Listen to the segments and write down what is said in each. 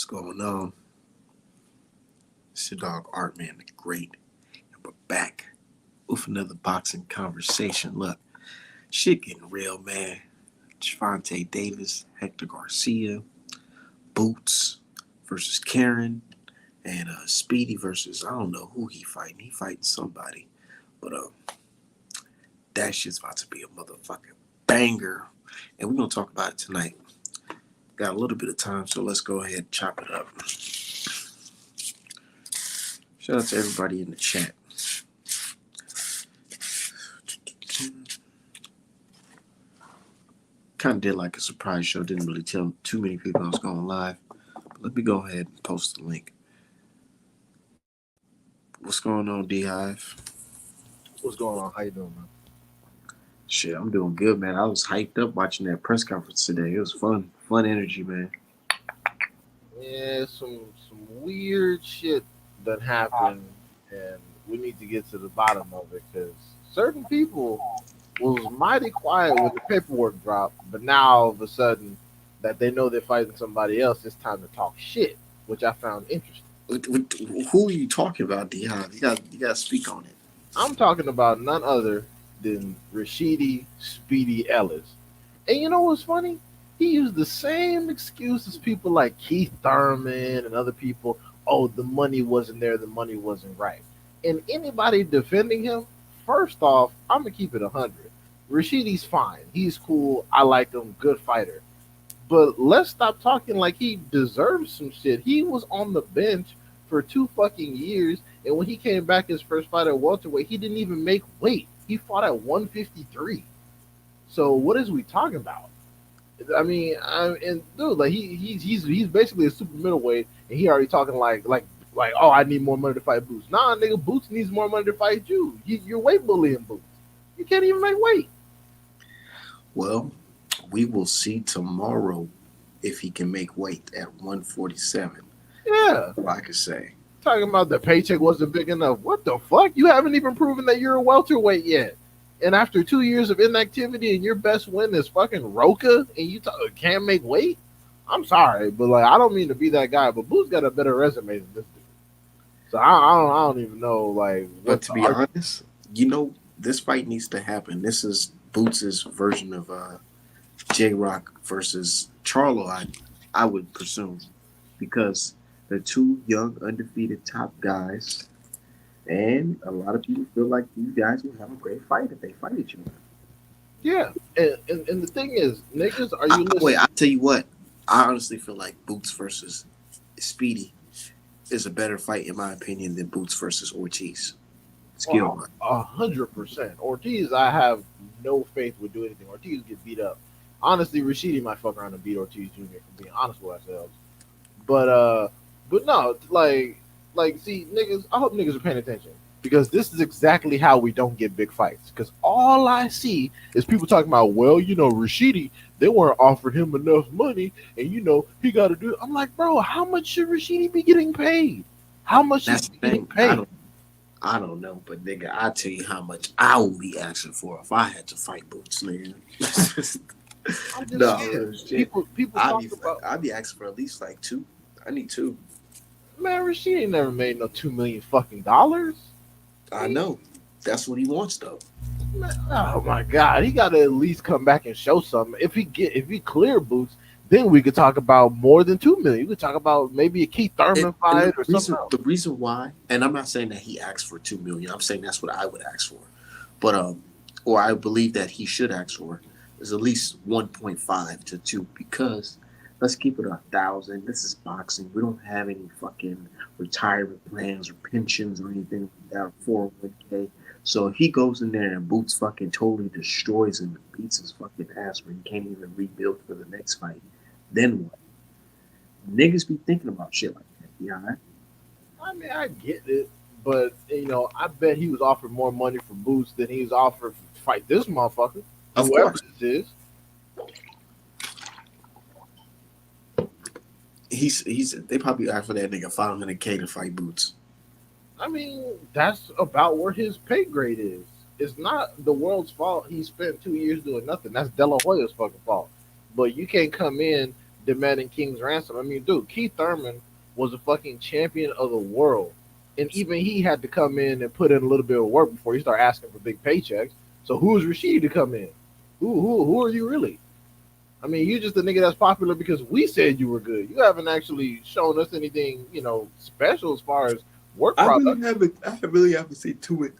going on? It's your dog Art Man the Great. And we're back with another boxing conversation. Look, shit getting real, man. Javante Davis, Hector Garcia, Boots versus Karen, and Speedy versus I don't know who he fighting. He fighting somebody. But that shit's about to be a motherfucking banger. And we're gonna talk about it tonight. Got a little bit of time, so let's go ahead and chop it up. Shout out to everybody in the chat. Kind of did like a surprise show. Didn't really tell too many people I was going live. But let me go ahead and post the link. What's going on, D Hive? What's going on? How you doing, man? Shit, I'm doing good, man. I was hyped up watching that press conference today. It was fun energy, man. Yeah, some weird shit that happened, and we need to get to the bottom of it because certain people was mighty quiet when the paperwork dropped, but now all of a sudden that they know they're fighting somebody else, it's time to talk shit, which I found interesting. Who are you talking about, D Hive? You got to speak on it. I'm talking about none other than Rashidi Speedy Ellis. And you know what's funny? He used the same excuse as people like Keith Thurman and other people. Oh, the money wasn't there, the money wasn't right. And anybody defending him, first off, I'm gonna keep it 100. Rashidi's fine. He's cool. I like him. Good fighter. But let's stop talking like he deserves some shit. He was on the bench for 2 fucking years, and when he came back his first fight at welterweight, he didn't even make weight. He fought at 153. So what is we talking about? I mean, and dude, like he's basically a super middleweight, and he already talking like oh, I need more money to fight Boots. Nah, nigga, Boots needs more money to fight you. You're weight bullying Boots. You can't even make weight. Well, we will see tomorrow if he can make weight at 147. Yeah, All I can say. talking about the paycheck wasn't big enough. What the fuck? You haven't even proven that you're a welterweight yet. And after 2 years of inactivity and your best win is fucking Roca and you can't make weight? I'm sorry, but like I don't mean to be that guy, but Boo's got a better resume than this dude. So I don't even know like But what to the be honest, this fight needs to happen. This is Boots' version of J Rock versus Charlo, I would presume. Because they're two young, undefeated top guys. And a lot of people feel like these guys will have a great fight if they fight each other. yeah. And the thing is, niggas, are you Wait, listening? I'll tell you what. I honestly feel like Boots versus Speedy is a better fight, in my opinion, than Boots versus Ortiz. Skill Well, wise. 100%. Ortiz, I have no faith would do anything. Ortiz get beat up. Honestly, Rashidi might fuck around and beat Ortiz Jr. For being honest with ourselves. But no, see, niggas. I hope niggas are paying attention because this is exactly how we don't get big fights. Because all I see is people talking about, well, Rashidi, they weren't offered him enough money, and he got to do it. I'm like, bro, how much should Rashidi be getting paid? How much should That's he the be getting thing. paid? I don't know, but nigga, I tell you how much I would be asking for if I had to fight Boots, nigga. I'm just No, saying. real shit. People I'd talk be about, I'd be asking for at least like two. I need two. man, Rashidi ain't never made no 2 million fucking dollars. I know. That's what he wants though. Oh my god, he got to at least come back and show something. If he clear Boots, then we could talk about more than 2 million. We could talk about maybe a Keith And, Thurman and fight or something else. the reason why, and I'm not saying that he asked for 2 million. I'm saying that's what I would ask for, but or I believe that he should ask for is at least 1.5 to two because let's keep it 1,000. This is boxing. We don't have any fucking retirement plans or pensions or anything like that. 401k. So if he goes in there and Boots fucking totally destroys him and beats his fucking ass where he can't even rebuild for the next fight, then what? Niggas be thinking about shit like that. Yeah, I mean, I get it, but I bet he was offered more money for Boots than he was offered to fight this motherfucker, of whoever course. this is. He's they probably asked for that nigga 500K to fight Boots. I mean, that's about where his pay grade is. It's not the world's fault he spent 2 years doing nothing. That's De La Hoya's fucking fault. But you can't come in, demanding King's ransom. I mean, dude, Keith Thurman was a fucking champion of the world, and even he had to come in and put in a little bit of work before he started asking for big paychecks. So who is Rashidi to come in? Who are you really? I mean, you just a nigga that's popular because we said you were good. You haven't actually shown us anything, special as far as work I product. really haven't. I really haven't seen too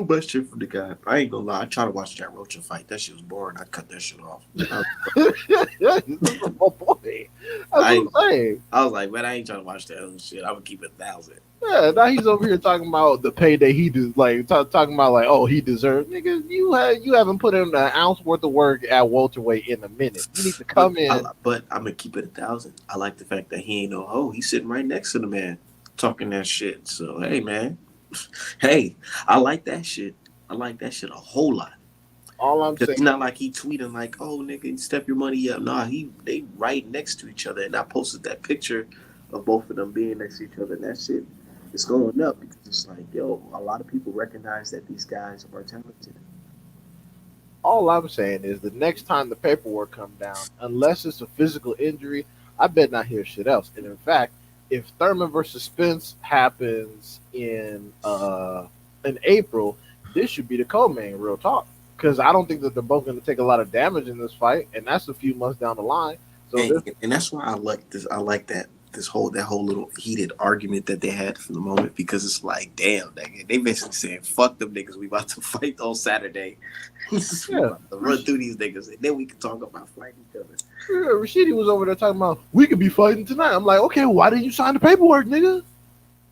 much shit from the guy. I ain't gonna lie. I tried to watch that Rocha fight. That shit was boring. I cut that shit off. This is my boy. That's I what I'm saying. I was like, man, I ain't trying to watch that other shit. I'm gonna keep it 1,000. Yeah, now he's over here talking about the payday he does, like talking about like, oh, he deserves. Nigga, you haven't put in an ounce worth of work at welterweight in a minute. You need to come in. But I'm gonna keep it 1,000. I like the fact that he ain't no hoe. He's sitting right next to the man, talking that shit. So hey, man, hey, I like that shit. I like that shit a whole lot. All I'm Cause saying, it's not like he tweeting like, "Oh, nigga, step your money up." Nah, they right next to each other, and I posted that picture of both of them being next to each other, and that shit is going up because it's like, yo, a lot of people recognize that these guys are talented. all I'm saying is the next time the paperwork come down, unless it's a physical injury, I bet not hear shit else. And in fact, if Thurman versus Spence happens in April, this should be the co-main. Real talk, because I don't think that they're both going to take a lot of damage in this fight, and that's a few months down the line. So And that's why I like this. I like that whole little heated argument that they had for the moment because it's like, damn, they basically saying, "Fuck them niggas. We about to fight on Saturday. We yeah, about to run through these niggas, and then we can talk about fighting each other." yeah, Rashidi was over there talking about we could be fighting tonight. I'm like, okay, why didn't you sign the paperwork, nigga?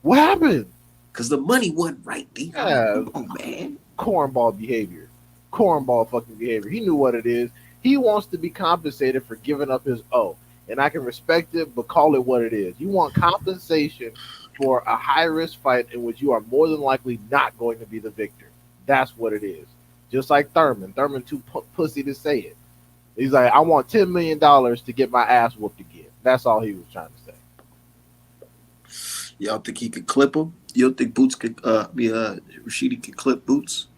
What happened? Cause the money wasn't right, D. Yeah, Come on, man. cornball behavior. Cornball fucking behavior. He knew what it is. He wants to be compensated for giving up his O. And I can respect it, but call it what it is. You want compensation for a high risk fight in which you are more than likely not going to be the victor. That's what it is. Just like Thurman. Thurman too pussy to say it. He's like, I want $10 million to get my ass whooped again. That's all he was trying to say. Y'all think he could clip him? You don't think Boots could Rashidi could clip Boots?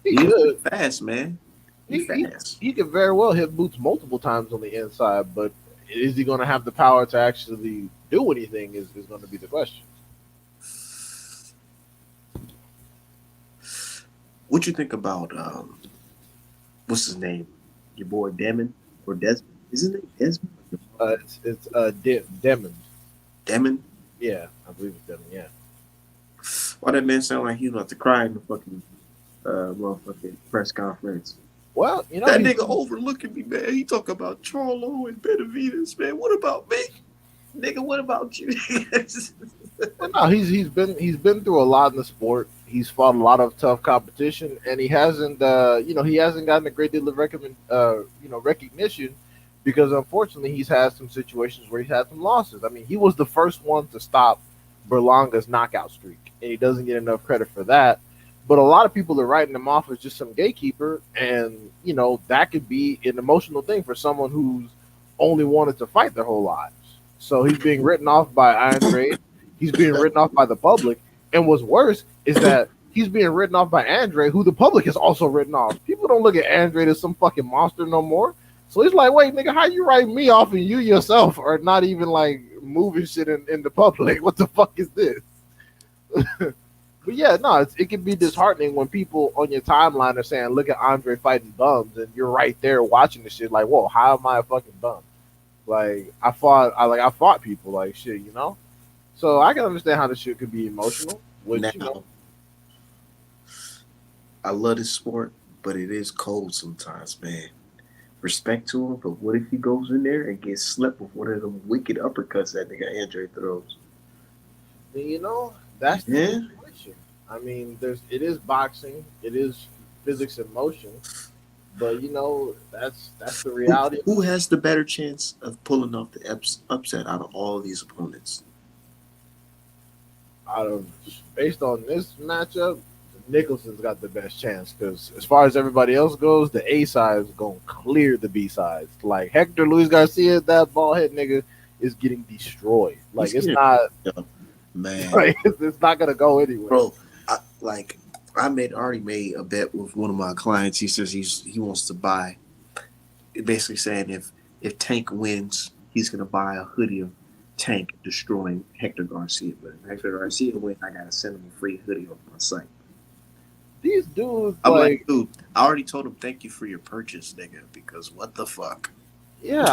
He could. Fast, man. He fast. He could very well hit Boots multiple times on the inside, but is he going to have the power to actually do anything is going to be the question. What you think about what's his name? Your boy Demon or Desmond? Is his name Desmond? It's Demon. Demon? Yeah, I believe it's Demon. Yeah. Why that man sound like he was about to cry in the fucking motherfucking press conference? Well, that nigga overlooking me, man. He talk about Charlo and Benavides, man. What about me, nigga? What about you? Well, no, he's been through a lot in the sport. He's fought a lot of tough competition, and he hasn't gotten a great deal of recognition because unfortunately he's had some situations where he's had some losses. I mean, he was the first one to stop Berlanga's knockout streak, and he doesn't get enough credit for that. But a lot of people are writing him off as just some gatekeeper, and that could be an emotional thing for someone who's only wanted to fight their whole lives. So he's being written off by Andre. He's being written off by the public, and what's worse is that he's being written off by Andre, who the public has also written off. People don't look at Andre as some fucking monster no more. So he's like, wait, nigga, how you write me off and you yourself are not even like moving shit in the public? What the fuck is this? But yeah, no, it can be disheartening when people on your timeline are saying, look at Andre fighting bums, and you're right there watching the shit like, whoa, how am I a fucking bum? Like I fought people like shit, So I can understand how this shit could be emotional. Which, I love this sport, but it is cold sometimes, man. Respect to him, but what if he goes in there and gets slept with one of them wicked uppercuts that nigga Andre throws? That's the situation. I mean, it is boxing, it is physics and motion, but that's the reality. Who has the better chance of pulling off the upset out of all of these opponents? Based on this matchup, Nicholson's got the best chance because as far as everybody else goes, the A side is going to clear the B sides. Like Hector Luis Garcia, that bald head nigga is getting destroyed. Like it's not, man. Like, it's not going to go anywhere, bro. I already made a bet with one of my clients. He says he wants to buy. Basically saying If Tank wins, he's gonna buy a hoodie of Tank destroying Hector Garcia. But if Hector Garcia wins, I gotta send him a free hoodie off my site. These dudes, I'm like, like, dude, I already told him thank you for your purchase, nigga, because what the fuck? yeah,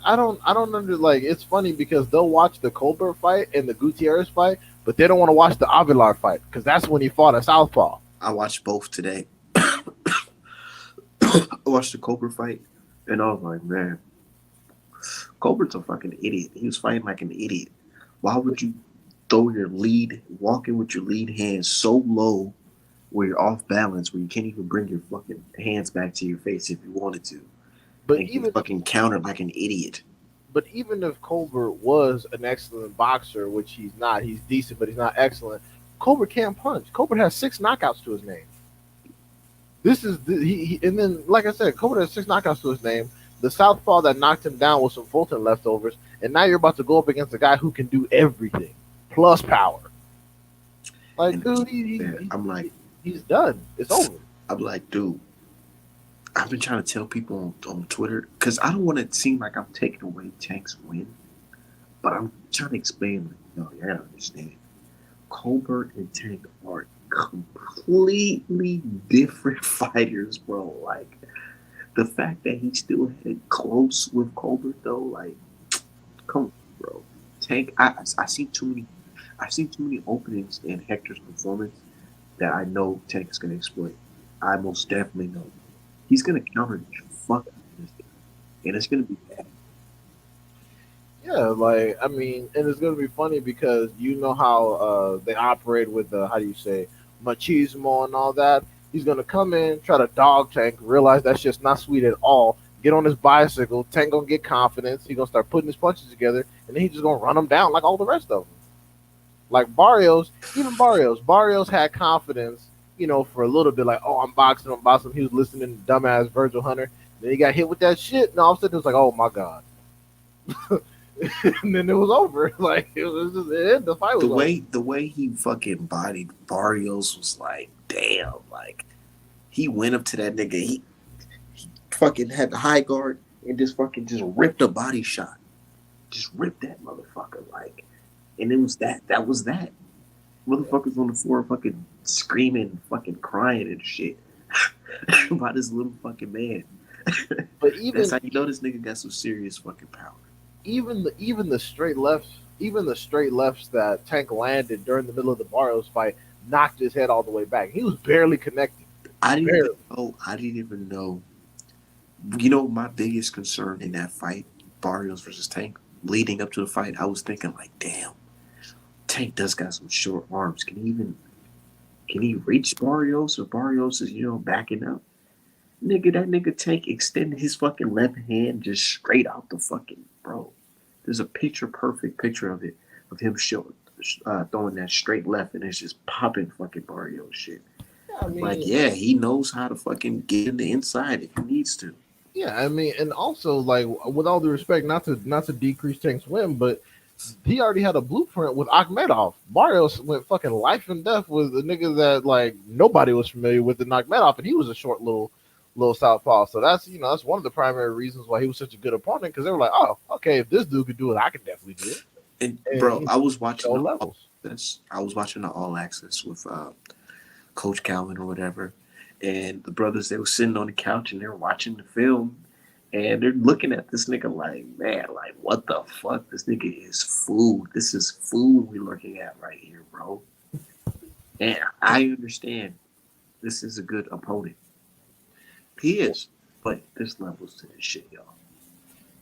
I don't under like. It's funny because they'll watch the Colbert fight and the Gutierrez fight, but they don't want to watch the Avilar fight because that's when he fought at Southpaw. I watched both today. I watched the Cobra fight, and I was like, man, Cobra's a fucking idiot. He was fighting like an idiot. Why would you throw your lead, walk in with your lead hand so low where you're off balance, where you can't even bring your fucking hands back to your face if you wanted to, But and get even fucking countered like an idiot? but even if Colbert was an excellent boxer, which he's not, he's decent, but he's not excellent. Colbert can't punch. Colbert has 6 knockouts to his name. This is and then like I said, Colbert has 6 knockouts to his name. The southpaw that knocked him down with some Fulton leftovers, and now you're about to go up against a guy who can do everything plus power. Like, And dude, he's done. It's over. I'm like, dude, I've been trying to tell people on Twitter because I don't want to seem like I'm taking away Tank's win, but I'm trying to explain, like, no, you gotta understand. Colbert and Tank are completely different fighters, bro. Like, the fact that he still had it close with Colbert, though, like, come on, bro. Tank, I seen too many, I've seen too many openings in Hector's performance that I know Tank is gonna exploit. I most definitely know. He's gonna counter the fuck out of this guy, and it's gonna be bad. Yeah, like I mean, and it's gonna be funny because you know how they operate with the how do you say machismo and all that. He's gonna come in, try to dog Tank, realize that shit's not sweet at all. Get on his bicycle, Tank gonna get confidence. He gonna start putting his punches together, and then he's just gonna run him down like all the rest of them. Like Barrios, even Barrios had confidence, for a little bit. Like, oh, I'm boxing, I'm boxing. He was listening to dumbass Virgil Hunter. Then he got hit with that shit, and all of a sudden it was like, oh my god. And then it was over. Like it was just it. The fight was over. The way he fucking bodied Barrios was like, damn, like he went up to that nigga. He fucking had the high guard and just fucking just ripped a body shot. Just ripped that motherfucker, like, and it was that was that. Motherfuckers on the floor fucking screaming, fucking crying and shit about this little fucking man. But That's even how you know this nigga got some serious fucking power. even the straight lefts, even the straight lefts that Tank landed during the middle of the Barrios fight knocked his head all the way back. He was barely connecting. I didn't even Barely. know. I didn't even know. You know, my biggest concern in that fight, Barrios versus Tank, leading up to the fight, I was thinking like, damn, Tank does got some short arms. Can he reach Barrios, or Barrios is backing up? Nigga, that nigga Tank extended his fucking left hand just straight out the fucking bro. There's a perfect picture of it, of him throwing that straight left, and it's just popping fucking Barrios shit. Yeah, I Like, mean, yeah, he knows how to fucking get in the inside if he needs to. yeah, I mean, and also like with all due respect, not to decrease Tank's win, but he already had a blueprint with Akhmedov. Barrios went fucking life and death with a nigga that like nobody was familiar with in Akhmedov, and he was a short little southpaw. So that's one of the primary reasons why he was such a good opponent because they were like, oh, okay, if this dude could do it, I can definitely do it. And And bro, I was watching showed the All levels. Access. I was watching the All Access with Coach Calvin or whatever, and the brothers, they were sitting on the couch and they were watching the film, and they're looking at this nigga like, man, like what the fuck? This nigga is food. This is food we're looking at right here, bro. And I understand this is a good opponent. He is, but there's levels to this shit, y'all.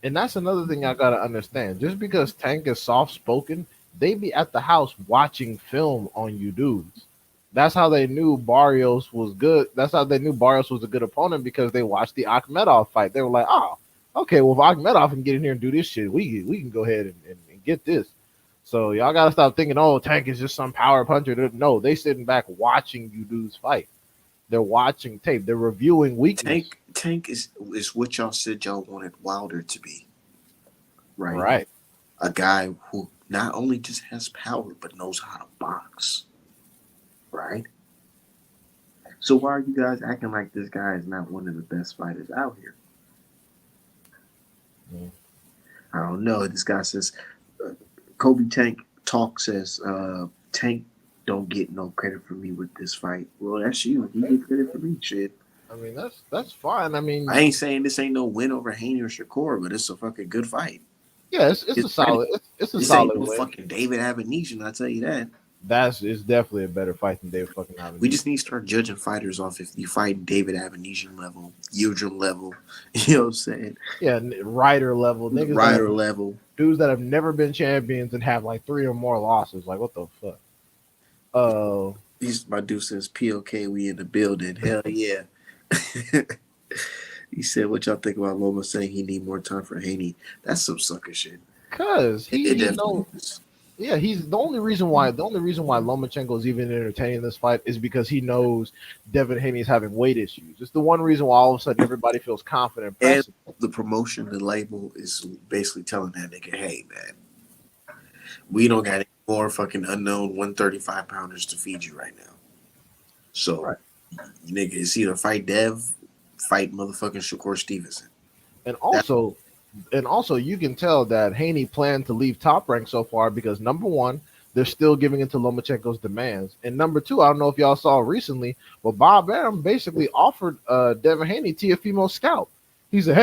And that's another thing I gotta understand. Just because Tank is soft spoken, they be at the house watching film on you dudes. That's how they knew Barrios was good. That's how they knew Barrios was a good opponent because they watched the Akhmedov fight. They were like, oh, okay, well, if Akhmedov can get in here and do this shit, we can go ahead and get this. So y'all gotta stop thinking, oh, Tank is just some power puncher. No, they sitting back watching you dudes fight. They're watching tape. They're reviewing weakness. Tank is what y'all said y'all wanted Wilder to be, right? Right. A guy who not only just has power but knows how to box, right? So why are you guys acting like this guy is not one of the best fighters out here? Mm. I don't know. This guy says uh, Kobe Tank Talk says Tank don't get no credit for me with this fight. Well, that's you. He Okay. get credit for me. Shit. I mean, that's fine. I I mean, ain't saying this ain't no win over Haney or Shakur, but it's a fucking good fight. yeah, it's It's a ready. solid it's a This ain't solid no win. fucking David Avenesian, I tell you that. That's it's definitely a better fight than David fucking We Avenue. just need to start judging fighters off if you fight David Avenesian level, Yildirim level, you know what I'm saying? Yeah, Ryder level niggas that have Ryder level. dudes that have never been champions and have like three or more losses. Like what the fuck? Uh, He's my dude says POK, we in the building. Hell yeah. He said, "What y'all think about Loma saying he need more time for Haney?" That's some sucker shit. cause It he definitely know is. yeah, he's the only reason why Lomachenko is even entertaining this fight is because he knows Devin Haney is having weight issues. It's the one reason why all of a sudden everybody feels confident And pressing. the promotion, the label is basically telling that nigga, "Hey man, we don't got any more fucking unknown 135 pounders to feed you right now. So, Right. nigga, it's either fight Dev, fight motherfucking Shakur Stevenson." And That also and also you can tell that Haney planned to leave Top Rank so far because number one, they're still giving into Lomachenko's demands, and number two, I don't know if y'all saw recently, but Bob Arum basically offered Devin Haney Tiafimo Scout. He said,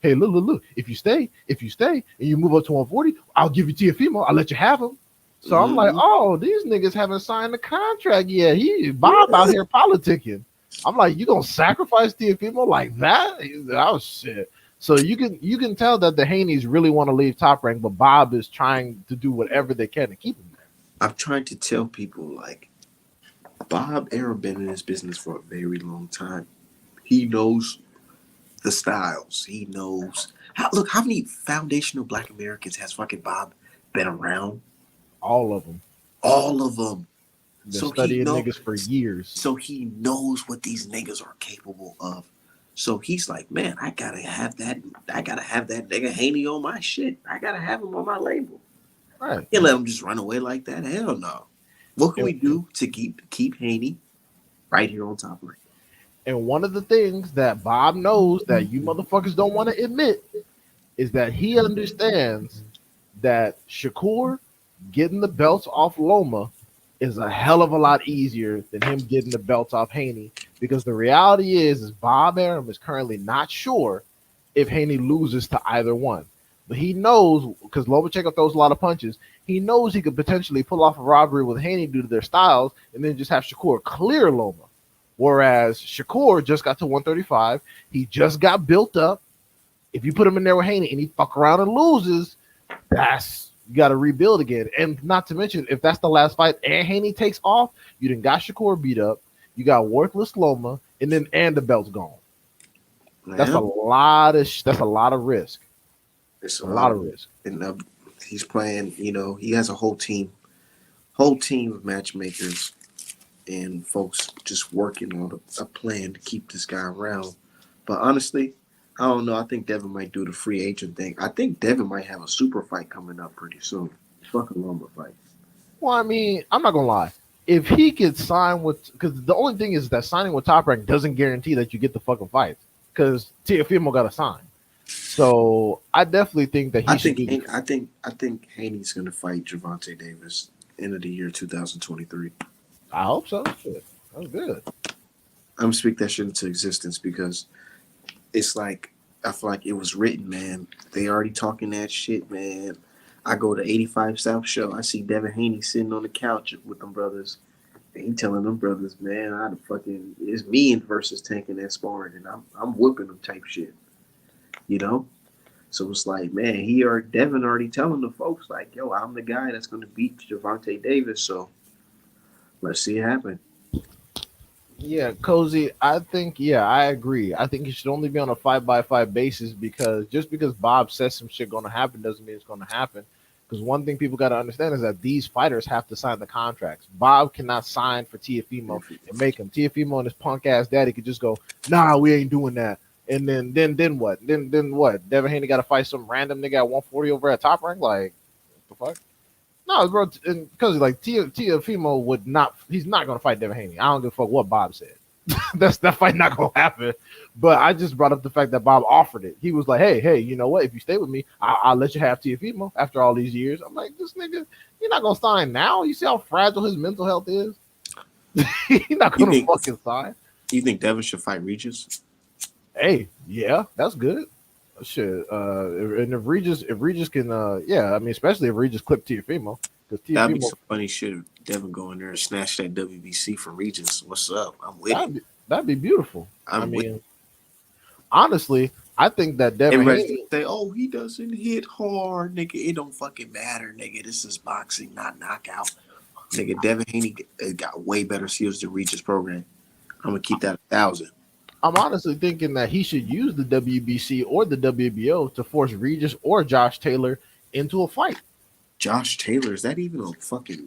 "Hey, look, if you stay, and you move up to 140, I'll give you Tiafimo. I'll let you have him." So I'm like, mhm. "Oh, these niggas haven't signed the contract yet. Bob out here politicking." I'm like, "You gonna sacrifice Tiafimo like that?" Oh shit. So you can tell that the Haneys really want to leave Top Rank, but Bob is trying to do whatever they can to keep him there. I'm trying to tell people like Bob Arum been in this business for a very long time. He knows the styles. He knows look how many foundational Black Americans has fucking Bob been around? All of them All of them. been So he studying know niggas for years. so he knows what these niggas are capable of. So he's like, man, I gotta have that. I gotta have that nigga Haney on my shit. I gotta have him on my label. I Right. can't let him just run away like that. Hell no. What can And, we do to keep Haney right here on top of it? and one of the things that Bob knows that you motherfuckers don't want to admit is that he understands that Shakur getting the belts off Loma is a hell of a lot easier than him getting the belts off Haney because the reality is Bob Arum is currently not sure if Haney loses to either one. But he knows because Lomachenko throws a lot of punches. He knows he could potentially pull off a robbery with Haney due to their styles, and then just have Shakur clear Loma. Whereas Shakur just got to 135, he just got built up. If you put him in there with Haney and he fuck around and loses, that's you got to rebuild again. And not to mention, if that's the last fight and Haney takes off, you then got Shakur beat up, you got worthless Loma, and the belt's gone. That's a Man, lot of that's a lot of risk. it's A lot of risk. and he's playing. You know, he has a whole team of matchmakers and folks just working on a plan to keep this guy around. But honestly, I don't know. I think Devin might do the free agent thing. I think Devin might have a super fight coming up pretty soon. Fucking lumber fight. Well, I mean, I'm not gonna lie. If he could sign with, because the only thing is that signing with Top Rank doesn't guarantee that you get the fucking fights, because Tiafimo got to sign. So I definitely think that I he should think do. I think Haney's gonna fight Javante Davis end of the year 2023. I hope so. Shit, that's good. I'm gonna speak that shit into existence because it's like I feel like it was written, man. They already talking that shit, man. I go to 85 South Show. I see Devin Haney sitting on the couch with them brothers. And he telling them brothers, man, I the fucking it's me versus Tank in that sparring, and I'm whooping them type shit, you know. So it's like, man, Devin already telling the folks like, yo, I'm the guy that's gonna beat Javante Davis. So let's see it happen. Yeah, Cozy. I think. Yeah, I agree. I think it should only be on a 5-by-5 basis because just because Bob says some shit gonna happen doesn't mean it's gonna happen. Because one thing people got to understand is that these fighters have to sign the contracts. Bob cannot sign for Tiafimo and make him. Tiafimo and his punk ass daddy could just go, nah, we ain't doing that. And then what? Then what? Devin Haney got to fight some random nigga at 140 over at Top Rank. Like, what the fuck? No, bro, because like Tiafimo would not. He's not gonna fight Devin Haney. I don't give a fuck what Bob said. That fight not gonna happen. But I just brought up the fact that Bob offered it. He was like, hey, you know what? If you stay with me, I'll let you have Tiafimo after all these years. I'm like, this nigga, you're not gonna sign now. You see how fragile his mental health is. He's not You gonna think fucking sign. you think Devin should fight Regis? Hey, yeah, that's good. Shit. And if Regis can, yeah, I mean, especially if Regis clip Tiafimo, because That'd be Tiafimo, some funny shit. If Devin go in there and snatch that WBC from Regis. What's up? I'm with it. that'd be beautiful. I I'm with it. mean, honestly, I think that Devin Everybody Haney. say, "Oh, he doesn't hit hard, nigga." It don't fucking matter, nigga. This is boxing, not knockout. Nigga, Devin Haney got way better skills than Regis program. I'm gonna keep that 1,000. I'm honestly thinking that he should use the WBC or the WBO to force Regis or Josh Taylor into a fight. Josh Taylor, is that even a fucking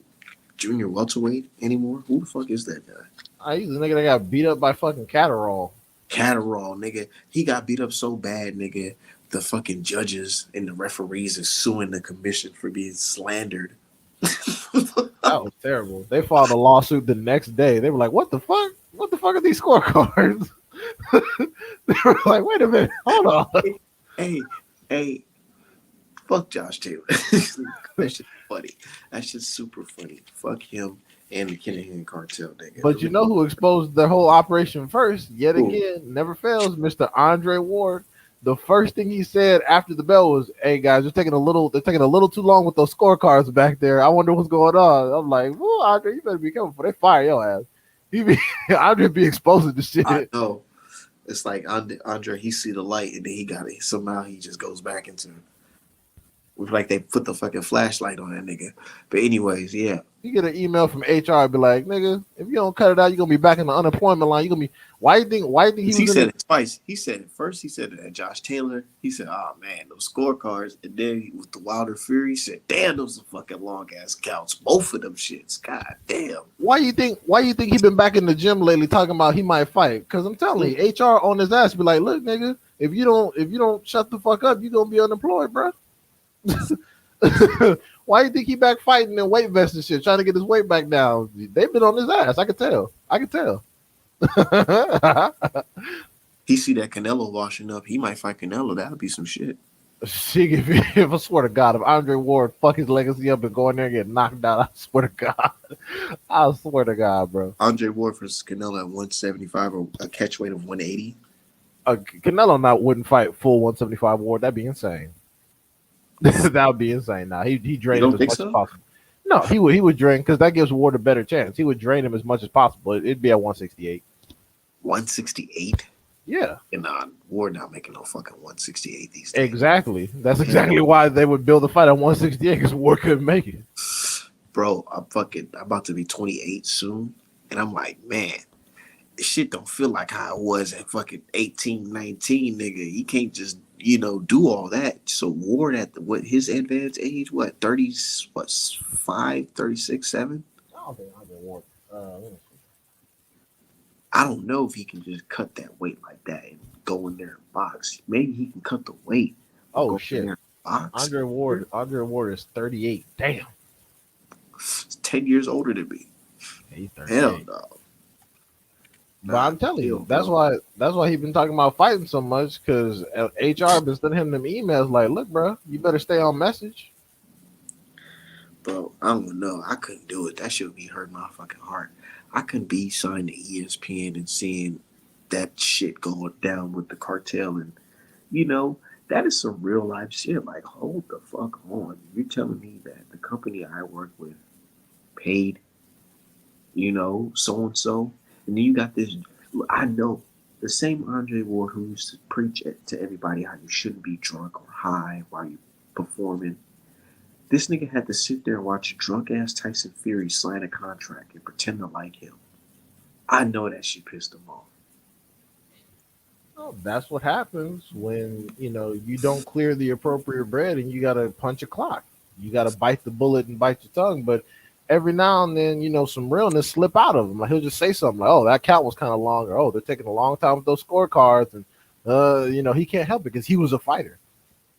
junior welterweight anymore? Who the fuck is that guy? He's the nigga that got beat up by fucking Catterall. Catterall, nigga. He got beat up so bad, nigga. The fucking judges and the referees is suing the commission for being slandered. That was terrible. They filed a lawsuit the next day. They were like, "What the fuck? What the fuck are these scorecards?" They were like, "Wait a minute, hold on." Hey, fuck Josh Taylor. That shit's funny. That shit's super funny. Fuck him and the Kinahan cartel, nigga. But you know who exposed their whole operation first? Yet Who? again, never fails, Mr. Andre Ward. The first thing he said after the bell was, "Hey guys, they're taking a little too long with those scorecards back there. I wonder what's going on." I'm like, "Well, Andre, you better be careful before they fire your ass." Andre be exposing the shit. I know. It's like Andre, he see the light and then he got it. Somehow he just goes back into like they put the fucking flashlight on that nigga. But anyways, yeah. You get an email from HR, be like, "Nigga, if you don't cut it out, you're gonna be back in the unemployment line. You're gonna be Why you think he was He in said the, it twice. He said it first. He said it at Josh Taylor. He said, "Oh man, those scorecards." And then with the Wilder Fury, he said, "Damn, those are fucking long ass counts. Both of them shits. God damn." why you think he been back in the gym lately talking about he might fight? Because I'm telling you, HR on his ass be like, "Look, nigga, if you don't shut the fuck up, you gonna be unemployed, bro." Why you think he back fighting in weight vests and shit, trying to get his weight back down? They've been on his ass. I could tell. He see that Canelo washing up. He might fight Canelo. That'll be some shit. If I swear to God, if Andre Ward fuck his legacy up and go in there and get knocked out, I swear to God. I swear to God, bro. Andre Ward versus Canelo at 175 or a catch weight of 180. Canelo wouldn't fight full 175 Ward. That'd be insane. That would be insane. Nah, he drained him as much as possible. No, he would drain because that gives Ward a better chance. He would drain him as much as possible. It'd be at 168. 168? Yeah. And Ward not making no fucking 168 these days. Exactly. That's exactly why they would build a fight at 168 because Ward couldn't make it. Bro, I'm about to be 28 soon. And I'm like, man, this shit don't feel like how it was at fucking 18, 19, nigga. He can't just, do all that. So Ward at his advanced age, 30s, 5, 36, 7? I don't think Andre Ward. I don't know if he can just cut that weight like that and go in there and box. Maybe he can cut the weight. Oh shit! Box. Andre Ward is 38. Damn. He's 10 years older than me. Yeah, he's 38. Hell no. But I'm telling you, that's why he been talking about fighting so much because HR been sending him them emails like, "Look, bro, you better stay on message." Bro, I don't know. I couldn't do it. That shit would be hurting my fucking heart. I couldn't be signed to ESPN and seeing that shit going down with the cartel. And, that is some real life shit. Like, hold the fuck on. You're telling me that the company I work with paid, so-and-so. And then you got this, I know, the same Andre Ward who used to preach to everybody how you shouldn't be drunk or high while you performing. This nigga had to sit there and watch drunk-ass Tyson Fury sign a contract and pretend to like him. I know that shit pissed him off. Oh, that's what happens when, you don't clear the appropriate bread and you got to punch a clock. You got to bite the bullet and bite your tongue. But every now and then, some realness slip out of him. Like he'll just say something like, "Oh, that count was kind of long," or "Oh, they're taking a long time with those scorecards," and he can't help it because he was a fighter,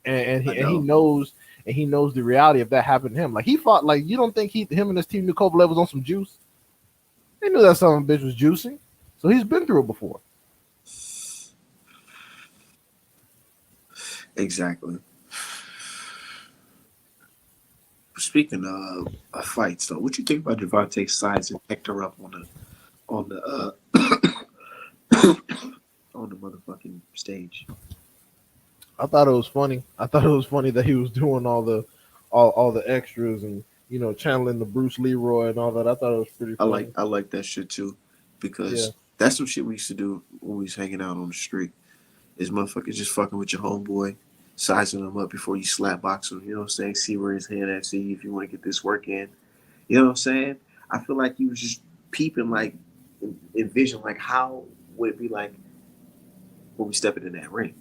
and he knows the reality of that happened to him. Like he fought. Like you don't think him and his team knew Kovalev was on some juice? They knew that son of a bitch was juicing. So he's been through it before. Exactly. Speaking of fights, though, what you think about Javante sizing Hector up on the on the motherfucking stage? I thought it was funny. I thought it was funny that he was doing all the extras and channeling the Bruce Leroy and all that. I thought it was pretty funny. I like that shit too, Yeah, because that's some shit we used to do when we was hanging out on the street. Is motherfuckers just fucking with your homeboy, sizing him up before you slap box him. You know what I'm saying? See where his hand at. See if you want to get this work in. You know what I'm saying? I feel like he was just peeping, like envision, like how would it be like when we step into that ring?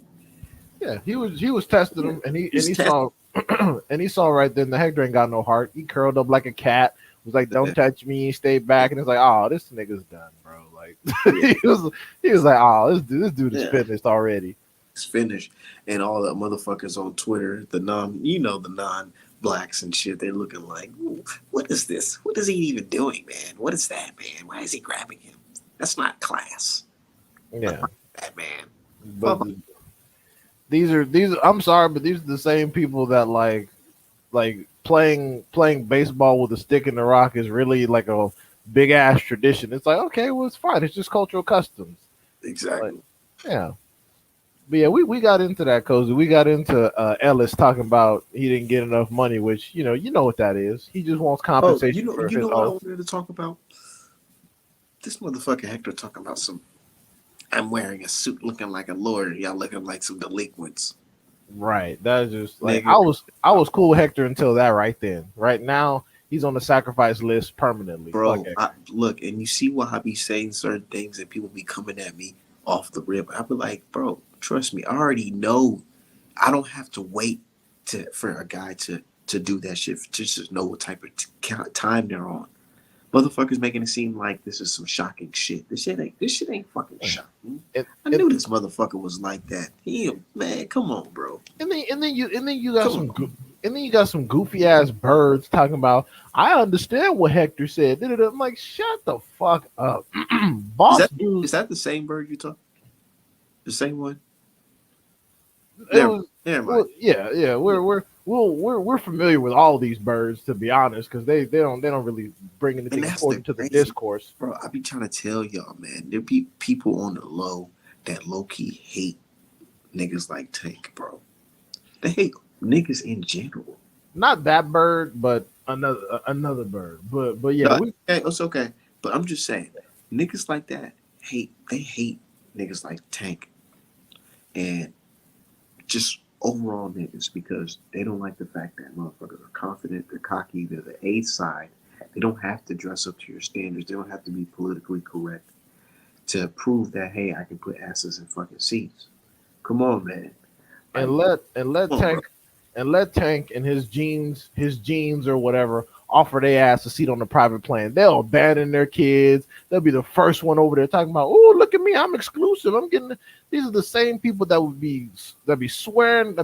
yeah. He was testing Yeah, him, and he and he's he testing. saw and he saw right then the Hector ain't got no heart. He curled up like a cat. Was like, "Don't touch me." Stay back, and it's like, "Oh, this nigga's done, bro." Like Yeah, he was like, "Oh, this dude is yeah. finished already." It's finished, and all the motherfuckers on Twitter, the non blacks and shit, they're looking like, what is this? What is he even doing, man? What is that, man? Why is he grabbing him? That's not class. Yeah, That man. but these. I'm sorry, but these are the same people that like playing baseball with a stick in the rock is really like a big ass tradition. It's like, okay, well, it's fine. It's just cultural customs. Like, Exactly. yeah. But yeah, we got into that, Cozy. We got into Ellis talking about he didn't get enough money, which you know what that is. He just wants Oh, compensation for you his know what I oath. wanted to talk about? This motherfucker Hector talking about some. I'm wearing a suit, looking like a lawyer. Y'all looking like some delinquents, Right. That's just like nigga. I was cool with Hector until that right then. Right now, he's on the sacrifice list permanently. Fuck Bro, Hector. look, and you see why I be saying certain things and people be coming at me off the rip. I be like, bro, trust me, I already know. I don't have to wait for a guy to do that shit. Just to know what type of time they're on. Motherfuckers making it seem like this is some shocking shit. This shit ain't fucking shocking. And, I and knew this motherfucker was like that. Man, come on, bro. and then you got Come on. and then you got some goofy ass birds talking about. I understand what Hector said. I'm like, shut the fuck up, Is boss that dude. is that the same bird you talk? The same one? It Never mind. was Never mind. well, yeah. Yeah. We're familiar with all these birds, to be honest, because they don't really bring And anything that's the important to the crazy, discourse. bro. I be trying to tell y'all, man. There be people on the low that low key hate niggas like Tank, bro. They hate niggas in general. Not that bird, but another bird. But yeah, No, we it's okay. But I'm just saying, niggas like that hate niggas like Tank and just overall niggas because they don't like the fact that motherfuckers are confident, they're cocky, they're the A side. They don't have to dress up to your standards. They don't have to be politically correct to prove that, hey, I can put asses in fucking seats. Come on, man. Like, and let come on, bro. Tank and his jeans or whatever offer their ass a seat on the private plane. They'll abandon their kids. They'll be the first one over there talking about, oh, look at me, I'm exclusive. I'm getting. These are the same people that be swearing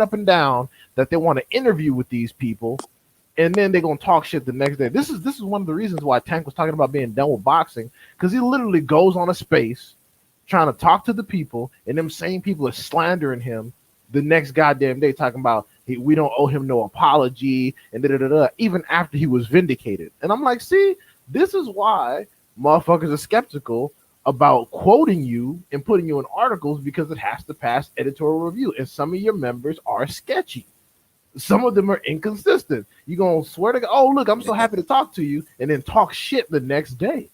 up and down that they want to interview with these people, and then they're gonna talk shit the next day. This is one of the reasons why Tank was talking about being done with boxing, because he literally goes on a space trying to talk to the people, and them same people are slandering him the next goddamn day, talking about we don't owe him no apology and da da da da, even after he was vindicated. And I'm like, see, this is why motherfuckers are skeptical about quoting you and putting you in articles, because it has to pass editorial review, and some of your members are sketchy. Some of them are inconsistent. You gonna swear to God, oh look, I'm so happy to talk to you, and then talk shit the next day.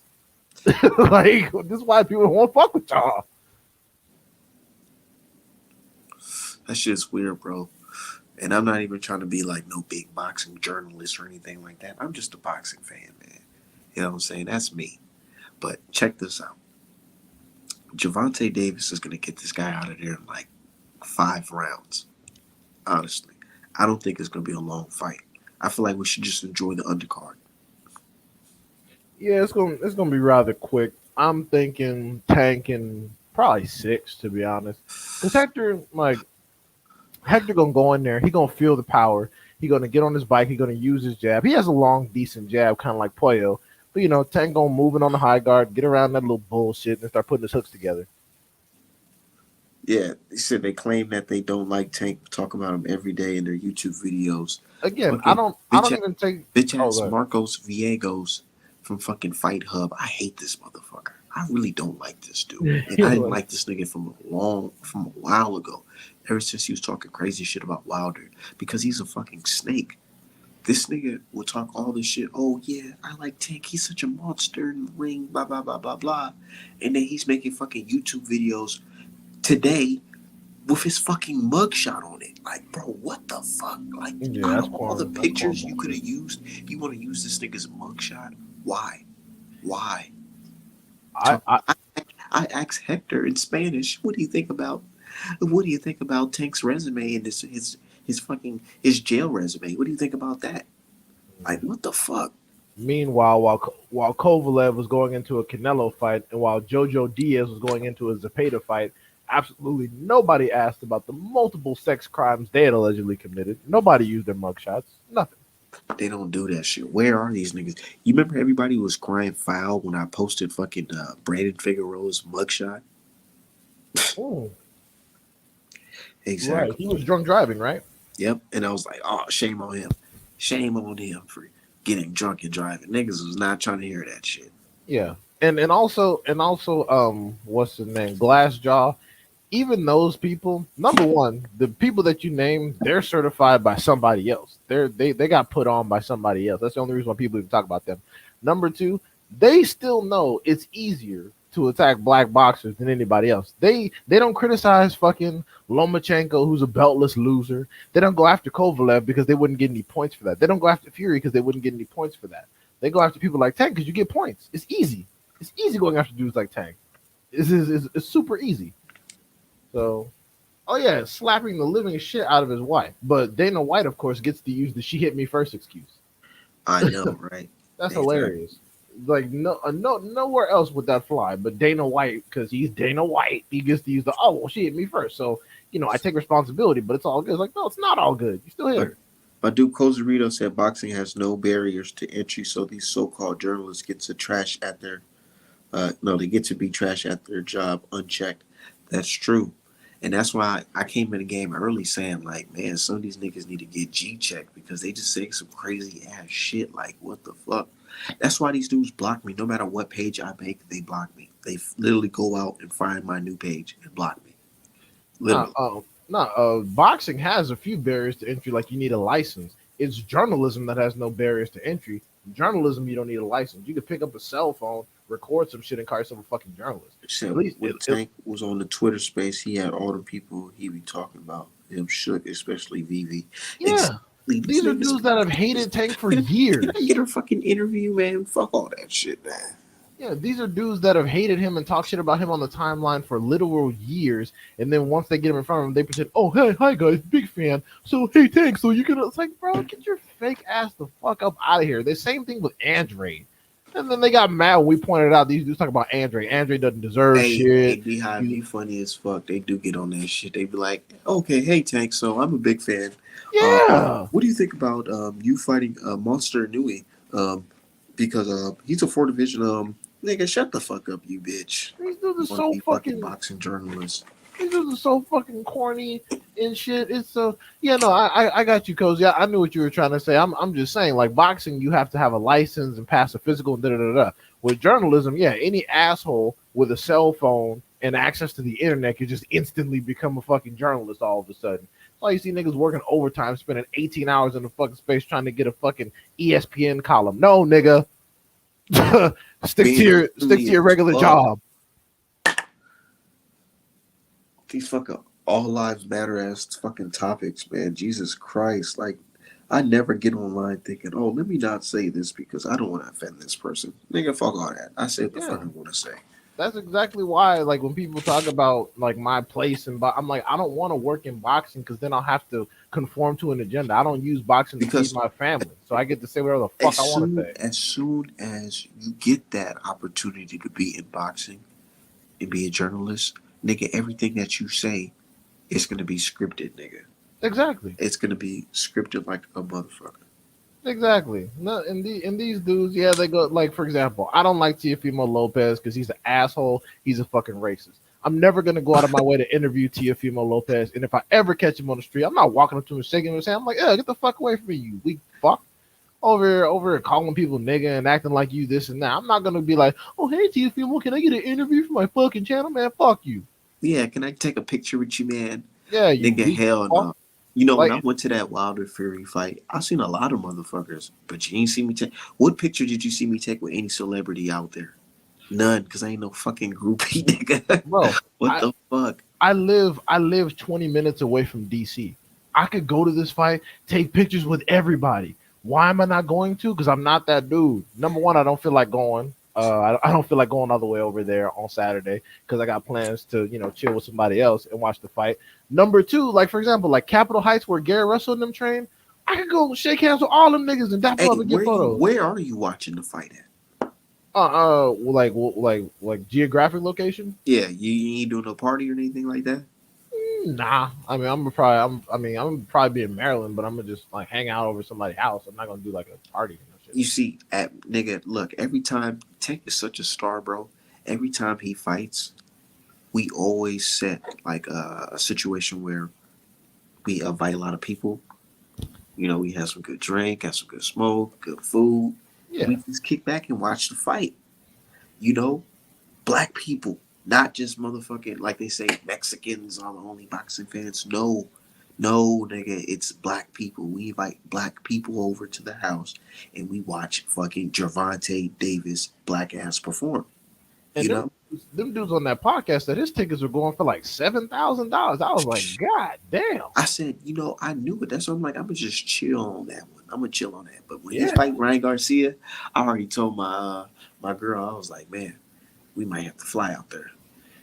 Like, this is why people won't fuck with y'all. That shit's weird, bro. And I'm not even trying to be like no big boxing journalist or anything like that. I'm just a boxing fan, man. You know what I'm saying? That's me. But check this out. Javante Davis is gonna get this guy out of there in like 5 rounds. Honestly, I don't think it's gonna be a long fight. I feel like we should just enjoy the undercard. Yeah, it's gonna be rather quick. I'm thinking Tank in probably 6, to be honest. Because Hector gonna go in there. He gonna feel the power. He gonna get on his bike. He gonna use his jab. He has a long, decent jab, kind of like Pollo. But Tank gonna moving on the high guard, get around that little bullshit, and start putting his hooks together. Yeah, they said they claim that they don't like Tank, talk about him every day in their YouTube videos. Again, I Fucking don't I bitch don't ass, even take. bitch Oh, ass God. Marcos Viegos from fucking Fight Hub. I hate this motherfucker. I really don't like this dude, and I didn't like this nigga from a while ago. Ever since he was talking crazy shit about Wilder, because he's a fucking snake. This nigga will talk all this shit. Oh yeah, I like Tank. He's such a monster in the ring. Blah blah blah blah blah. And then he's making fucking YouTube videos today with his fucking mugshot on it. Like, bro, what the fuck? Like, Yeah, out that's of all the corn. That's corn pictures you could bullshit. have used, you want to use this nigga's mugshot? Why? Why? I, Talk. I I asked Hector in Spanish, what do you think about? What do you think about Tank's resume and his fucking his jail resume? What do you think about that? Like, what the fuck? Meanwhile, while Kovalev was going into a Canelo fight, and while Jojo Diaz was going into a Zepeda fight, absolutely nobody asked about the multiple sex crimes they had allegedly committed. Nobody used their mugshots. Nothing. They don't do that shit. Where are these niggas? You remember everybody was crying foul when I posted fucking Brandon Figueroa's mugshot? Oh, right. Exactly. He was drunk driving, right? Yep. And I was like, oh, shame on him. Shame on him for getting drunk and driving. Niggas was not trying to hear that shit. Yeah. And also, what's the name? Glassjaw. Even those people, number one, the people that you name, they're certified by somebody else. They got put on by somebody else. That's the only reason why people even talk about them. Number two, they still know it's easier to attack black boxers than anybody else. They don't criticize fucking Lomachenko, who's a beltless loser. They don't go after Kovalev because they wouldn't get any points for that. They don't go after Fury because they wouldn't get any points for that. They go after people like Tank because you get points. It's easy. It's easy going after dudes like Tank. It's super easy. So, oh yeah, slapping the living shit out of his wife. But Dana White, of course, gets to use the "she hit me first" excuse. I know, right? That's Exactly. hilarious. Like nowhere else would that fly. But Dana White, because he's Dana White, he gets to use the "oh well, she hit me first, so I take responsibility." But it's all good. It's like, no, it's not all good. You still hit But her. my dude Cozarito said boxing has no barriers to entry, so these so-called journalists get to trash at their no, they get to be trash at their job unchecked. That's true. And that's why I came in the game early saying, like, man, some of these niggas need to get G checked because they just say some crazy ass shit. Like, what the fuck? That's why these dudes block me. No matter what page I make, they block me. They literally go out and find my new page and block me. Nah, Literally. boxing has a few barriers to entry. Like you need a license. It's journalism that has no barriers to entry. Journalism, you don't need a license. You can pick up a cell phone, record some shit, and call yourself a fucking journalist. At Except least, when Tank was on the Twitter space, he had all the people he be talking about. Him shook, especially Vivi. yeah. Exactly. These These are niggas. dudes that have hated Tank for Can I years. get a fucking interview, man? Fuck all that shit, man. Yeah, these are dudes that have hated him and talk shit about him on the timeline for literal years. And then once they get him in front of him, they pretend, "Oh, hey, hi guys, big fan. So hey, Tank, so you gonna?" It's like, bro, get your fake ass the fuck up out of here. The same thing with Andre. And then they got mad when we pointed out these dudes talking about Andre. Andre doesn't deserve Hey, shit. Beehive, He, you funny as fuck. They do get on that shit. They be like, okay, hey, Tank, so I'm a big fan. Uh, yeah, what do you think about you fighting Monster Nui? Because he's a four division. Nigga, shut the fuck up, you bitch. these dudes You are want to so be fucking fucking boxing journalist? These dudes are so fucking corny and shit. It's so yeah, no, I got you, Cozy. I knew what you were trying to say. I'm just saying, like boxing, you have to have a license and pass a physical and da da da da. With journalism, yeah, any asshole with a cell phone and access to the internet could just instantly become a fucking journalist all of a sudden. That's why you see niggas working overtime, spending 18 hours in the fucking space trying to get a fucking ESPN column. No, nigga. stick to Being your stick lazy to as your regular fuck. job. These fucking all lives matter ass fucking topics, man. Jesus Christ. Like, I never get online thinking, oh, let me not say this because I don't want to offend this person. Nigga, fuck all that. I say what the fuck Yeah. I want to say. That's exactly why, like, when people talk about like my place and I'm like, I don't want to work in boxing because then I'll have to conform to an agenda. I don't use boxing to feed Because my family, so I get to say whatever the fuck I want to say. as soon as you get that opportunity to be in boxing and be a journalist, nigga, everything that you say is gonna be scripted, nigga. Exactly. It's gonna be scripted like a motherfucker. Exactly. No, and these dudes, yeah, they go like for example, I don't like Teofimo Lopez because he's an asshole. He's a fucking racist. I'm never gonna go out of my way to interview Teofimo Lopez, and if I ever catch him on the street, I'm not walking up to him and shaking his hand. I'm like, yeah, get the fuck away from me, you weak fuck. Over calling people nigga and acting like you this and that. I'm not gonna be like, oh hey Teofimo, can I get an interview for my fucking channel, man? Fuck you. Yeah, can I take a picture with you, man? Yeah, you Nigga, weak hell fuck. no. You know, when Like I went to that Wilder Fury fight, I seen a lot of motherfuckers, but you ain't see me take. What picture did you see me take with any celebrity out there? None, because I ain't no fucking groupie, nigga. bro, What I the fuck? I live 20 minutes away from DC. I could go to this fight, take pictures with everybody. Why am I not going to? Because I'm not that dude. Number one, I don't feel like going. I don't feel like going all the way over there on Saturday because I got plans to chill with somebody else and watch the fight. Number two, like for example, like Capitol Heights where Gary Russell and them train, I could go shake hands with all them niggas and dap them Hey, up and get photos. where are you watching the fight at? Like geographic location. Yeah, you ain't doing no party or anything like that? Nah, I mean, I'm probably be in Maryland, but I'm gonna just like hang out over somebody's house. I'm not gonna do like a party and shit. You see, at nigga, look, every time Tank is such a star, bro. Every time he fights, we always set like a situation where we invite a lot of people. You know, we have some good drink, have some good smoke, good food, and Yeah, we just kick back and watch the fight. You know, black people, not just motherfucking like they say Mexicans are the only boxing fans. No, no, nigga, it's black people. We invite black people over to the house and we watch fucking Gervonta Davis black ass perform. and You them know, them dudes on that podcast that his tickets were going for like $7,000. I was like, God damn. I said, I knew it. That's why I'm like, I'm gonna just chill on that one. I'm gonna chill on that. But when he Yeah. fight Ryan Garcia, I already told my girl, I was like, man, we might have to fly out there.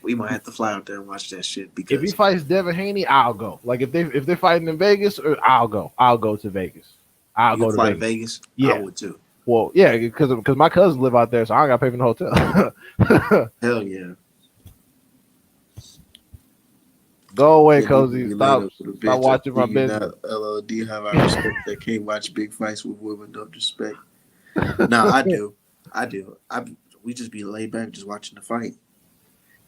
We might have to fly out there and watch that shit If he because fights Devin Haney, I'll go. Like if they're fighting in Vegas, or I'll go. I'll go to Vegas. I'll you go to fly to Vegas. Vegas, I Yeah. would too. Well, yeah, because my cousins live out there, so I don't got to pay for the hotel. Hell yeah. Go away, Yeah, leave cozy. me Stop later with a stop bitch. I watching my think you business. not LOD have I respect that can't watch big fights with women, no disrespect. Nah, I do. I do. We just be laid back just watching the fight.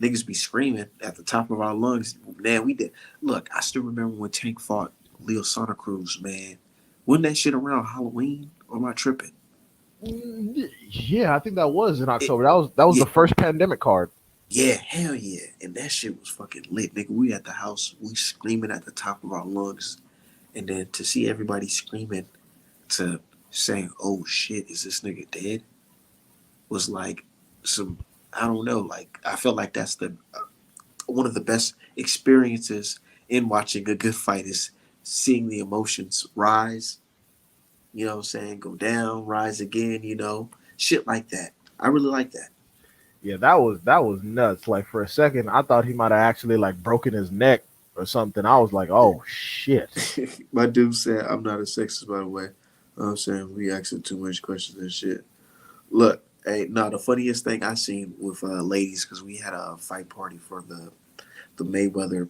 Niggas be screaming at the top of our lungs. Man, we did. Look, I still remember when Tank fought Leo Santa Cruz, man. Wasn't that shit around Halloween? Or am I tripping? Yeah, I think that was in It, October. That was yeah, the first pandemic card. yeah, hell yeah. And that shit was fucking lit, nigga. We at the house, we screaming at the top of our lungs. And then to see everybody screaming to saying, oh shit, is this nigga dead? Was like some, I don't know, like, I felt like that's the one of the best experiences in watching a good fight is seeing the emotions rise, what I'm saying, go down, rise again, shit like that. I really like that. Yeah, that was nuts. Like for a second, I thought he might have actually like broken his neck or something. I was like, oh shit. My dude said, I'm not a sexist, by the way. I'm saying we asking too much questions and shit. Look, hey, no, the funniest thing I seen with ladies, because we had a fight party for the Mayweather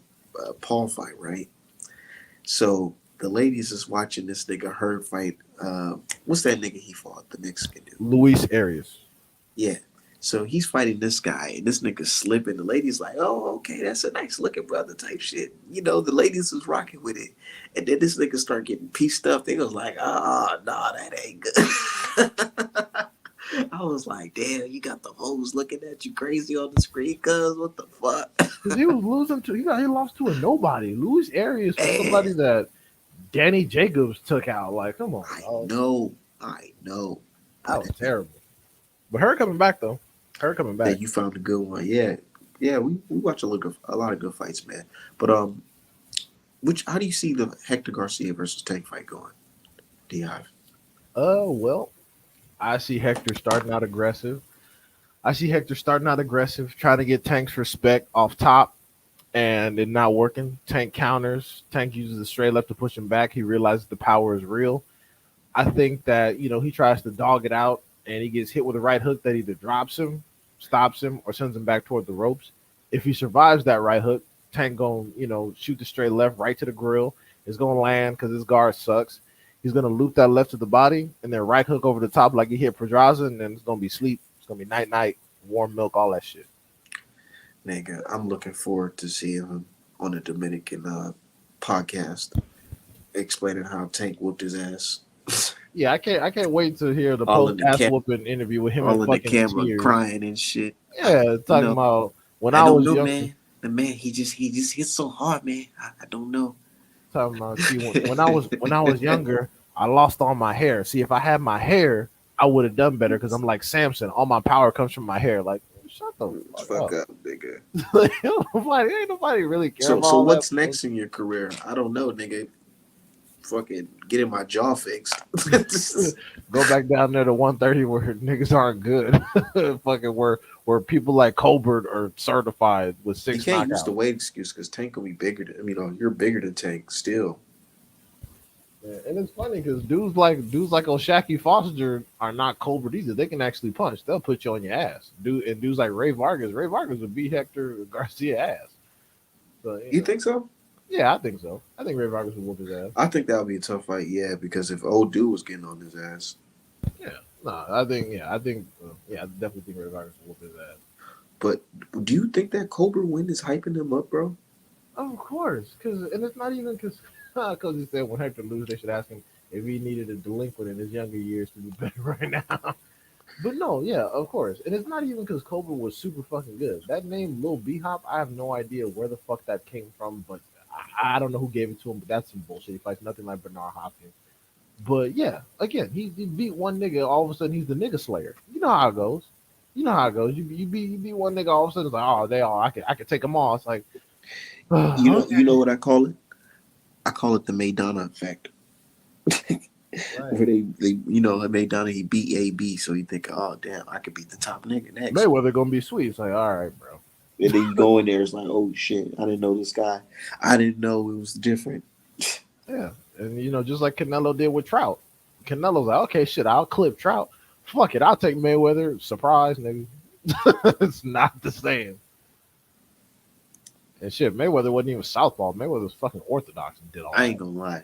Paul fight, right? So the ladies is watching this nigga Herb fight. What's that nigga he fought? The Mexican dude. Luis Arias. Yeah. So he's fighting this guy, and this nigga's slipping. The ladies like, oh, okay, that's a nice looking brother type shit. The ladies was rocking with it. And then this nigga start getting pieced up. They was like, nah, that ain't good. I was like, damn, you got the hoes looking at you crazy on the screen, cuz what the fuck? Because he was losing to he lost to a nobody. Luis Arias was Man, somebody that Danny Jacobs took out. Like, come on, I dog. know, I know. That But was terrible. But her coming back though. Her coming that back. you found a good one. Yeah. Yeah, we watch a lot of good fights, man. But which how do you see the Hector Garcia versus Tank fight going? Dive. Well, I see Hector starting out aggressive. Trying to get Tank's respect off top, and it not working. Tank counters. Tank uses the straight left to push him back. He realizes the power is real. I think that he tries to dog it out, and he gets hit with a right hook that either drops him, stops him, or sends him back toward the ropes. If he survives that right hook, Tank going shoot the straight left right to the grill. It's gonna land because his guard sucks. He's gonna loop that left to the body and then right hook over the top like he hit Pedraza, and then it's gonna be sleep. It's gonna be night night, warm milk, all that shit. Nigga, I'm looking forward to seeing him on a Dominican podcast explaining how Tank whooped his ass. Yeah, I can't wait to hear the all post in the ass cam, whooping interview with him in all in the fucking camera, tears. crying and shit. Yeah, You talking know, about when I I don't was know, younger. man. The man, he just hits so hard, man. I don't know. Talking about see when I was younger, I lost all my hair. See, if I had my hair, I would have done better because I'm like Samson. All my power comes from my hair. Like, shut the fuck Fuck up. up, nigga. Like, ain't nobody really care So about so all that. what's next in your career? I don't know, nigga. Fucking getting my jaw fixed. Go back down there to 130 where niggas aren't good. Fucking where people like Colbert are certified with You six can't use the knockouts. weight excuse because Tank will be bigger than, you're bigger than Tank still. Yeah, and it's funny because dudes like Oshaki Foster are not Colbert either. They can actually punch. They'll put you on your ass. Dudes like Ray Vargas would beat Hector Garcia ass. So You think so? yeah, I think so. I think Ray Vargas would whoop his ass. I think that would be a tough fight, yeah, because if old dude was getting on his ass. Yeah, no, yeah, I definitely think Ray Vargas would whoop his ass. But do you think that Cobra win is hyping him up, bro? Of course, and it's not even because he said when Hector lose, they should ask him if he needed a delinquent in his younger years to be better right now. But no, yeah, of course, and it's not even because Cobra was super fucking good. That name Lil B Hop, I have no idea where the fuck that came from, but I don't know who gave it to him. But that's some bullshit. He fights nothing like Bernard Hopkins. But yeah, again, he beat one nigga. All of a sudden, he's the nigga slayer. You know how it goes. You know how it goes. You beat one nigga. All of a sudden, it's like, oh, they all I could take them all. It's like, You know what I call it? I call it the Maidana effect. right. Where they Maidana, he beat AB, so you think, oh damn, I could beat the top nigga next. Mayweather gonna be sweet. It's like, all right, bro. And then you go in there, it's like, oh shit, I didn't know this guy. I didn't know it was different. Yeah, and just like Canelo did with Trout. Canelo's like, okay, shit, I'll clip Trout. Fuck it, I'll take Mayweather. Surprise, nigga. It's not the same. And shit, Mayweather wasn't even southpaw. Mayweather was fucking orthodox and did all I that. ain't gonna lie.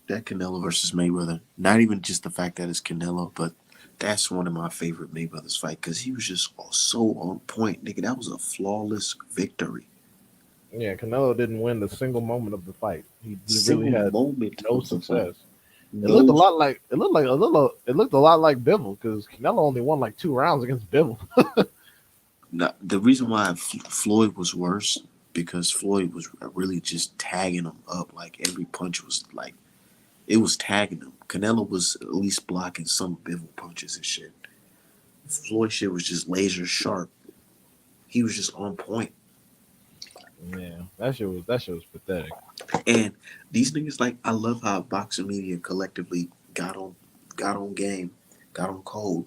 That Canelo versus Mayweather, not even just the fact that it's Canelo, but that's one of my favorite Mayweather's fight because he was just so on point, nigga. That was a flawless victory. Yeah, Canelo didn't win the single moment of the fight. He really Single had moment no of the fight. success. It looked a No, lot like Bivol because Canelo only won like 2 rounds against Bivol. the reason why Floyd was worse because Floyd was really just tagging him up. Like every punch was like it was tagging him. Canelo was at least blocking some Bivol punches and shit. Floyd shit was just laser sharp. He was just on point. Yeah, that shit was pathetic. And these niggas, like, I love how boxing media collectively got on game, got on code,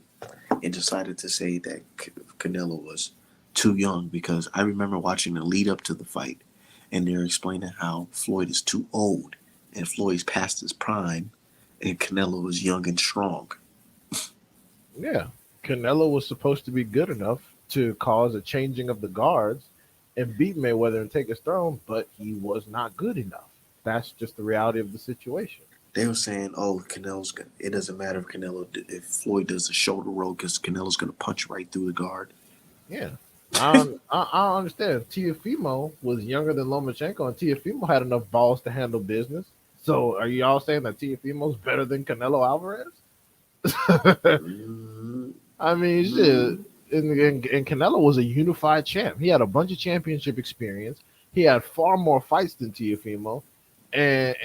and decided to say that Canelo was too young because I remember watching the lead up to the fight, and they're explaining how Floyd is too old and Floyd's past his prime, and Canelo is young and strong. Yeah, Canelo was supposed to be good enough to cause a changing of the guards and beat Mayweather and take his throne, but he was not good enough. That's just the reality of the situation. They were saying, "Oh, Canelo's gonna. It doesn't matter if Floyd does a shoulder roll because Canelo's gonna punch right through the guard." Yeah. I understand. Tiafimo was younger than Lomachenko, and Tiafimo had enough balls to handle business. So, are you all saying that Tiafimo's better than Canelo Alvarez? Mm-hmm. I mean, shit. And Canelo was a unified champ. He had a bunch of championship experience. He had far more fights than Tiafimo, and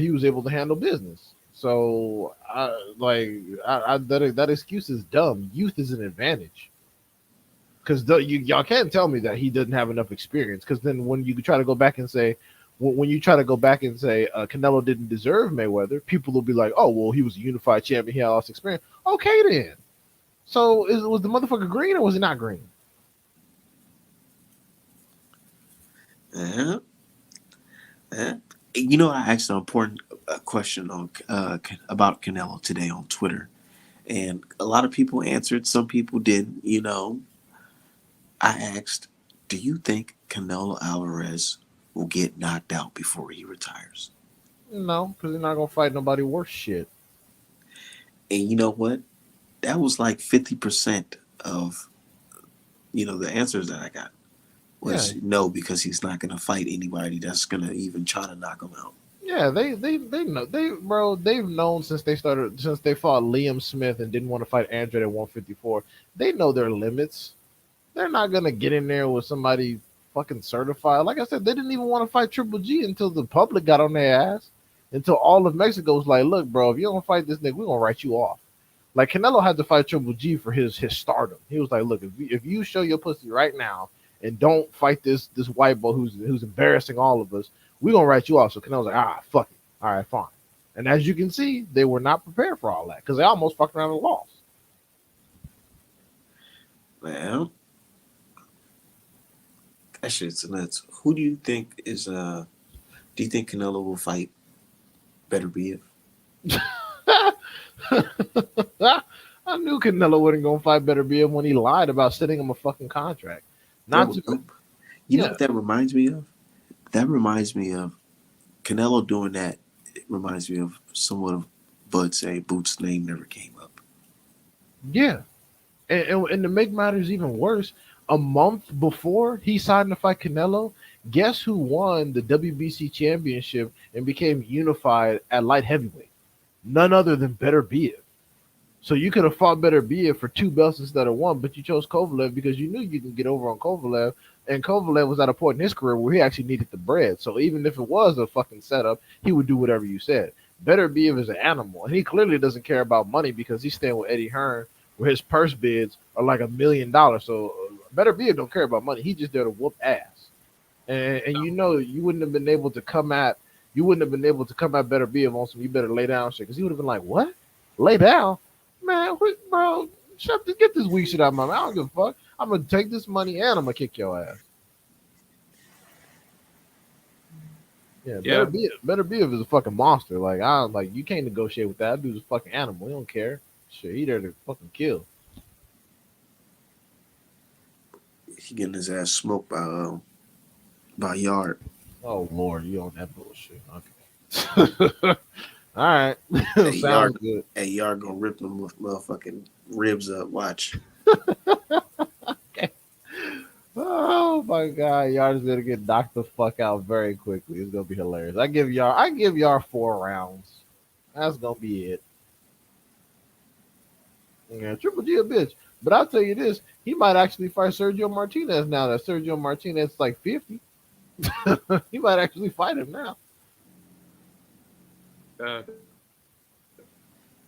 he was able to handle business. So, that excuse is dumb. Youth is an advantage because y'all can't tell me that he didn't have enough experience. Because then when you try to go back and say, Canelo didn't deserve Mayweather, people will be like, oh well, he was a unified champion, he had lots of experience. Okay then. So was the motherfucker green or was he not green? Uh-huh. Uh-huh. I asked an important question on about Canelo today on Twitter, and a lot of people answered. Some people didn't. I asked, "Do you think Canelo Alvarez will get knocked out before he retires?" No, because they're not gonna fight nobody worse shit. And you know what? That was like 50% of the answers that I got Yeah, was no, because he's not gonna fight anybody that's gonna even try to knock him out. yeah. They know they've known since they fought Liam Smith and didn't want to fight Andre at 154. They know their limits. They're not gonna get in there with somebody fucking certified. Like I said, they didn't even want to fight Triple G until the public got on their ass. Until all of Mexico was like, "Look, bro, if you don't fight this nigga, we're gonna write you off." Like Canelo had to fight Triple G for his stardom. He was like, "Look, if you show your pussy right now and don't fight this white boy who's embarrassing all of us, we're gonna write you off." So Canelo's like, fuck it, all right, fine. And as you can see, they were not prepared for all that because they almost fucked around and lost. Well, that shit's nuts. Who do you think is do you think Canelo will fight Better Be I knew Canelo wasn't gonna fight Better Be when he lied about sending him a fucking contract. Not to, You know yeah, what that reminds me of? That reminds me of Canelo doing that. It reminds me of somewhat of Bud saying Boots' name never came up. yeah. And to make matters even worse, a month before he signed to fight Canelo, guess who won the WBC championship and became unified at light heavyweight? None other than Better Be It. So you could have fought Better Be It for two belts instead of one, but you chose Kovalev because you knew you can get over on Kovalev. And Kovalev was at a point in his career where he actually needed the bread. So even if it was a fucking setup, he would do whatever you said. Better Be It is an animal. And he clearly doesn't care about money because he's staying with Eddie Hearn where his purse bids are like $1 million. So Better Be It don't care about money. He's just there to whoop ass. And you wouldn't have been able to come at Better Be It on some you better lay down shit because he would have been like, what? Lay down? Man, bro, get this weak shit out of my mouth. I don't give a fuck. I'm gonna take this money and I'm gonna kick your ass. Yeah, Yeah. Better be if it's a fucking monster. Like you can't negotiate with that. That dude's a fucking animal. He don't care. Shit, he there to fucking kill. He getting his ass smoked by Yard. Oh Lord, you on that bullshit. Okay. All right. Hey, Sounds Yard, good. hey, Yard gonna rip them motherfucking ribs up. Watch. Oh my god, y'all just gonna get knocked the fuck out very quickly. It's gonna be hilarious. I give y'all 4 rounds. That's gonna be it. Yeah, Triple G a bitch. But I'll tell you this, he might actually fight Sergio Martinez now that Sergio Martinez is like 50. He might actually fight him now. Uh,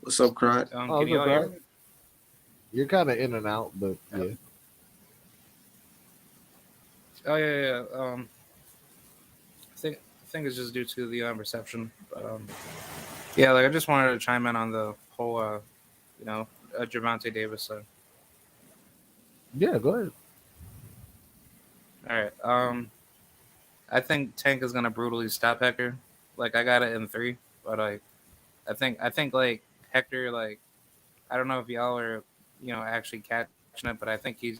What's up, Crod? Oh, can you all hear me? You're kind of in and out, but yeah. Oh yeah. I think it's just due to the reception. But yeah, like I just wanted to chime in on the whole, Gervonta Davis. Yeah, go ahead. All right. I think Tank is gonna brutally stop Hector. Like I got it in 3, but I think like Hector, like I don't know if y'all are actually catching it, but I think he's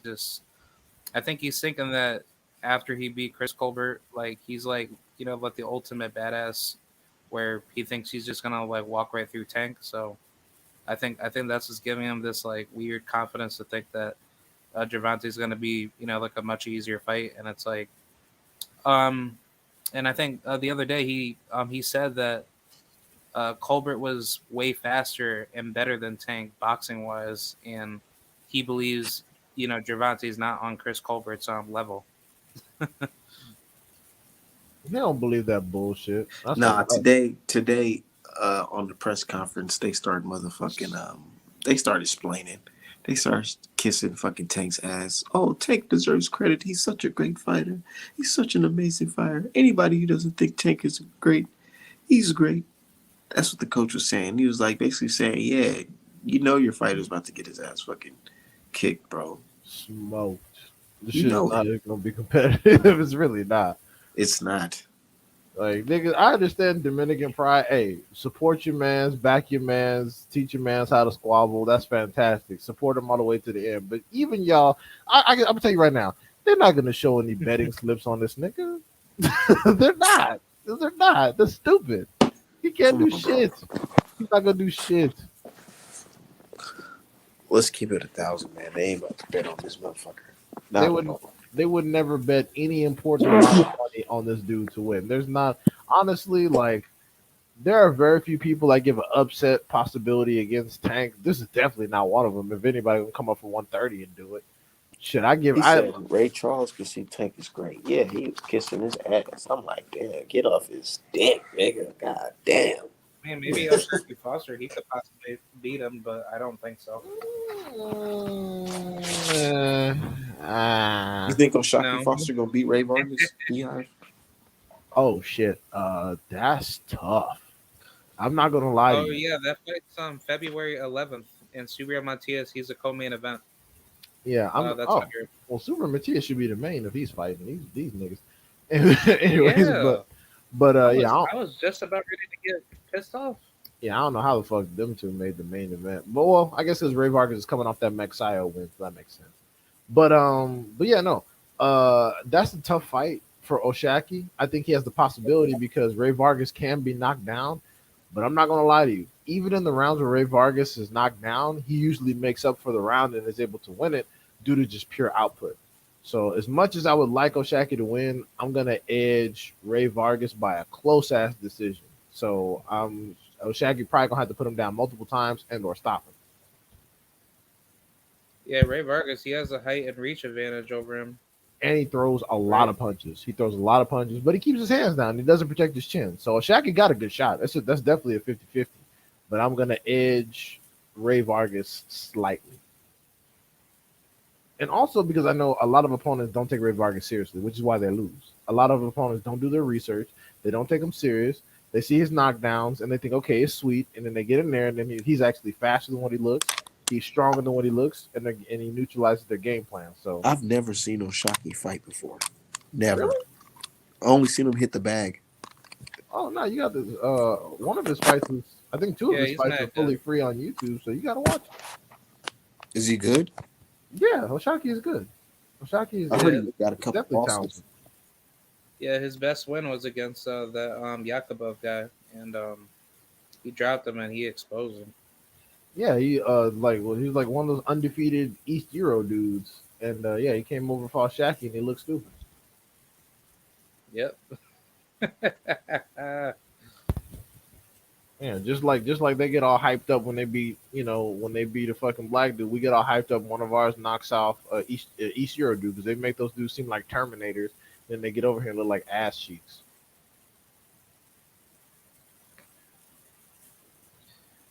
thinking that after he beat Chris Colbert, like he's like like the ultimate badass, where he thinks he's just gonna like walk right through Tank. So I think that's just giving him this like weird confidence to think that Gervonta's gonna be like a much easier fight, and it's like um, and I think the other day he said that Colbert was way faster and better than Tank boxing wise, and he believes Gervonta's not on Chris Colbert's level. They don't believe that bullshit. That's a Nah, lie. today on the press conference they started motherfucking they started explaining. They started kissing fucking Tank's ass. Oh, Tank deserves credit. He's such a great fighter. He's such an amazing fighter. Anybody who doesn't think Tank is great, he's great. That's what the coach was saying. He was like basically saying, yeah, your fighter's about to get his ass fucking kicked, bro. Smoked. This You shit is know not it. gonna be competitive. It's really not. It's not. Like niggas, I understand Dominican pride. Hey, support your mans, back your mans, teach your mans how to squabble. That's fantastic. Support them all the way to the end. But even y'all, I'm gonna tell you right now, they're not gonna show any betting slips on this nigga. They're not. They're not. They're stupid. He can't Come do on, bro. shit. He's not gonna do shit. Let's keep it 1,000, man. They ain't about to bet on this motherfucker. They Not at would all. they would never bet any important amount of money on this dude to win. There's not honestly like there are very few people that give an upset possibility against Tank. This is definitely not one of them. If anybody can come up for 130 and do it, should I give? He I said Ray Charles could see Tank is great. Yeah, he was kissing his ass. I'm like, damn, get off his dick, nigga. God damn. Man, maybe O'Shaquie Foster, he could possibly beat him, but I don't think so. Mm, You think O'Shaquie No. Foster gonna beat Ray Vargas? Beehive? oh shit. That's tough. I'm not gonna lie to Oh you. yeah, that fight's February 11th, and Subriel Matias, he's a co-main event. Yeah, I'm. That's Oh, 100. well, Super Matias should be the main if he's fighting these niggas. Anyways, Yeah, yeah, I was just about ready to get pissed off. I don't know how the fuck them two made the main event. But well, I guess because Ray Vargas is coming off that Maxio win, so that makes sense. But yeah, no. That's a tough fight for Oshaki. I think he has the possibility because Ray Vargas can be knocked down. But I'm not gonna lie to you. Even in the rounds where Ray Vargas is knocked down, he usually makes up for the round and is able to win it due to just pure output. So as much as I would like Oshaki to win, I'm gonna edge Ray Vargas by a close ass decision. So Oshaki probably gonna have to put him down multiple times and or stop him. Yeah, Ray Vargas, he has a height and reach advantage over him. And he throws a lot Right. of punches. He throws a lot of punches, but he keeps his hands down. He doesn't protect his chin. So Shaki got a good shot. That's definitely a 50-50. But I'm gonna edge Ray Vargas slightly. And also because I know a lot of opponents don't take Ray Vargas seriously, which is why they lose. A lot of opponents don't do their research. They don't take him serious. They see his knockdowns and they think, okay, it's sweet. And then they get in there and then he's actually faster than what he looks. He's stronger than what he looks, and he neutralizes their game plan. So I've never seen O'Shaquie fight before. Never. really, I only seen him hit the bag. oh no, you got this. One of his fights is, I think, two of Yeah, his he's fights are mad fully good. free on YouTube, so you gotta watch it. Is he good? Yeah, Oshaki is good. Oshaki is I heard Yeah, he got a he's couple definitely losses. talented. yeah, his best win was against that Yakubov guy, and he dropped him and he exposed him. Yeah, he was like one of those undefeated East Euro dudes, and yeah, he came over for Shaki and he looked stupid. Yep. Yeah, just like they get all hyped up when they beat when they beat a fucking black dude. We get all hyped up. One of ours knocks off East Euro dude because they make those dudes seem like Terminators. Then they get over here and look like ass cheeks.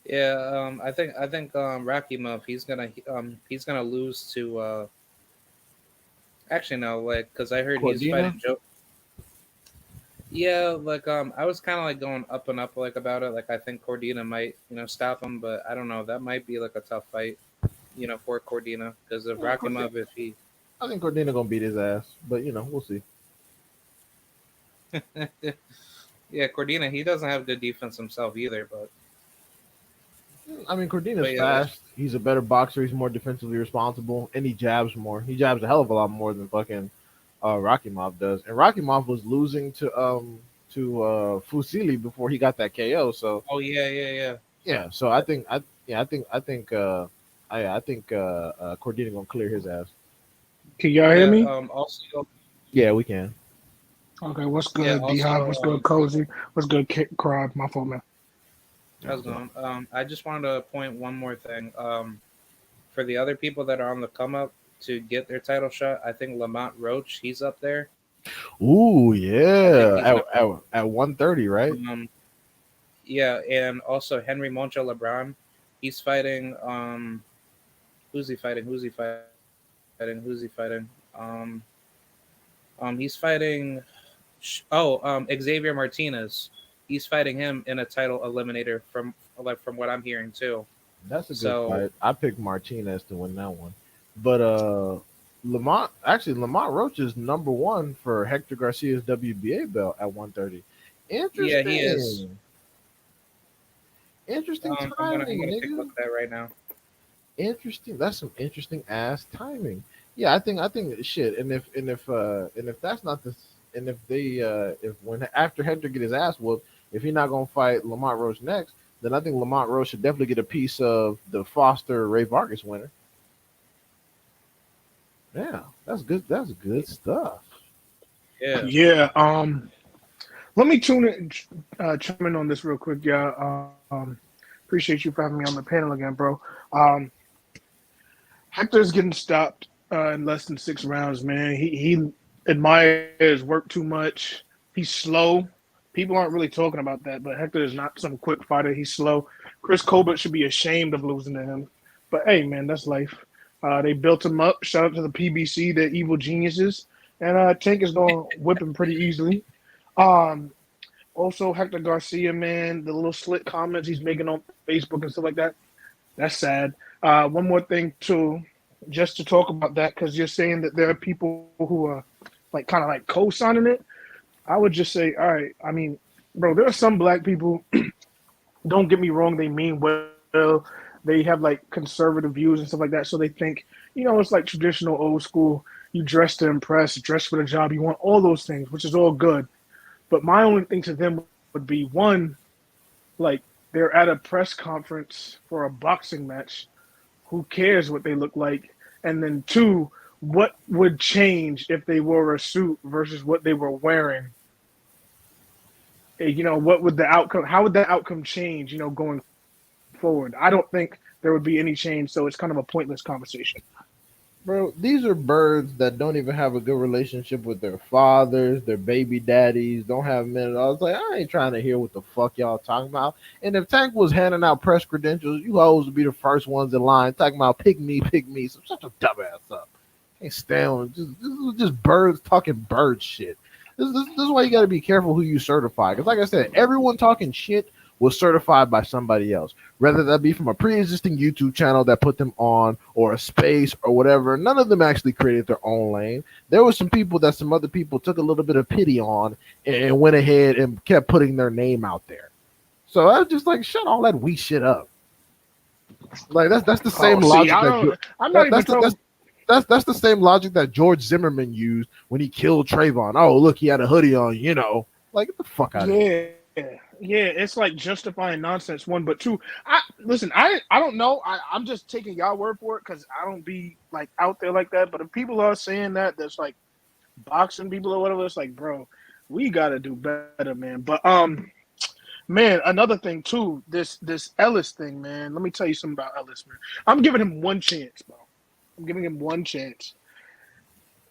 Yeah, I think Rakimov, he's gonna lose to actually no, like, because I heard he's Cordina. fighting Joe. Yeah, like I was kind of like going up and up like about it. Like I think Cordina might stop him, but I don't know. That might be like a tough fight, for Cordina because of Cordina. Rakimov. If he, I think Cordina gonna beat his ass, but we'll see. yeah, Cordina, he doesn't have good defense himself either. I mean, Cordina's But yeah, that's fast. He's a better boxer. He's more defensively responsible, and he jabs more. He jabs a hell of a lot more than fucking Rakimov does. And Rakimov was losing to Fusili before he got that KO. So oh yeah, yeah, yeah. yeah, so I think Cordina gonna clear his ass. Can y'all hear Yeah. me? Also, Yeah, we can. Okay, what's yeah. good, Also, Beehive? What's good, Cozy? What's good, Crowd? My fault, man. how's it going? I just wanted to point one more thing. For the other people that are on the come up to get their title shot, I think Lamont Roach, he's up there. Ooh, I think yeah, he's at 130, right? um, yeah, and also Henry Moncho LeBron, he's fighting. Who's he fighting? Who's he fighting? Who's he fighting? He's fighting. Xavier Martinez. He's fighting him in a title eliminator from what I'm hearing too. That's a good So fight. I picked Martinez to win that one, but Lamont Roach is number one for Hector Garcia's WBA belt at 130. yeah, he is. Interesting. Interesting I'm timing, gonna take a nigga. look at that right now. Interesting. That's some interesting ass timing. Yeah, I think shit. And if that's not the and if they if when after Hector get his ass whooped, if he's not gonna fight Lamont Roach next, then I think Lamont Roach should definitely get a piece of the Foster Ray Vargas winner. Yeah, that's good. That's good stuff. Yeah. Yeah. Let me tune in, chime in on this real quick. Yeah. Appreciate you for having me on the panel again, bro. Hector's getting stopped in less than 6 rounds, man. He admires work too much. He's slow. People aren't really talking about that, but Hector is not some quick fighter. He's slow. Chris Colbert should be ashamed of losing to him. But hey, man, that's life. They built him up. Shout out to the PBC, they're evil geniuses. And Tank is going to whip him pretty easily. Um, Also, Hector Garcia, man, the little slick comments he's making on Facebook and stuff like that. That's sad. One more thing too, just to talk about that, because you're saying that there are people who are like kind of like co-signing it. I would just say, all right. I mean, bro, there are some black people. Don't get me wrong; they mean well. They have like conservative views and stuff like that. So they think, it's like traditional old school. You dress to impress, dress for the job you want, all those things, which is all good. But my only thing to them would be one, like they're at a press conference for a boxing match. Who cares what they look like? And then two, what would change if they wore a suit versus what they were wearing? What would the outcome? How would the outcome change? Going forward. I don't think there would be any change. So it's kind of a pointless conversation. Bro, these are birds that don't even have a good relationship with their fathers, their baby daddies, don't have men at all. It's like, I ain't trying to hear what the fuck y'all talking about. And if Tank was handing out press credentials, you hoes would be the first ones in line talking about pick me, pick me. So shut your dumb ass up. Can't stand this is just birds talking bird shit. This is why you got to be careful who you certify. Because, like I said, everyone talking shit was certified by somebody else, whether that be from a pre-existing YouTube channel that put them on, or a space or whatever. None of them actually created their own lane. There were some people that some other people took a little bit of pity on and went ahead and kept putting their name out there. So I was just like, shut all that weak shit up. Like that's the same logic. I'm not even talking. That's the same logic that George Zimmerman used when he killed Trayvon. Oh, look, he had a hoodie on. Like get the fuck out of here. Yeah, it's like justifying nonsense. One, but two, I don't know. I'm just taking y'all word for it because I don't be like out there like that. But if people are saying that's like boxing people or whatever, it's like, bro, we gotta do better, man. But man, another thing too, this Ellis thing, man. Let me tell you something about Ellis, man. I'm giving him one chance, bro. I'm giving him one chance.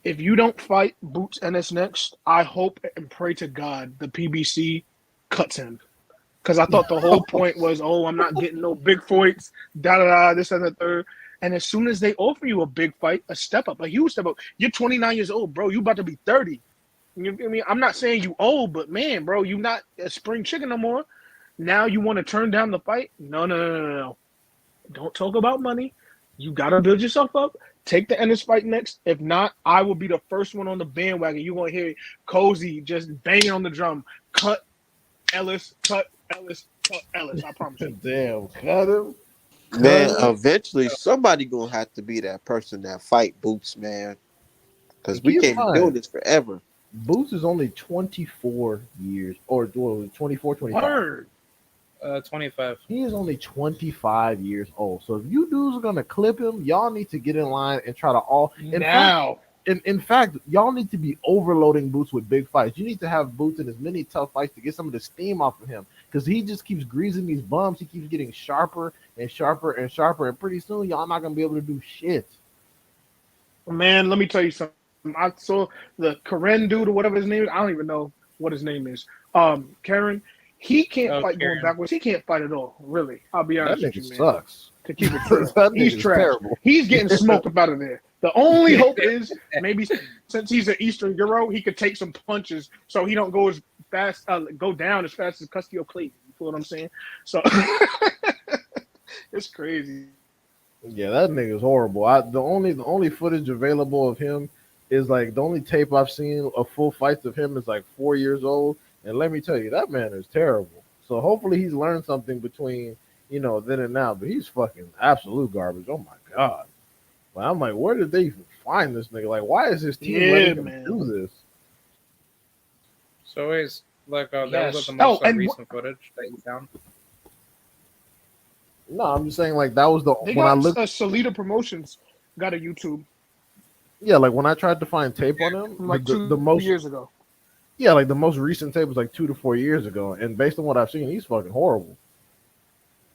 If you don't fight Boots Ennis next, I hope and pray to God the PBC cuts him. Because I thought the whole point was, I'm not getting no big fights, this and the third. And as soon as they offer you a big fight, a step up, a huge step up, you're 29 years old, bro. You about to be 30. You feel me? I'm not saying you old, but man, bro, you not a spring chicken no more. Now you want to turn down the fight? No. Don't talk about money. You got to build yourself up. Take the Ennis fight next. If not, I will be the first one on the bandwagon. You're going to hear Cozy just banging on the drum. Cut Ellis, cut Ellis, cut Ellis. I promise you. Damn, cut him. Man, eventually somebody gonna have to be that person that fight Boots, man. Because we can't be doing this forever. Boots is only 24 years, or 24, 25. Word. 25. He is only 25 years old. So if you dudes are gonna clip him, y'all need to get in line and try to all now. In fact, y'all need to be overloading Boots with big fights. You need to have Boots in as many tough fights to get some of the steam off of him, because he just keeps greasing these bumps. He keeps getting sharper and sharper and sharper, and pretty soon y'all not gonna be able to do shit. Man, let me tell you something. I saw the Karen dude or whatever his name is. I don't even know what his name is. Karen. He can't fight Karen. going backwards. He can't fight at all. Really, I'll be honest with you, man. Sucks. To keep it real, he's trash. Terrible. He's getting smoked up out of there. The only hope is maybe since he's an Eastern Euro, he could take some punches so he don't go as fast, go down as fast as Custio Clayton. You feel what I'm saying? So it's crazy. Yeah, that nigga's horrible. The only footage available of him is like the only tape I've seen of full fights of him is like 4 years old. And let me tell you, that man is terrible. So hopefully he's learned something between, then and now. But he's fucking absolute garbage. Oh my God. Like, I'm like, where did they even find this nigga? Like, why is his team letting him do this? So Like, that was like the Yes. Oh, most and recent footage that you found. No, I'm just saying like that was the they when I got looked. Salida Promotions got a YouTube Yeah, like when I tried to find tape on him, from like the two most years ago. yeah, like the most recent tape was like 2 to 4 years ago, and based on what I've seen, he's fucking horrible.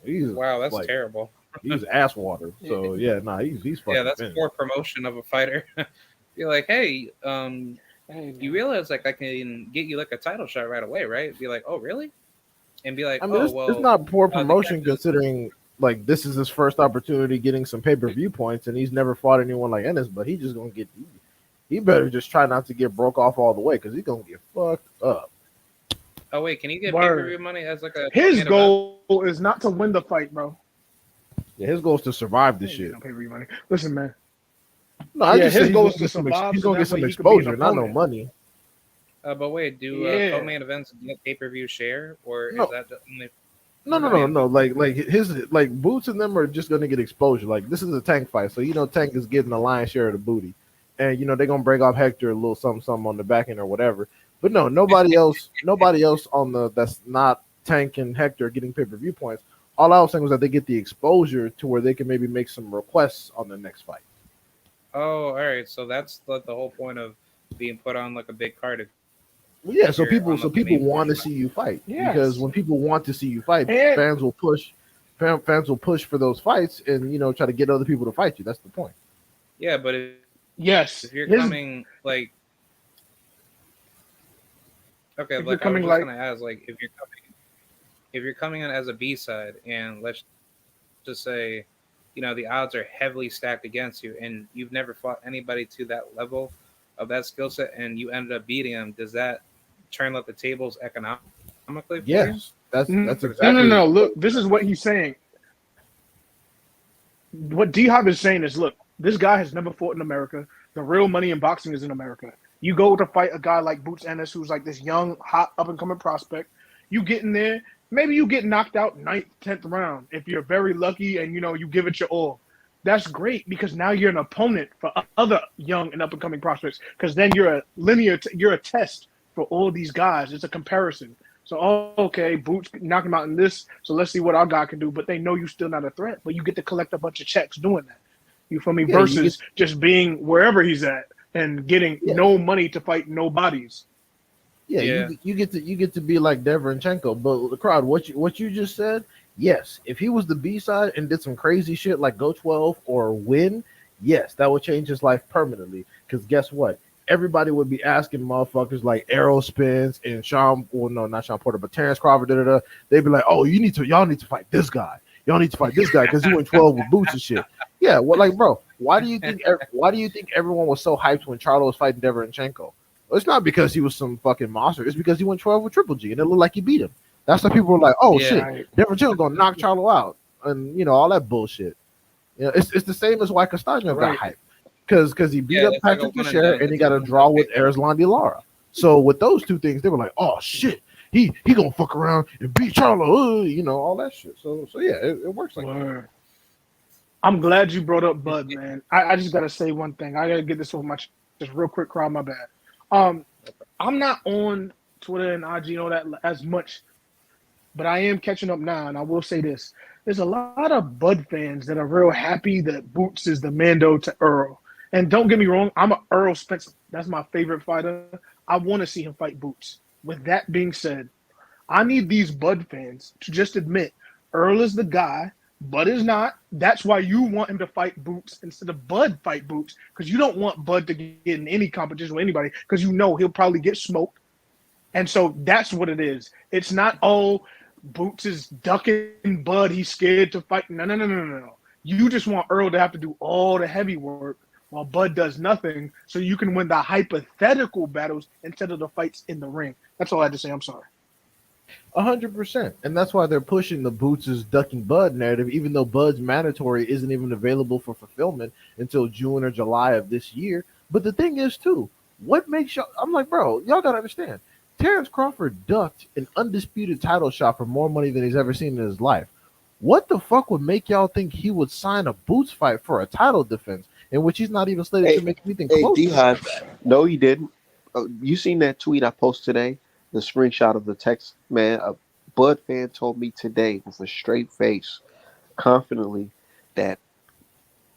He's Wow, that's like terrible. he's ass water. Yeah. So yeah, nah, he's Yeah, fucking that's finished. poor promotion of a fighter. You're like, hey, Hey, you man. realize like I can get you like a title shot right away, right? Be like, oh, really? And be like, I mean, oh, it's well, not poor the catch promotion is considering like this is his first opportunity getting some pay per view points, and he's never fought anyone like Ennis. But he just gonna get he better just try not to get broke off all the way because he's gonna get fucked up. oh wait, can you get pay per view Word. money as like a His main event? goal is not to win the fight, bro. Yeah, his goal is to survive He this ain't getting shit. no pay-per-view money. Listen, man. No, I Yeah, just say his he's goal gonna is to get some survive he's so gonna get that way some he could be an exposure, not no opponent. money. But wait, do Yeah. co-main events get pay per view share, or is No, that only no, for no, the no, main no. event? Like his like Boots and them are just gonna get exposure. Like this is a Tank fight, so Tank is getting the lion's share of the booty, and they're gonna break off Hector a little something, something on the back end or whatever. But no, nobody else on the that's not Tank and Hector getting pay per view points. All I was saying was that they get the exposure to where they can maybe make some requests on the next fight. Oh, all right. So that's the whole point of being put on like a big card if Well, yeah, if you're on so like the people main want to portion. see you fight because Yes. when people want to see you fight, And fans will push. Fans will push for those fights and try to get other people to fight you. That's the point. Yeah, but if you're coming yes, like okay, if like you're I was coming just like gonna ask, like if you're coming in as a B side, and let's just say, the odds are heavily stacked against you, and you've never fought anybody to that level of that skill set, and you ended up beating them, does that turn up the tables economically for you? Yes, that's no. exactly. Look, this is what he's saying. What D Hop is saying is, look, this guy has never fought in America. The real money in boxing is in America. You go to fight a guy like Boots Ennis, who's like this young, hot, up and coming prospect. You get in there, maybe you get knocked out ninth, 10th round if you're very lucky and you give it your all. That's great because now you're an opponent for other young and up and coming prospects. Because then you're a test for all these guys. It's a comparison. So, okay, Boots knocked him out in this. So let's see what our guy can do. But they know you're still not a threat. But you get to collect a bunch of checks doing that. You feel me? Yeah, you get Versus just being wherever he's at and getting yeah no money to fight no bodies. yeah Yeah. you get to be like Deverenchenko. But the crowd, what you just said, yes, if he was the B side and did some crazy shit like go 12 or win, yes, that would change his life permanently. Because guess what? Everybody would be asking motherfuckers like Arrow Spence and not Sean Porter, but Terrence Crawford. They'd be like, "Oh, y'all need to fight this guy. Y'all need to fight this guy because he went 12 with Boots and shit." Yeah, well, like, bro, why do you think everyone was so hyped when Charlo was fighting Deverenchenko? Well, it's not because he was some fucking monster. It's because he went 12 with Triple G and it looked like he beat him. That's why people were like, "Oh Yeah. shit, Right. Deverenchenko gonna knock Charlo out," and all that bullshit. It's the same as why Castaño Right. got hyped because he beat Yeah, up it's like a Patrick one and Teixeira done. and he It's a got a one and draw done with pay-per-view. Erislan De Lara. So with those two things, they were like, "Oh shit, he gonna fuck around and beat Charlo," all that shit. So yeah, it works like that. Word. I'm glad you brought up Bud, man. I just gotta say one thing. I gotta get this off my chest just real quick. Crowd, my bad. I'm not on Twitter and IG and all that as much, but I am catching up now. And I will say this: there's a lot of Bud fans that are real happy that Boots is the Mando to Earl. And don't get me wrong, I'm a Earl Spence. That's my favorite fighter. I want to see him fight Boots. With that being said, I need these Bud fans to just admit Earl is the guy, Bud is not. That's why you want him to fight Boots instead of Bud fight Boots, because you don't want Bud to get in any competition with anybody because you know he'll probably get smoked. And so that's what it is. It's not, oh, Boots is ducking Bud. He's scared to fight. No. You just want Earl to have to do all the heavy work while Bud does nothing so you can win the hypothetical battles instead of the fights in the ring. That's all I had to say. I'm sorry. 100%, and that's why they're pushing the Boots is ducking Bud narrative, even though Bud's mandatory isn't even available for fulfillment until June or July of this year. But the thing is, too, what makes y'all? I'm like, bro, y'all gotta understand. Terrence Crawford ducked an undisputed title shot for more money than he's ever seen in his life. What the fuck would make y'all think he would sign a Boots fight for a title defense in which he's not even slated to make anything Hey, close? D-Hop, no, he didn't. You seen that tweet I posted today? the screenshot of the text, man. A Bud fan told me today with a straight face, confidently, that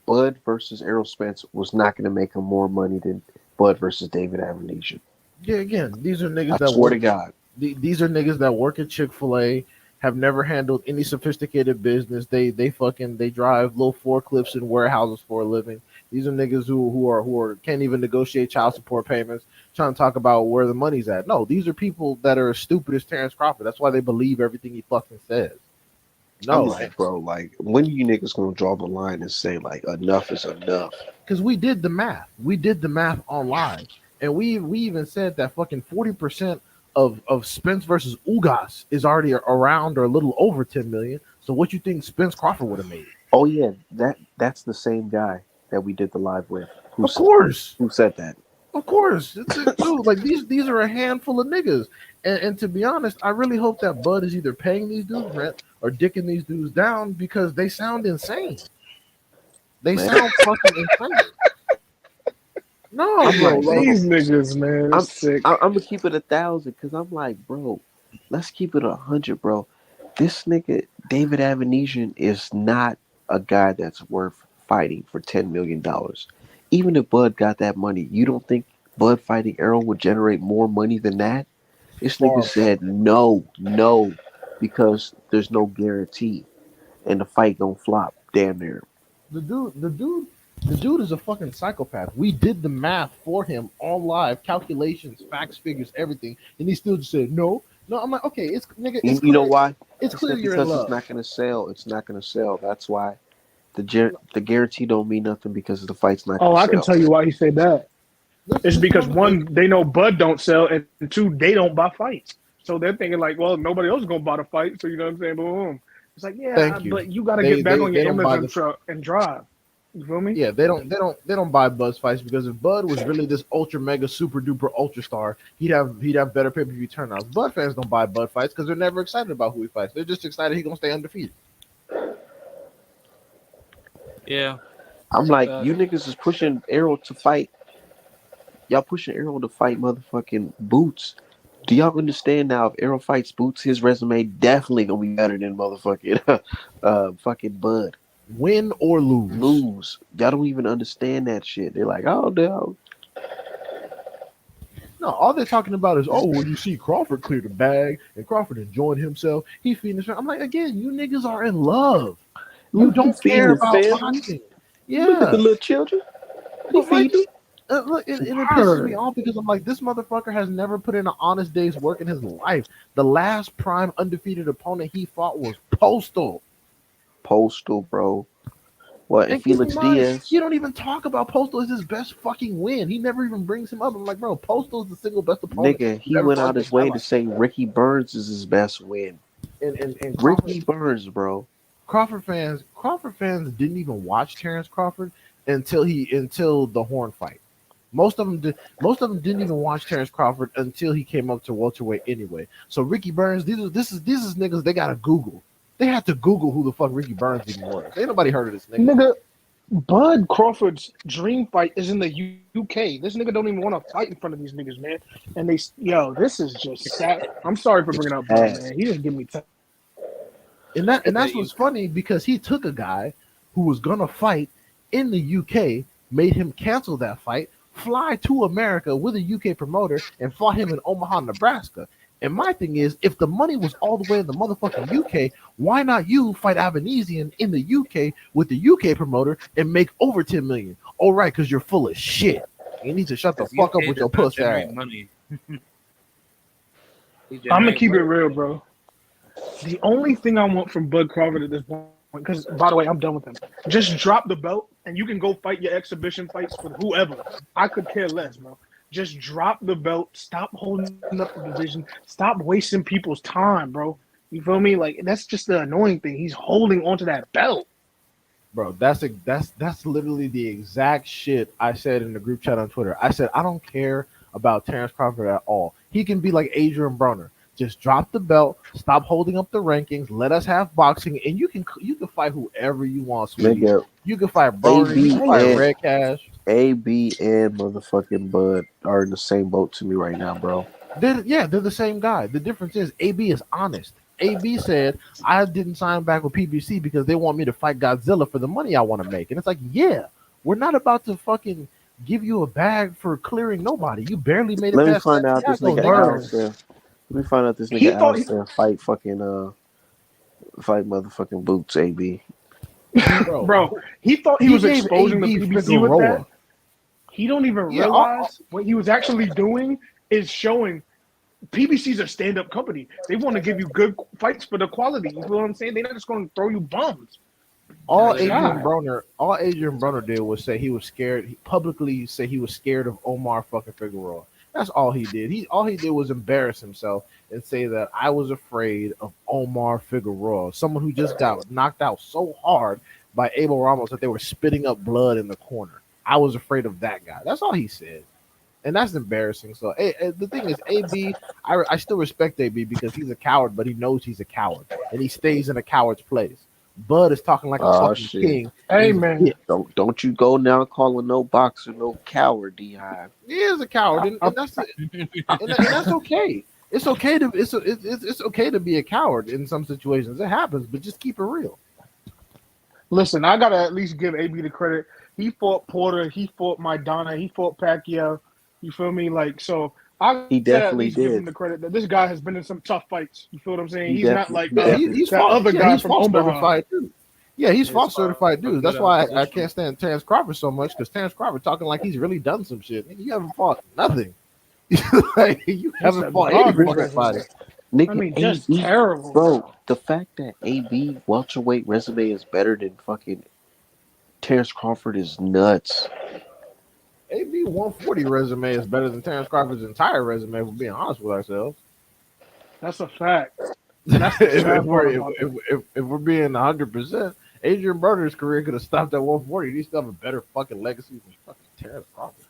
Bud versus Errol Spence was not going to make him more money than Bud versus David Avenesian. Yeah, again, these are I niggas that swear to work. God. These are niggas that work at Chick-fil-A, have never handled any sophisticated business. They drive low forklifts in warehouses for a living. These are niggas who are can't even negotiate child support payments, trying to talk about where the money's at. No, these are people that are as stupid as Terrence Crawford. That's why they believe everything he fucking says. I'm No, like, bro, like, when you niggas gonna draw the line and say, like, enough is enough? because we did the math. We did the math on live, and we even said that fucking 40% of Spence versus Ugas is already around or a little over 10 million. So what you think Spence Crawford would have made? Oh, yeah, that's the same guy that we did the live with. Of course, Who said that? of course, dude. Like these are a handful of niggas, and to be honest, I really hope that Bud is either paying these dudes rent or dicking these dudes down because they sound insane. They Man, sound fucking insane. No, I'm bro, like, like bro, These niggas, man, I'm is sick. I'm gonna keep it 1,000 because I'm like, bro, let's keep it 100, bro. This nigga David Avenesian is not a guy that's worth fighting for $10 million. Even if Bud got that money, you don't think Bud fighting Errol would generate more money than that? This nigga far from said no, no, because there's no guarantee, and the fight gonna flop. Damn near. the dude is a fucking psychopath. We did the math for him all live, calculations, facts, figures, everything, and he still just said no, no. I'm like, okay, it's nigga, it's You know clear, why? it's He clear said you're in because it's love. not gonna sell. It's not gonna sell. That's why the guarantee don't mean nothing because the fight's not Oh, gonna I can sell. tell you why he said that. It's This because motherfucker, one, they know Bud don't sell, and two, they don't buy fights. So they're thinking like, well, nobody else is gonna buy the fight. So you know what I'm saying? Boom. It's like, yeah, thank you. but you got to They get back they on your they don't buy Amazon the truck and drive. You feel me? yeah they don't buy Bud's fights because if Bud was really this ultra mega super duper ultra star, he'd have better pay per view turnouts. Bud fans don't buy Bud fights because they're never excited about who he fights. They're just excited he's gonna stay undefeated. Yeah. I'm like, Uh, you niggas is pushing Arrow to fight. Y'all pushing Arrow to fight motherfucking Boots. Do y'all understand now? If Arrow fights Boots, his resume definitely gonna be better than motherfucking fucking Bud. Win or lose. Lose. Y'all don't even understand that shit. They're like, oh no. No, all they're talking about is, oh, well, you see Crawford clear the bag and Crawford enjoying himself. He feeding his family. I'm like, again, you niggas are in love. You Look, he don't feeding care his about family. boxing. Look at the Yeah. little children. He But like, feeding look, and it pisses me Word. off because I'm like, this motherfucker has never put in an honest day's work in his life. The last prime undefeated opponent he fought was Postal. Postal, bro. What, and And keep in Felix mind, Diaz? you don't even talk about Postal as his best fucking win. He never even brings him up. I'm like, bro, Postal is the single best opponent Nigga, you've he ever went fought out in your his entire way to life. say Ricky Burns is his best win. And Crawford Ricky Burns, bro. Crawford fans didn't even watch Terrence Crawford until the Horn fight. Most of them didn't even watch Terrence Crawford until he came up to welterweight anyway. So Ricky Burns, these is niggas they gotta Google. They had to Google who the fuck Ricky Burns even was. Ain't nobody heard of this nigga. Nigga, Bud Crawford's dream fight is in the UK. This nigga don't even want to fight in front of these niggas, man. And yo, this is just sad. I'm sorry for It's bringing up Bud, sad. man. He just give me time. And that's you, what's funny because he took a guy who was gonna fight in the UK, made him cancel that fight, fly to America with a UK promoter, and fought him in Omaha, Nebraska. And my thing is, if the money was all the way in the motherfucking UK, why not you fight Avenesian in the UK with the UK promoter and make over 10 million? Oh, right, because you're full of shit. You need to shut the because fuck up UK with does your not pussy generate ass. money. He I'm gonna generate keep it work. real, bro. The only thing I want from Bud Crawford at this point, because by the way, I'm done with him. Just drop the belt and you can go fight your exhibition fights with whoever. I could care less, bro. Just drop the belt. Stop holding up the division. Stop wasting people's time, bro. You feel me? Like that's just the annoying thing. He's holding onto that belt. Bro, that's literally the exact shit I said in the group chat on Twitter. I said I don't care about Terrence Crawford at all. He can be like Adrian Broner. Just drop the belt, stop holding up the rankings, let us have boxing, and you can fight whoever you want, sweetie. Nigga, You can fight Broner, you AB can fight and Red Cash. AB and motherfucking Bud are in the same boat to me right now, bro. They're the same guy. The difference is AB is honest. AB said I didn't sign back with PBC because they want me to fight Godzilla for the money I want to make, and it's like, yeah, we're not about to fucking give you a bag for clearing nobody. You barely made it Let me past find out this Santiago, nigga nigga. Word. Alistair. Let me find out this He nigga thought he, Alistair fight motherfucking Boots AB. Bro, bro, he thought he he was gave exposing the AB PBC with that. Figueroa. He don't even Yeah, realize what he was actually doing is showing PBC's a stand-up company. They want to give you good fights for the quality. You feel what I'm saying? They're not just going to throw you bums. all Literally. Adrian Broner did was say he was scared. He publicly said he was scared of Omar fucking Figueroa. That's all he did. All he did was embarrass himself and say that I was afraid of Omar Figueroa, someone who just got knocked out so hard by Abel Ramos that they were spitting up blood in the corner. I was afraid of that guy. That's all he said, and that's embarrassing. So the thing is, I still respect AB because he's a coward, but he knows he's a coward, and he stays in a coward's place. Bud is talking like a Oh fucking shit! king. And Hey, he's a man. bitch. Don't you go now calling no boxer no coward, D-Hive. He is a coward, and that's okay. It's okay to it's okay to be a coward in some situations. It happens, but just keep it real. Listen, I got to at least give AB the credit. He fought Porter. He fought Maidana. He fought Pacquiao. You feel me? Like, so I He gotta at definitely least give did. him the credit that this guy has been in some tough fights. You feel what I'm saying? He He's not definitely, like he Yeah, definitely. he's that fought. other Yeah, guy he's from fought Omaha. certified too. Yeah, he's fought certified dudes. That's Good why I opposition. can't stand Terrence Crawford so much because Terrence Crawford talking like he's really done some shit. Nigga, you haven't fought nothing. Like, you That's haven't a fought any garbage fucking resume. fighter. I Nigga, mean, just AB, terrible, bro. bro. The fact that AB welterweight resume is better than fucking Terrence Crawford is nuts. AB 140 resume is better than Terrence Crawford's entire resume. If we're being honest with ourselves. That's a fact. That's the sad part about it. If we're being 100%, Adrian Broner's career could have stopped at 140. He still have a better fucking legacy than fucking Terrence Crawford.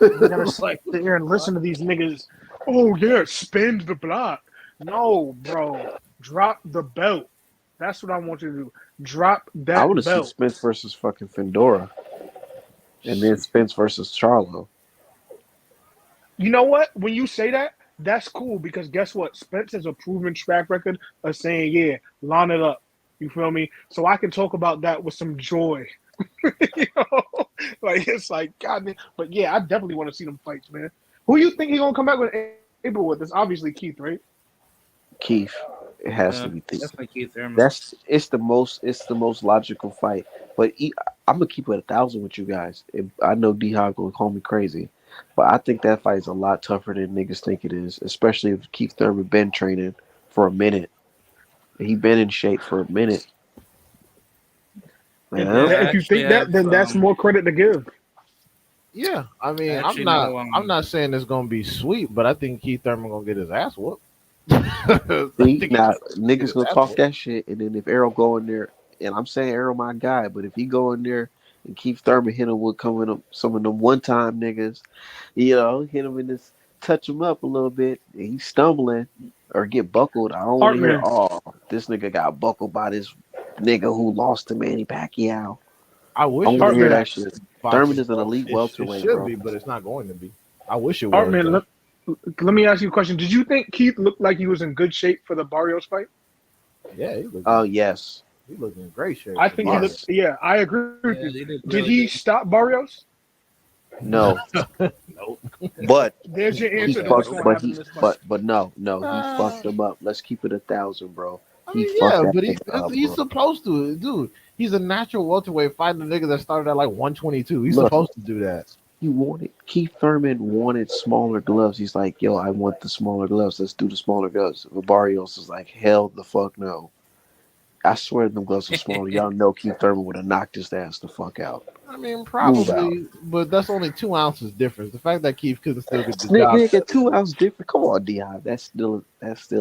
We gotta sit Like, there and listen to these niggas. Oh yeah, spend the block. No, bro. Drop the belt. That's what I want you to do. Drop I that want to see belt. Spence versus fucking Fedora, and then Spence versus Charlo. You know what? When you say that, that's cool because guess what? Spence has a proven track record of saying, yeah, line it up. You feel me? So I can talk about that with some joy. you know? Like it's like God damn. But yeah, I definitely want to see them fights, man. Who you think he gonna come back with April with? It's obviously Keith, right? Keith, it has to Yeah, be Keith. definitely Keith Thurman. It's the most logical fight. But I'm gonna keep it 1,000 with you guys. I know D Hog will call me crazy, but I think that fight is a lot tougher than niggas think it is. Especially if Keith Thurman been training for a minute. He been in shape for a minute. If, Man, Yeah, I if you actually think that, have. then that's more credit to give. yeah, I mean, I I'm actually not, know. I'm not saying it's gonna be sweet, but I think Keith Thurman gonna get his ass whooped. I see, think now he's gonna get niggas his gonna ass talk whooped. that shit, and then if Errol go in there, and I'm saying Errol my guy, but if he go in there and Keith Thurman hit him with coming up some of them one time niggas, hit him in this, touch him up a little bit, and he's stumbling or get buckled. I don't want to hear, Hartman, oh, this nigga got buckled by this nigga who lost to Manny Pacquiao. I I wish it want to was hear Hartman, that shit. Thurman boxing, is an bro. elite It welterweight, should bro. be, but it's not going to be. I wish it was Hartman. though. Let me ask you a question. Did you think Keith looked like he was in good shape for the Barrios fight? Yeah, Oh yes, he looked in great shape. I For think he looked. yes, Yeah, I agree with Yeah, you. they did Did really he good. stop Barrios? no, nope. but There's your he answer to what's fucked, going to but happen in this fight. no, he fucked him up. Let's keep it 1,000, bro. I He mean, fucked yeah, that but nigga up, he's bro. supposed to, dude. He's a natural welterweight fighting a nigga that started at like 122. He's Look, supposed to do that. Keith Thurman wanted smaller gloves. He's like, yo, I want the smaller gloves. Let's do the smaller gloves. But Barrios is like, hell the fuck no. I swear them gloves are smaller. Y'all know Keith Thurman would have knocked his ass the fuck out. I mean, Move out. probably, but that's only 2 ounces difference. The fact that Keith couldn't still get the job Nigga, done. 2 ounce different. Come on, Dion. That still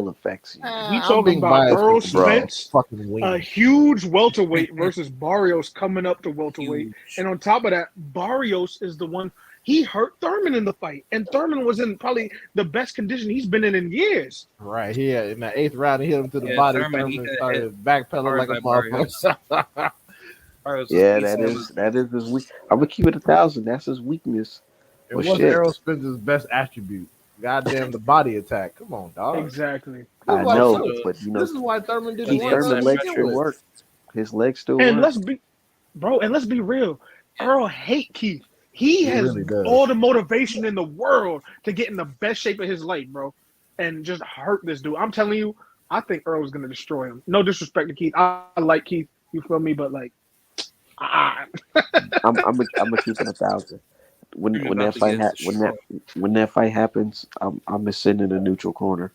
affects you. We I'm talking being about biased Earl because he's Bro. a Spence, fucking a wing. huge welterweight versus Barrios coming up to welterweight, Huge. and on top of that, Barrios is the one he hurt Thurman in the fight, and Thurman was in probably the best condition he's been in years. Right here in the eighth round, he hit him to the Yeah, body. Thurman, he Thurman got hit started backpedaling hard like a by Barrios. motherfucker. Barrios was Yeah, piecing him up. that is his weak. I'm gonna keep it 1,000. That's his weakness. It But was shit. Errol Spence's best attribute. Goddamn the body attack. Come on, dog. Exactly. This is I why know, So, but this is why Thurman didn't but Keith the want Thurman none inside to legs begin pressure. still with. work. His legs still And work. let's be, bro, and let's be real. Yeah. Earl hate Keith. He He has really does. all the motivation in the world to get in the best shape of his life, bro, and just hurt this dude. I'm telling you, I think Earl is gonna destroy him. No disrespect to Keith. I like Keith. You feel me? But like, ah, I'm gonna keep it 1,000. When You're when about that to fight get ha- destroyed. when that fight happens, I'm sitting in a neutral corner.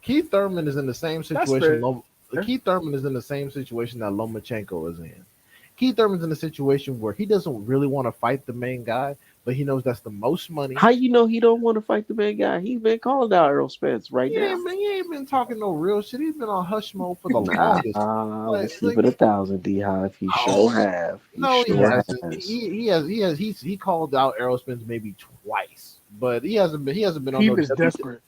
Keith Thurman is in the same that's situation. fair. Keith Thurman is in the same situation that Lomachenko is in. Keith Thurman's in a situation where he doesn't really want to fight the main guy, but he knows that's the most money. How you know he don't want to fight the main guy? He's been calling out Earl Spence right He now. ain't been talking no real shit. He's been on hush mode for the Nah, longest. let's keep it 1,000, D Hive. He Oh, sure have. He no, he sure hasn't. has. He called out Aerospins maybe twice, but he hasn't been on no Keith is desperate.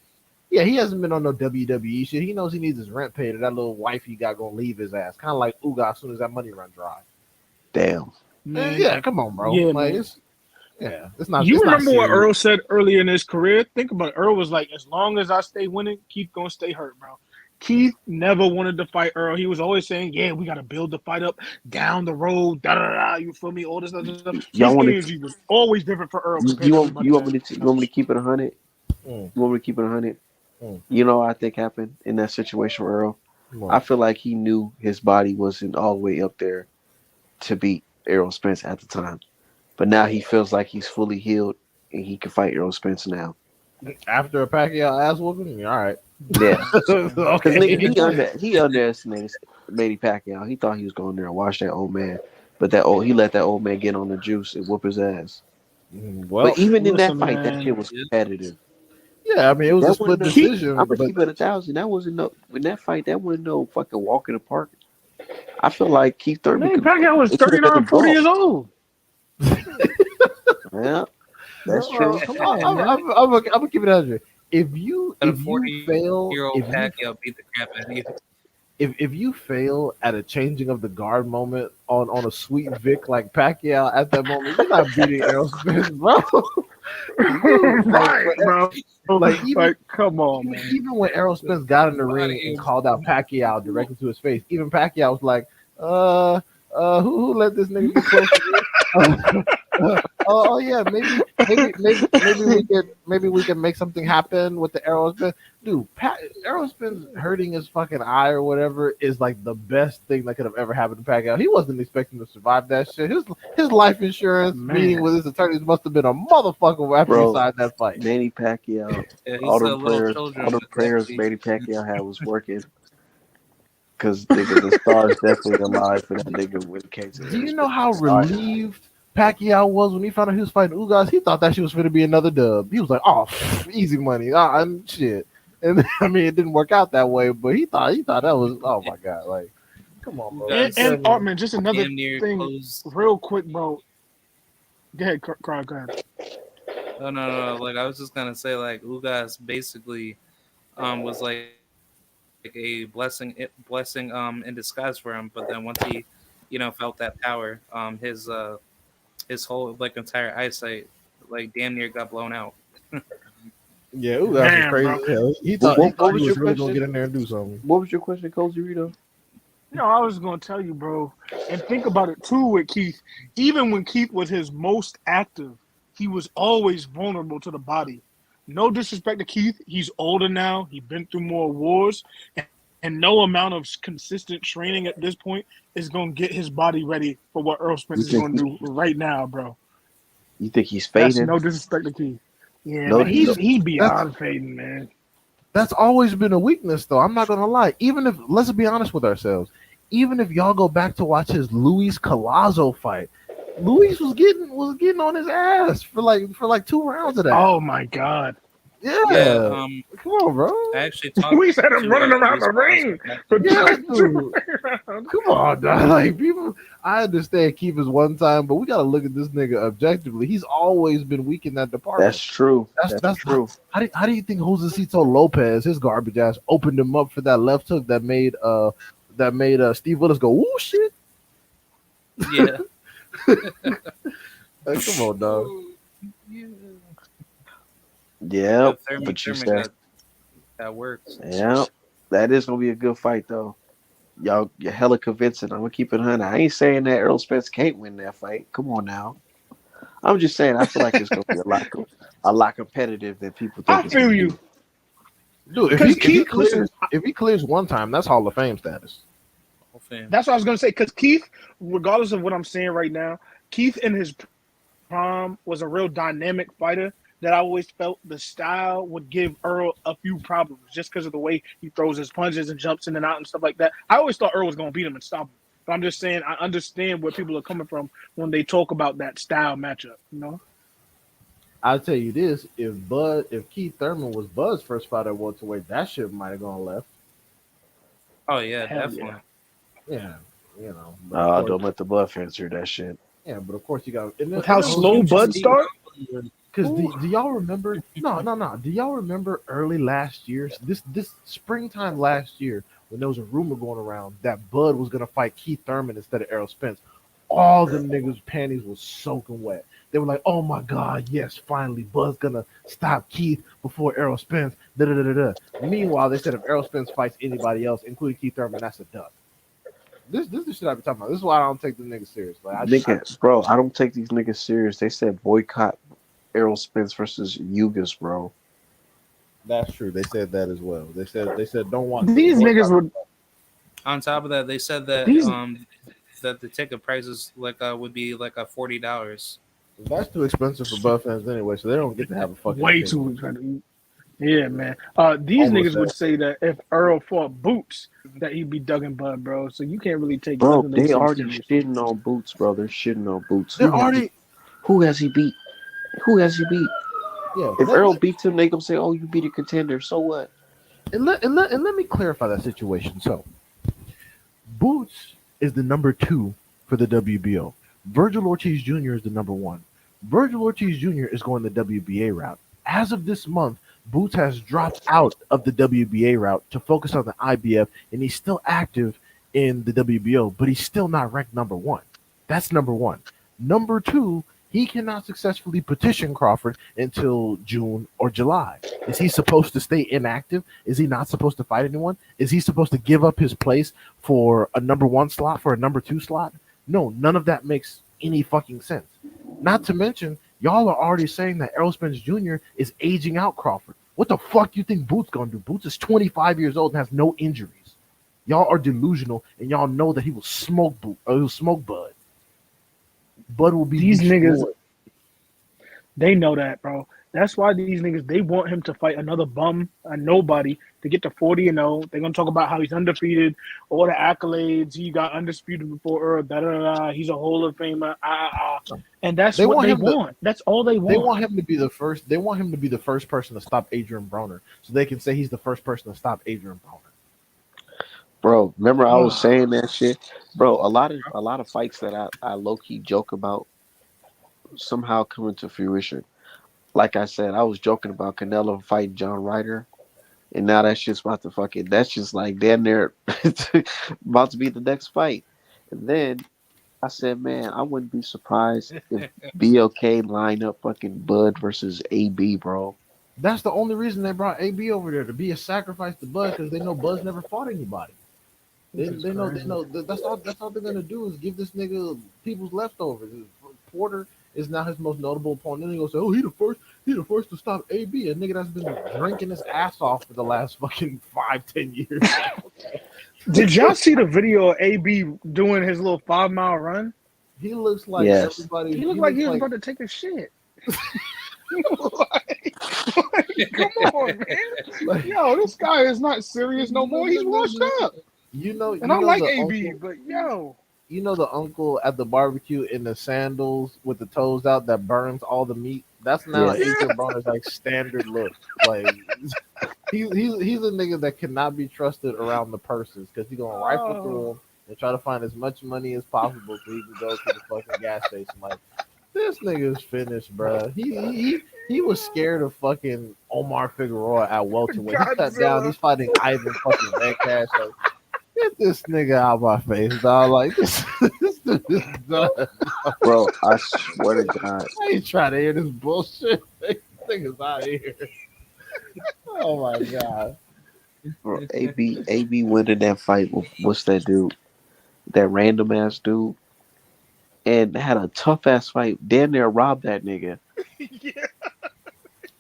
yeah, he hasn't been on no WWE shit. He knows he needs his rent paid, or that little wife he got gonna leave his ass. Kind of like Uga as soon as that money run dry. Damn. Man, Yeah, come on, bro. yeah, Like man. it's not. You It's not remember what serious. Earl said earlier in his career? Think about it. Earl was like, as long as I stay winning, Keith gonna stay hurt, bro. Keith never wanted to fight Earl. He was always saying, yeah, we gotta build the fight up down the road, da da da. You feel me? All this other stuff. Y'all His want to? energy was always different for Earl compared You to want everybody else. you want me to keep it 100? Mm, You want me to keep it 100? mm, You know what I think happened in that situation with Earl? come I on. feel like he knew his body wasn't all the way up there to beat Errol Spence at the time. But now he feels like he's fully healed and he can fight Errol Spence now. After a Pacquiao ass whooping, all right. Yeah. Because Okay. nigga, he underestimated Manny Pacquiao. He thought he was going there and watch that old man. But he let that old man get on the juice and whoop his ass. Well, But even in that Listen, fight, that shit man. was Yeah. competitive. yeah, I mean it was a That split wasn't no. Keith, decision, I'm gonna but keep it 1,000. That wasn't no. In that fight, that wasn't no fucking walk in the park. I feel like Keith Thurman man, could. Pacquiao was It could have been a 39, 40 draw. years old. Yeah, that's true. well, Come on, man. I'm gonna keep it 100. If you Let a if you 40-year fail old Pacquiao beat the crap out of you. if you fail at a changing of the guard moment on a sweet Vic like Pacquiao at that moment, you're not beating Errol Spence, bro. Right, bro. Like even Like, come on, man. even when Errol Spence got in the Body ring and is- called out Pacquiao directly to his face, even Pacquiao was like, who let this nigga get close to me? Oh yeah, maybe we can make something happen with the arrow spin. Dude, arrow spin hurting his fucking eye or whatever is like the best thing that could have ever happened to Pacquiao. He wasn't expecting to survive that shit. His life insurance Man. meeting with his attorneys must have been a motherfucker after he Bro. signed that fight. Manny Pacquiao. Yeah, he All said them little prayers. children All the with prayers diabetes. Manny Pacquiao had was working. Because the star is definitely alive for that nigga when it came to Do you know how relieved Alright. Pacquiao was when he found out he was fighting Ugas? He thought that shit was going to be another dub. He was like, "Oh, easy money, shit." And I mean, it didn't work out that way, but he thought that was, oh my god, like, come on, bro. Ugas And Artman, just another damn near thing, closed. real quick, bro. Go ahead, Carl. Go ahead. Oh no. Like I was just gonna say, like Ugas basically, was like a blessing in disguise for him. But then once he, felt that power, his whole like entire eyesight, like damn near got blown out. Yeah, Ugas was Man, crazy bro. as hell. He What- thought what was he was your really going to question? get in there and do something. What was your question, Cozy Rito? No, I was gonna tell you, bro. And think about it too with Keith. Even when Keith was his most active, he was always vulnerable to the body. No disrespect to Keith, he's older now. He's been through more wars, and no amount of consistent training at this point is gonna get his body ready for what Earl Spence You is think gonna do right now, bro. you think he's That's fading? no disrespect to Keith. Yeah, No, man, no. he beyond fading, man. That's always been a weakness, though. I'm not going to lie. Even if, let's be honest with ourselves, even if y'all go back to watch his Luis Collazo fight, Luis was getting on his ass for like 2 rounds of that. Oh my god. Yeah. Yeah. Come on, bro. I actually talked. We said him to, running around Luis the ring. Collazo For after- Yeah, 22 dude. rounds. Come on, dog. Like people, I understand keep his one time, but we gotta look at this nigga objectively. He's always been weak in that department. That's true. That's That's true. How do you think Josecito Lopez, his garbage ass, opened him up for that left hook that made Steve Willis go, "Ooh shit"? Yeah. Like, come on, dog. Yeah. Yeah, But Thurman, but you Thurman said, got works. yeah, that is gonna be a good fight though. Y'all, you're hella convincing. I'm gonna keep it 100. I ain't saying that Errol Spence can't win that fight. Come on now. I'm just saying I feel like it's gonna be a lot competitive than people think I it's feel gonna you be. Dude, because if he Keith. Listen, clears one time, that's Hall of Fame status. Whole thing. that's what I was gonna say. Because Keith, regardless of what I'm saying right now, Keith in his prime was a real dynamic fighter. That I always felt the style would give Earl a few problems just because of the way he throws his punches and jumps in and out and stuff like that. I always thought Earl was gonna beat him and stop him. But I'm just saying I understand where people are coming from when they talk about that style matchup. You know, I'll tell you this: if Keith Thurman was Bud's first fight at welterweight, that shit might have gone left. Oh yeah, hell yeah. definitely. Yeah, but of course, Don't let the Buff answer that shit. yeah, but of course you got. With how slow Bud start. Because do y'all remember? No. Do y'all remember early last year? This springtime last year when there was a rumor going around that Bud was gonna fight Keith Thurman instead of Errol Spence. All the niggas' panties was soaking wet. They were like, "Oh my God, yes, finally, Bud's gonna stop Keith before Errol Spence." Da da da da da. Meanwhile, they said if Errol Spence fights anybody else, including Keith Thurman, that's a dub. This is the shit I be talking about. This is why I don't take the niggas serious. Like, Bro, I don't take these niggas serious. They said boycott Errol Spence versus Yugas, bro. that's true. They said that as well. They said don't want These niggas would. On top of that, they said that These that the ticket prices would be like a $40. That's too expensive for Buff fans anyway, so they don't get to have a fucking way opinion. too. Yeah, man. These Almost niggas would say that if Earl fought Boots, that he'd be Duggan Bud, bro. So you can't really take Bro, nothing they they say already serious. shitting on Boots, bro. They're shitting on Boots. They're already Who has he beat? Who has he beat? yeah. If Earl beats him, they gonna say, "Oh, you beat a contender." So what? And let me clarify that situation. So Boots is the number 2 for the WBO. Virgil Ortiz Jr. is the number 1. Virgil Ortiz Jr. is going the WBA route. As of this month, Boots has dropped out of the WBA route to focus on the IBF, and he's still active in the WBO, but he's still not ranked number 1. That's number 1. Number 2, he cannot successfully petition Crawford until June or July. Is he supposed to stay inactive? Is he not supposed to fight anyone? Is he supposed to give up his place for a number 1 slot, for a number 2 slot? No, none of that makes any fucking sense. Not to mention, y'all are already saying that Errol Spence Jr. is aging out Crawford. What the fuck do you think Boots gonna do? Boots is 25 years old and has no injuries. Y'all are delusional, and y'all know that he will smoke he'll smoke Bud. Bud will be These destroyed. niggas, they know that, bro. That's why these niggas, they want him to fight another bum, a nobody, to get to 40-0. They're gonna talk about how he's undefeated, all the accolades. He got undisputed before Earl. Da da da. He's a Hall of Famer. And that's what they want. That's all they want. They want him to be the first. They want him to be the first person to stop Adrian Broner, so they can say he's the first person to stop Adrian Broner. Bro, remember I was saying that shit? Bro, a lot of fights that I low key joke about somehow come into fruition. Like I said, I was joking about Canelo fighting John Ryder, and now that shit's about to that's just like damn near about to be the next fight. And then I said, man, I wouldn't be surprised if BLK line up fucking Bud versus AB, bro. That's the only reason they brought AB over there, to be a sacrifice to Bud, because they know Bud's never fought anybody. They know that's all they're gonna do is give this nigga people's leftovers. Porter is now his most notable opponent. And he gonna say, "Oh, he the first to stop AB," a nigga that's been drinking his ass off for the last fucking 5-10 years. Did y'all see the video of AB doing his little 5-mile run? He looks like everybody. He looked like he was about to take a shit. Come on, man. Yo, this guy is not serious no more. He's washed up. And I like AB, but yo. You know the uncle at the barbecue in the sandals with the toes out that burns all the meat? That's now Adrian Broner's like standard look. Like he's a nigga that cannot be trusted around the purses, because he's gonna rifle through them and try to find as much money as possible so he can go to the fucking gas station. Like, this nigga's finished, bro. He was scared of fucking Omar Figueroa at welterweight. He cut down. He's fighting Ivan fucking Medcash. Like, get this nigga out my face, dog. Like, this dude is done. Bro, I swear to God. I ain't trying to hear this bullshit. nigga's out of here. Oh my god. Bro, AB winning that fight with what's that dude? That random ass dude, and had a tough ass fight. Damn near robbed that nigga. Yeah.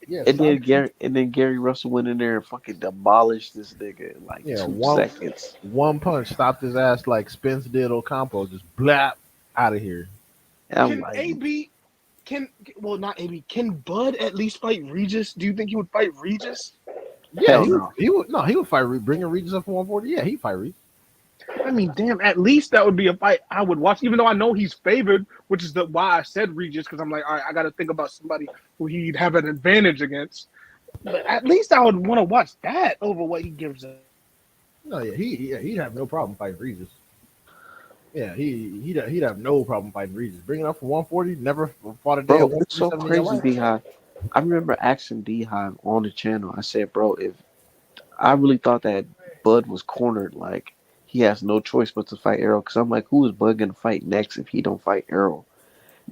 Yeah, And then stop. Gary Russell went in there and fucking demolished this nigga in like Yeah, 2 seconds. one punch stopped his ass like Spence did Ocampo. Just blap out of here. And I'm Can like, AB can well not AB, can Bud at least fight Regis? Do you think he would fight Regis? Yeah, hell no. he would fight bringing Regis up for 140. Yeah, he'd fight Regis. I mean, damn, at least that would be a fight I would watch, even though I know he's favored, which is why I said Regis, because I'm like, all right, I got to think about somebody who he'd have an advantage against. But at least I would want to watch that over what he gives us. No, yeah, he'd have no problem fighting Regis. Yeah, he'd have no problem fighting Regis. Bringing up for 140, never fought a day at bro, it's so 147 in your crazy, life. D I remember asking D-Hive on the channel, I said, bro, if I really thought that Bud was cornered, like he has no choice but to fight Errol. Because I'm like, who is Bud gonna fight next if he don't fight Errol?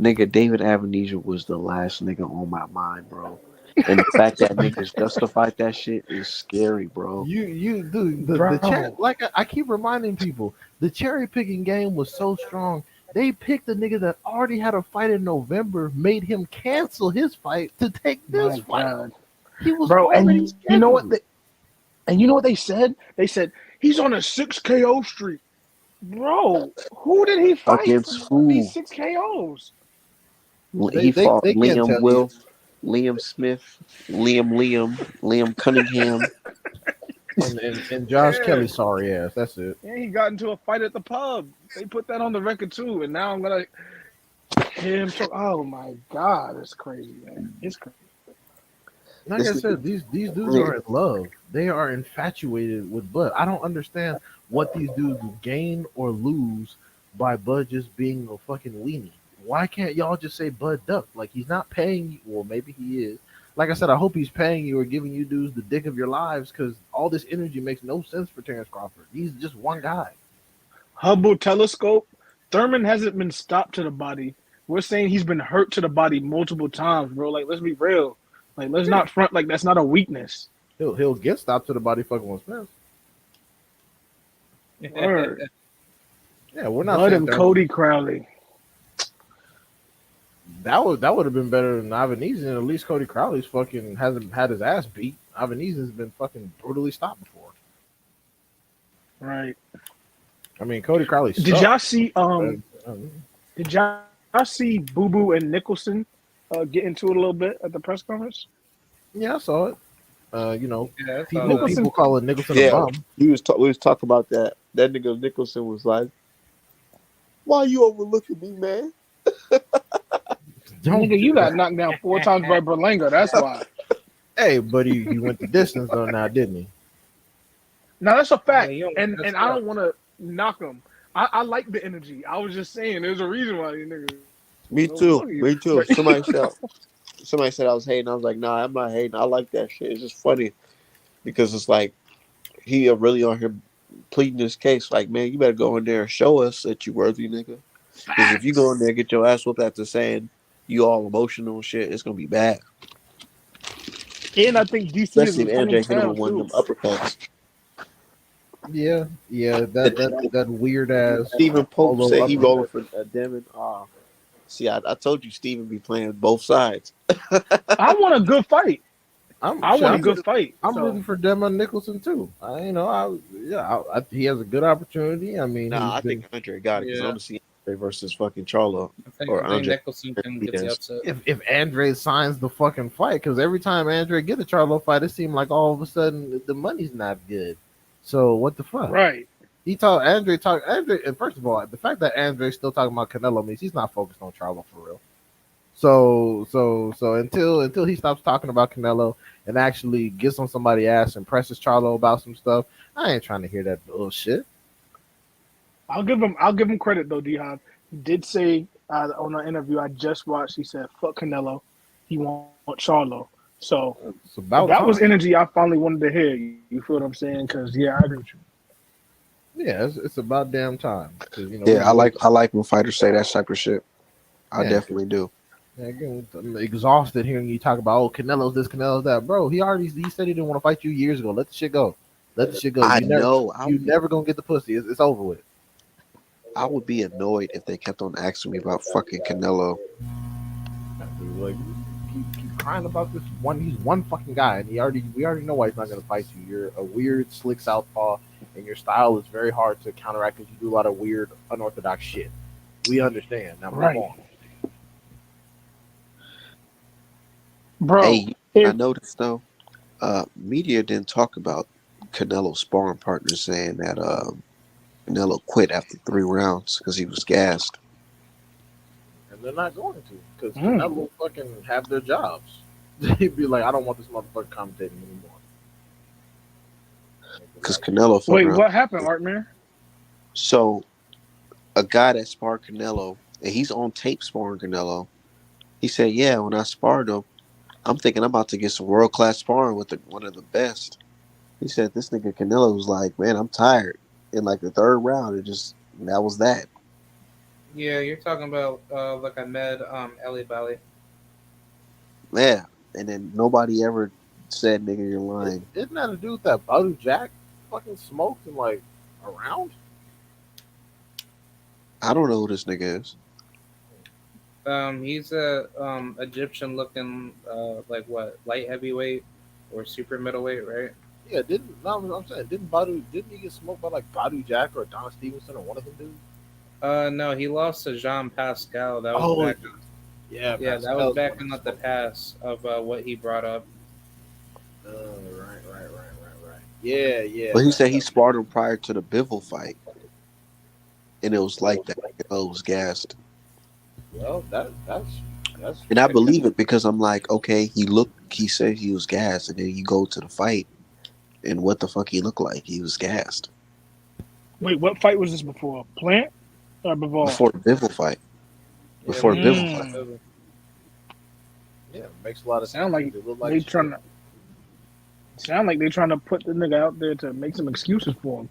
Nigga, David Avenesia was the last nigga on my mind, bro. And the fact that niggas justified that shit is scary, bro. You dude, the Bro. like I keep reminding people, the cherry picking game was so strong. They picked a nigga that already had a fight in November, made him cancel his fight to take this My fight. God. He was Bro, already and you know what? scheduled. And you know what they said? They said he's on a 6 KO streak. Bro, who did he fight for Against who? these 6 KOs? He fought They can't Liam tell you. Will, Liam Smith, Liam Cunningham. And Josh Yeah. Kelly, sorry ass. That's it. Yeah, he got into a fight at the pub. They put that on the record too, and now I'm gonna hear him talk. Oh my God, it's crazy, man. It's crazy. Like I said, these dudes are in love. They are infatuated with Bud. I don't understand what these dudes gain or lose by Bud just being a fucking weenie. Why can't y'all just say Bud duck? Like he's not paying you. Well, maybe he is. Like I said, I hope he's paying you or giving you dudes the dick of your lives because all this energy makes no sense for Terrence Crawford. He's just one guy. Hubble telescope. Thurman hasn't been stopped to the body. We're saying he's been hurt to the body multiple times, bro. Like, let's be real. Like, let's not front like that's not a weakness. He'll get stopped to the body fucking with Spence. Word. Yeah, we're not Bud saying and that. Cody Crowley. That would have been better than Avenesian. At least Cody Crowley's fucking hasn't had his ass beat. Avenesian's been fucking brutally stopped before. Right. I mean, Cody Crowley. Did y'all see um, did y'all see Boo Boo and Nicholson get into it a little bit at the press conference? Yeah, I saw it. You know, Yeah, I saw that. people call it Nicholson a Yeah, bum. we was talking about that. That nigga Nicholson was like, "Why you overlooking me, man?" Don't Nigga, you do got that. knocked down 4 times by Berlanga. That's why. Hey, but he went the distance though now, didn't he? Now that's a fact, Yeah, and that's I don't want to knock him. I like the energy. I was just saying, there's a reason why these niggas. Me Oh, too. fuck you. Me too. But- Somebody said I was hating. I was like, nah, I'm not hating. I like that shit. It's just funny because it's like he really on here pleading his case. Like, man, you better go in there and show us that you worthy, nigga. Because if you go in there and get your ass whooped after saying you all emotional and shit, it's gonna be bad. And I think DC is Especially his if Andre hit him hometown with one of too. them uppercuts. Yeah. That weird ass. Stephen Pope Polo said he uppercut. rolling for Demon. See, I told you Steven be playing both sides. I want a good fight. I'm A good fight. I'm So, rooting for Demon Nicholson too. He has a good opportunity. I mean, Nah, I he's been, think Andre got it because I Yeah. want to see Andre versus fucking Charlo. I Or think Andre. Nicholson can get the upset. if Andre signs the fucking fight, because every time Andre get a Charlo fight, it seemed like all of a sudden the money's not good. So what the fuck? right. Andre, and first of all, the fact that Andre's still talking about Canelo means he's not focused on Charlo for real. So until he stops talking about Canelo and actually gets on somebody's ass and presses Charlo about some stuff, I ain't trying to hear that bullshit. I'll give him credit though, D-Hop. He did say on an interview I just watched, he said, fuck Canelo. He want Charlo. So It's about that time. was energy I finally wanted to hear. You feel what I'm saying? Because, yeah, I agree with you. Yeah, it's about damn time. 'Cause, Yeah, I like when fighters say that type of shit. I Yeah. definitely do. Yeah, again, I'm exhausted hearing you talk about Canelo's this, Canelo's that, bro. He said he didn't want to fight you years ago. Let the shit go. Let the shit go. I know. You never gonna get the pussy. It's over with. I would be annoyed if they kept on asking me about fucking Canelo. Dude, like keep crying about this one. He's one fucking guy, and we already know why he's not gonna fight you. You're a weird, slick southpaw, and your style is very hard to counteract because you do a lot of weird, unorthodox shit. We understand. Now move Right, on. bro. Hey, I If noticed though, media didn't talk about Canelo's sparring partner saying that Canelo quit after 3 rounds because he was gassed. And they're not going to because mm. Canelo fucking have their jobs. He'd be like, I don't want this motherfucker commentating anymore. Because Canelo fucked Wait, around. what happened, Artman? So a guy that sparred Canelo, and he's on tape sparring Canelo. He said, "Yeah, when I sparred him, I'm thinking I'm about to get some world class sparring with one of the best." He said, "This nigga Canelo was like, man, I'm tired." In like the third round, that was that. Yeah, you're talking about like Ahmed Ali Bali. Yeah, and then nobody ever said, "Nigga, you're lying." Isn't that a dude that Badu Jack fucking smoked and like around? I don't know who this nigga is. He's a Egyptian looking like what, light heavyweight or super middleweight, right? Yeah, didn't no, I'm saying didn't he get smoked by like Badu Jack or Don Stevenson or one of them dudes? No, he lost to Jean Pascal. That was Oh back. yeah, Yeah, that was Pascal's back fucking in the smoked. past of what he brought up. Right. Yeah. But he said he sparred him prior to the Bivol fight, and it was like that. Canelo was gassed, Well, that's and I believe it because I'm like, okay, he said he was gassed, and then you go to the fight, and what the fuck he looked like? He was gassed Wait, what fight was this before? Plant or Bivol? before the Bivol fight. Yeah, Before the Bivol fight. Mm. yeah, makes a lot of sense. Sound like They look they shit. trying to put the nigga out there to make some excuses for him.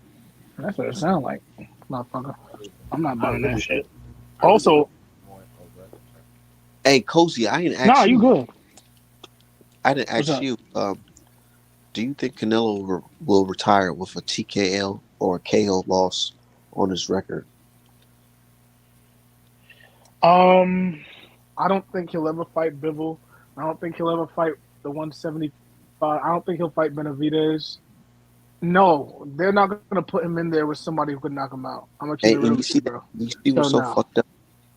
That's what it sound like, motherfucker. I'm not I buying really, that shit. I really Also, Hey, Cozy, I didn't nah, ask you you. good. I didn't What's ask up? you. Do you think Canelo will retire with a TKO or a KO loss on his record? I don't think he'll ever fight Bivol. I don't think he'll ever fight the 175. I don't think he'll fight Benavidez. No, they're not gonna put him in there with somebody who could knock him out. I'm gonna keep it And real you with you, see that? bro. You see So what's so no. fucked up,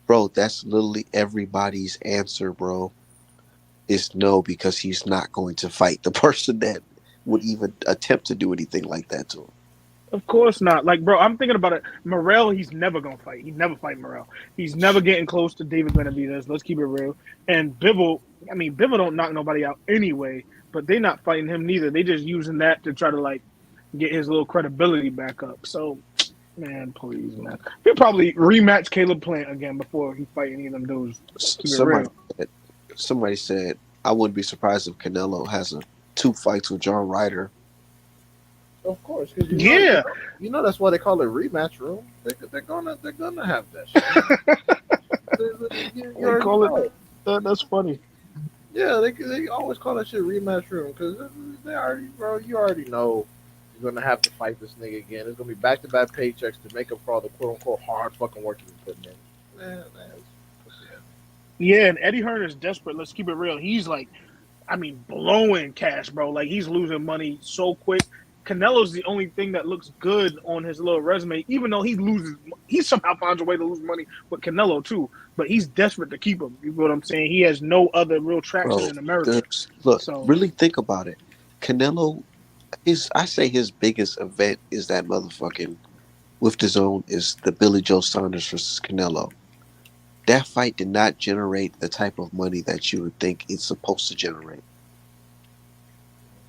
bro? That's literally everybody's answer, bro. Is no because he's not going to fight the person that would even attempt to do anything like that to him. Of course not. Like, bro, I'm thinking about it. Morrell, he's never gonna fight. He's never fighting Morrell. He's never getting close to David Benavidez. Let's keep it real. And Bivol, I mean, Bivol don't knock nobody out anyway, but they not fighting him neither. They just using that to try to like get his little credibility back up. So, man, please, man. He'll probably rematch Caleb Plant again before he fight any of them dudes. Keep it Somebody real. said, somebody said I wouldn't be surprised if Canelo has two fights with John Ryder. Of course, because Yeah. you know that's why they call it rematch room. They're gonna have that shit. You They already call know. it that's funny. Yeah, they always call that shit rematch room because they already, bro. You already know you're gonna have to fight this nigga again. It's gonna be back to back paychecks to make up for all the quote unquote hard fucking work you've been putting in. Man, Yeah, and Eddie Hearn is desperate. Let's keep it real. He's like, I mean, blowing cash, bro. Like he's losing money so quick. Canelo's the only thing that looks good on his little resume, even though he loses. He somehow finds a way to lose money with Canelo too. But he's desperate to keep him. You know what I'm saying? He has no other real traction Bro, in America. look, So really think about it. Canelo, I say his biggest event is that motherfucking with the zone is the Billy Joe Saunders versus Canelo. That fight did not generate the type of money that you would think it's supposed to generate.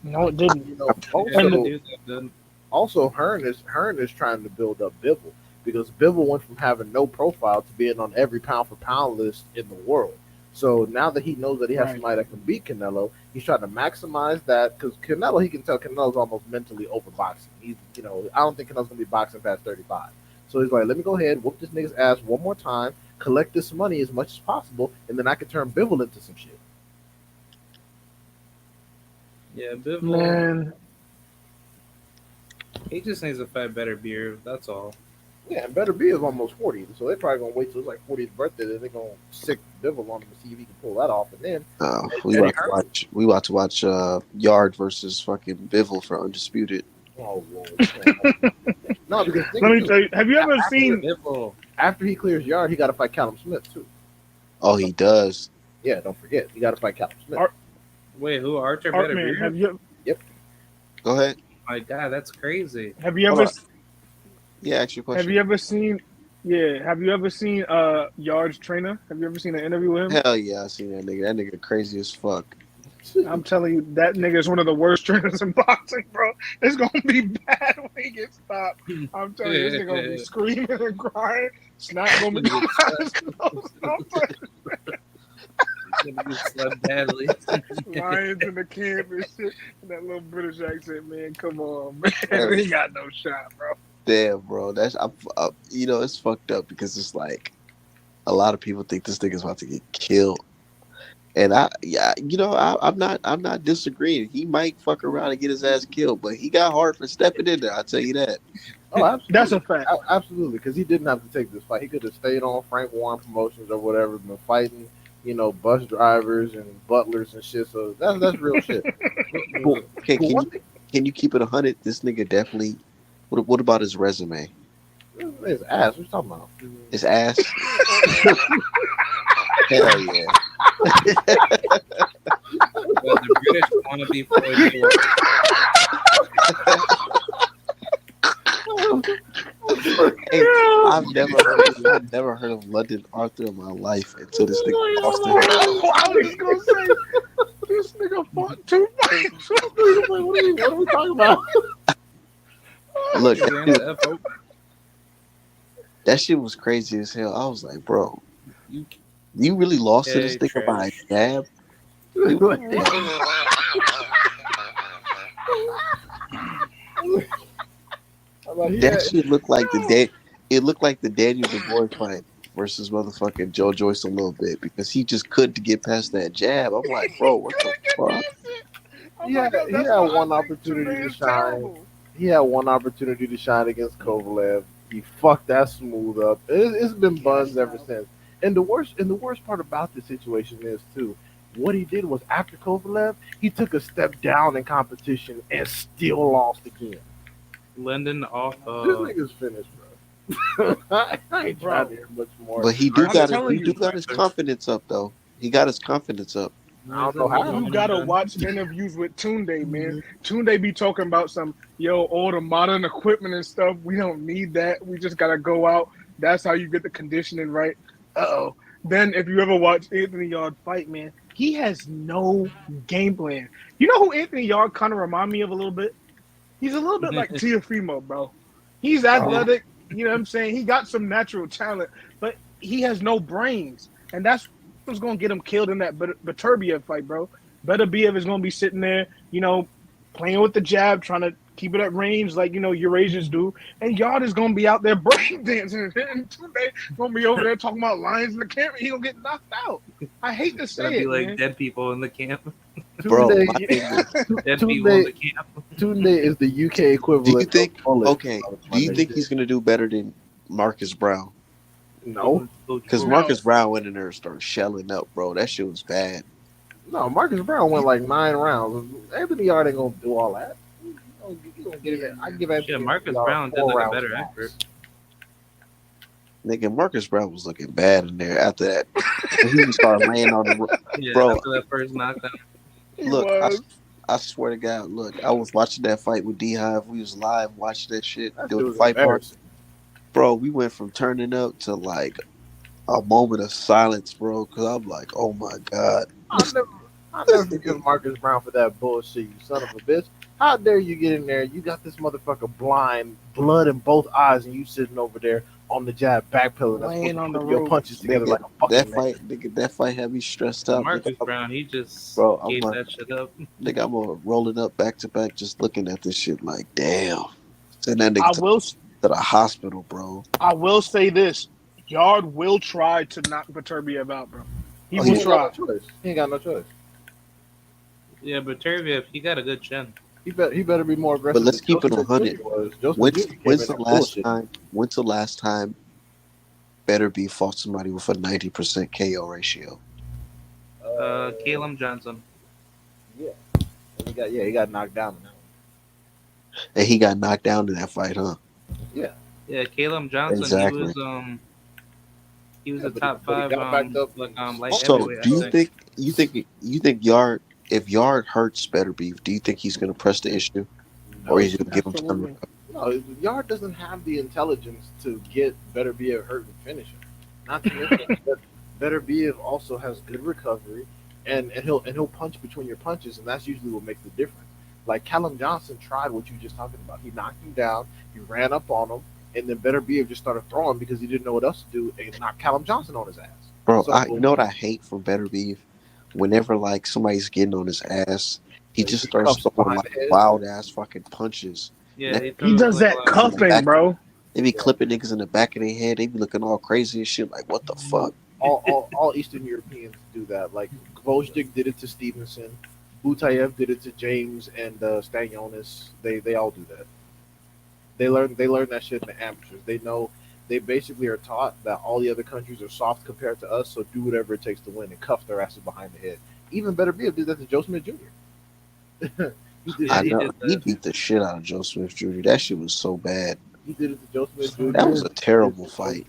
no, it and didn't. you know, Yeah, And the also dude that did. also Hearn is trying to build up Bivol because Bivol went from having no profile to being on every pound for pound list in the world. So now that he knows that he has right, somebody that can beat Canelo, he's trying to maximize that because Canelo, he can tell Canelo's almost mentally overboxing. He's, I don't think Canelo's gonna be boxing past 35. So he's like, let me go ahead, whoop this nigga's ass one more time, collect this money as much as possible, and then I can turn Bivol into some shit. Yeah, Bivol. Man, He just needs to fight better beer. That's all. Yeah, and Better B is almost 40, so they're probably gonna wait till his like 40th birthday. Then they're gonna sick Bivol on him to see if he can pull that off, and then We Eddie about to watch. We about to watch Yard versus fucking Bivol for undisputed. oh whoa, no, because let me tell you. Have you ever seen? Bivol. after he clears Yard, he got to fight Callum Smith too. Oh, he does. Yeah, don't forget, he got to fight Callum Smith. Wait, who? Archer better Man, beer? have you Go ahead. My God, that's crazy. have you Hold ever on. Yeah, ask your question. have you ever seen? Yeah, have you ever seen Yard's trainer? Have you ever seen an interview with him? Hell yeah, I seen that nigga. That nigga crazy as fuck. I'm telling you, that nigga is one of the worst trainers in boxing, bro. It's gonna be bad when he gets stopped. I'm telling you, this nigga gonna be screaming and crying. It's not gonna be. Gonna get slept badly. Lions in the camp and shit. And that little British accent, man. Come on, man. He got no shot, bro. Damn, bro. That's you know, it's fucked up because it's like a lot of people think this nigga's about to get killed. And I'm not disagreeing. He might fuck around and get his ass killed, but he got hard for stepping in there. I'll tell you that. Oh, absolutely. That's a fact. Absolutely, because he didn't have to take this fight. He could have stayed on Frank Warren Promotions or whatever, been fighting, bus drivers and butlers and shit. So that's real shit. Okay, can you keep it 100? This nigga definitely. What about his resume? His ass. What you talking about? His ass. Hell yeah. Well, the British want to be Floyd Mayweather. Hey, I've never heard of London Arthur in my life until this nigga lost to him. I was just gonna say, this nigga fought 2 fights. What are we talking about? Look, that shit was crazy as hell. I was like, bro, you really lost to this nigga by a jab? That shit looked like it looked like the Daniel Dubois fight versus motherfucking Joe Joyce a little bit because he just couldn't get past that jab. I'm like, bro, what the fuck? He had one opportunity to shine. He had one opportunity to shine against Kovalev. He fucked that smooth up. It's been buns ever since. And the worst part about the situation is too, what he did was after Kovalev, he took a step down in competition and still lost again. Lyndon off. This nigga's finished, bro. I ain't trying to hear much more. But he got his confidence up though. He got his confidence up. I don't know how. You gotta watch interviews with Tunde, man. Tunde be talking about all the modern equipment and stuff. We don't need that. We just gotta go out. That's how you get the conditioning right. Then if you ever watch Anthony Yard fight, man, he has no game plan. You know who Anthony Yard kind of remind me of a little bit? He's a little bit like Teofimo, bro. He's athletic. You know what I'm saying? He got some natural talent, but he has no brains. And that's what's going to get him killed in that Beterbiev fight, bro. Beterbiev is going to be sitting there, playing with the jab, trying to keep it at range like, Eurasians do. And Yard is going to be out there breakdancing. And Tunde going to be over there talking about lions in the camp. And he going to get knocked out. I hate to say it, be like man. dead people in the camp. Bro, Dead people in the camp. Tunde is the UK equivalent. Do you think he's gonna do better than Marcus Brown? No, because Marcus Brown went in there and started shelling up, bro. That shit was bad. No, Marcus Brown went like 9 rounds. Anthony Yard ain't gonna do all that. He gonna get it. I give Anthony Marcus Yard Brown did 4 look a rounds better max. effort. Nigga, Marcus Brown was looking bad in there after that. He just started laying on the bro. After that first knockdown. Look, I swear to God, look, I was watching that fight with D-Hive. We was live watching that shit. Doing the fight part. Bro, we went from turning up to like a moment of silence, bro, because I'm like, oh my God. I'll never forgive Marcus Brown for that bullshit, you son of a bitch. How dare you get in there? You got this motherfucker blind, blood in both eyes, and you sitting over there on the jab, backpedaling, laying on the your punches together like a fucking that fight had me stressed out. Marcus Brown, he just gave that shit up. Nigga, I'm rolling up back to back, just looking at this shit like, damn. Send that nigga to the hospital, bro. I will say this: Yard will try to knock Beterbiev out, bro. He Oh, will He ain't got try. no choice. He ain't got no choice. Yeah, but Terviev, he got a good chin. He better be more But aggressive let's than keep it Joseph Jr. 100. was. Joseph When's Jr. came when's in the there last bullshit. time? When's the last time Better Be fought somebody with a 90% KO ratio? Caleb Johnson. Yeah. And he got knocked down in that one. And he got knocked down in that fight, huh? Yeah. Yeah, Caleb Johnson. Exactly. He was Yeah, a but top but he five got backed up light So heavyweight. do I you think. think Yard, if Yard hurts Better Beef, do you think he's gonna press the issue, or No. he's gonna give him time? Absolutely. No, Yard doesn't have the intelligence to get Better Be hurt and finish him. Not to mention that Better Be also has good recovery, and he'll punch between your punches, and that's usually what makes the difference. Like Callum Johnson tried what you were just talking about. He knocked him down, he ran up on him, and then Better Be just started throwing because he didn't know what else to do, and knocked Callum Johnson on his ass. Bro, So you know what I hate from Better Beef? Whenever like somebody's getting on his ass, he just he starts cuffs throwing behind like the head. wild ass fucking punches. Yeah, he He throws does like a that lot of In the cuffing, back, bro. they be Yeah. clipping niggas in the back of their head. They be looking all crazy and shit. Like, what the fuck? All Eastern Europeans do that. Like Gvozdyk did it to Stevenson, Butayev did it to James and Stanionis. They all do that. They learn that shit in the amateurs. They know they basically are taught that all the other countries are soft compared to us, so do whatever it takes to win and cuff their asses behind the head. Even Better Be did that to Joe Smith Jr. he did Yeah, I he know did he that. beat the shit out of Joe Smith Jr. That shit was so bad. he did it to Joe Smith So Jr. That was good. a terrible fight.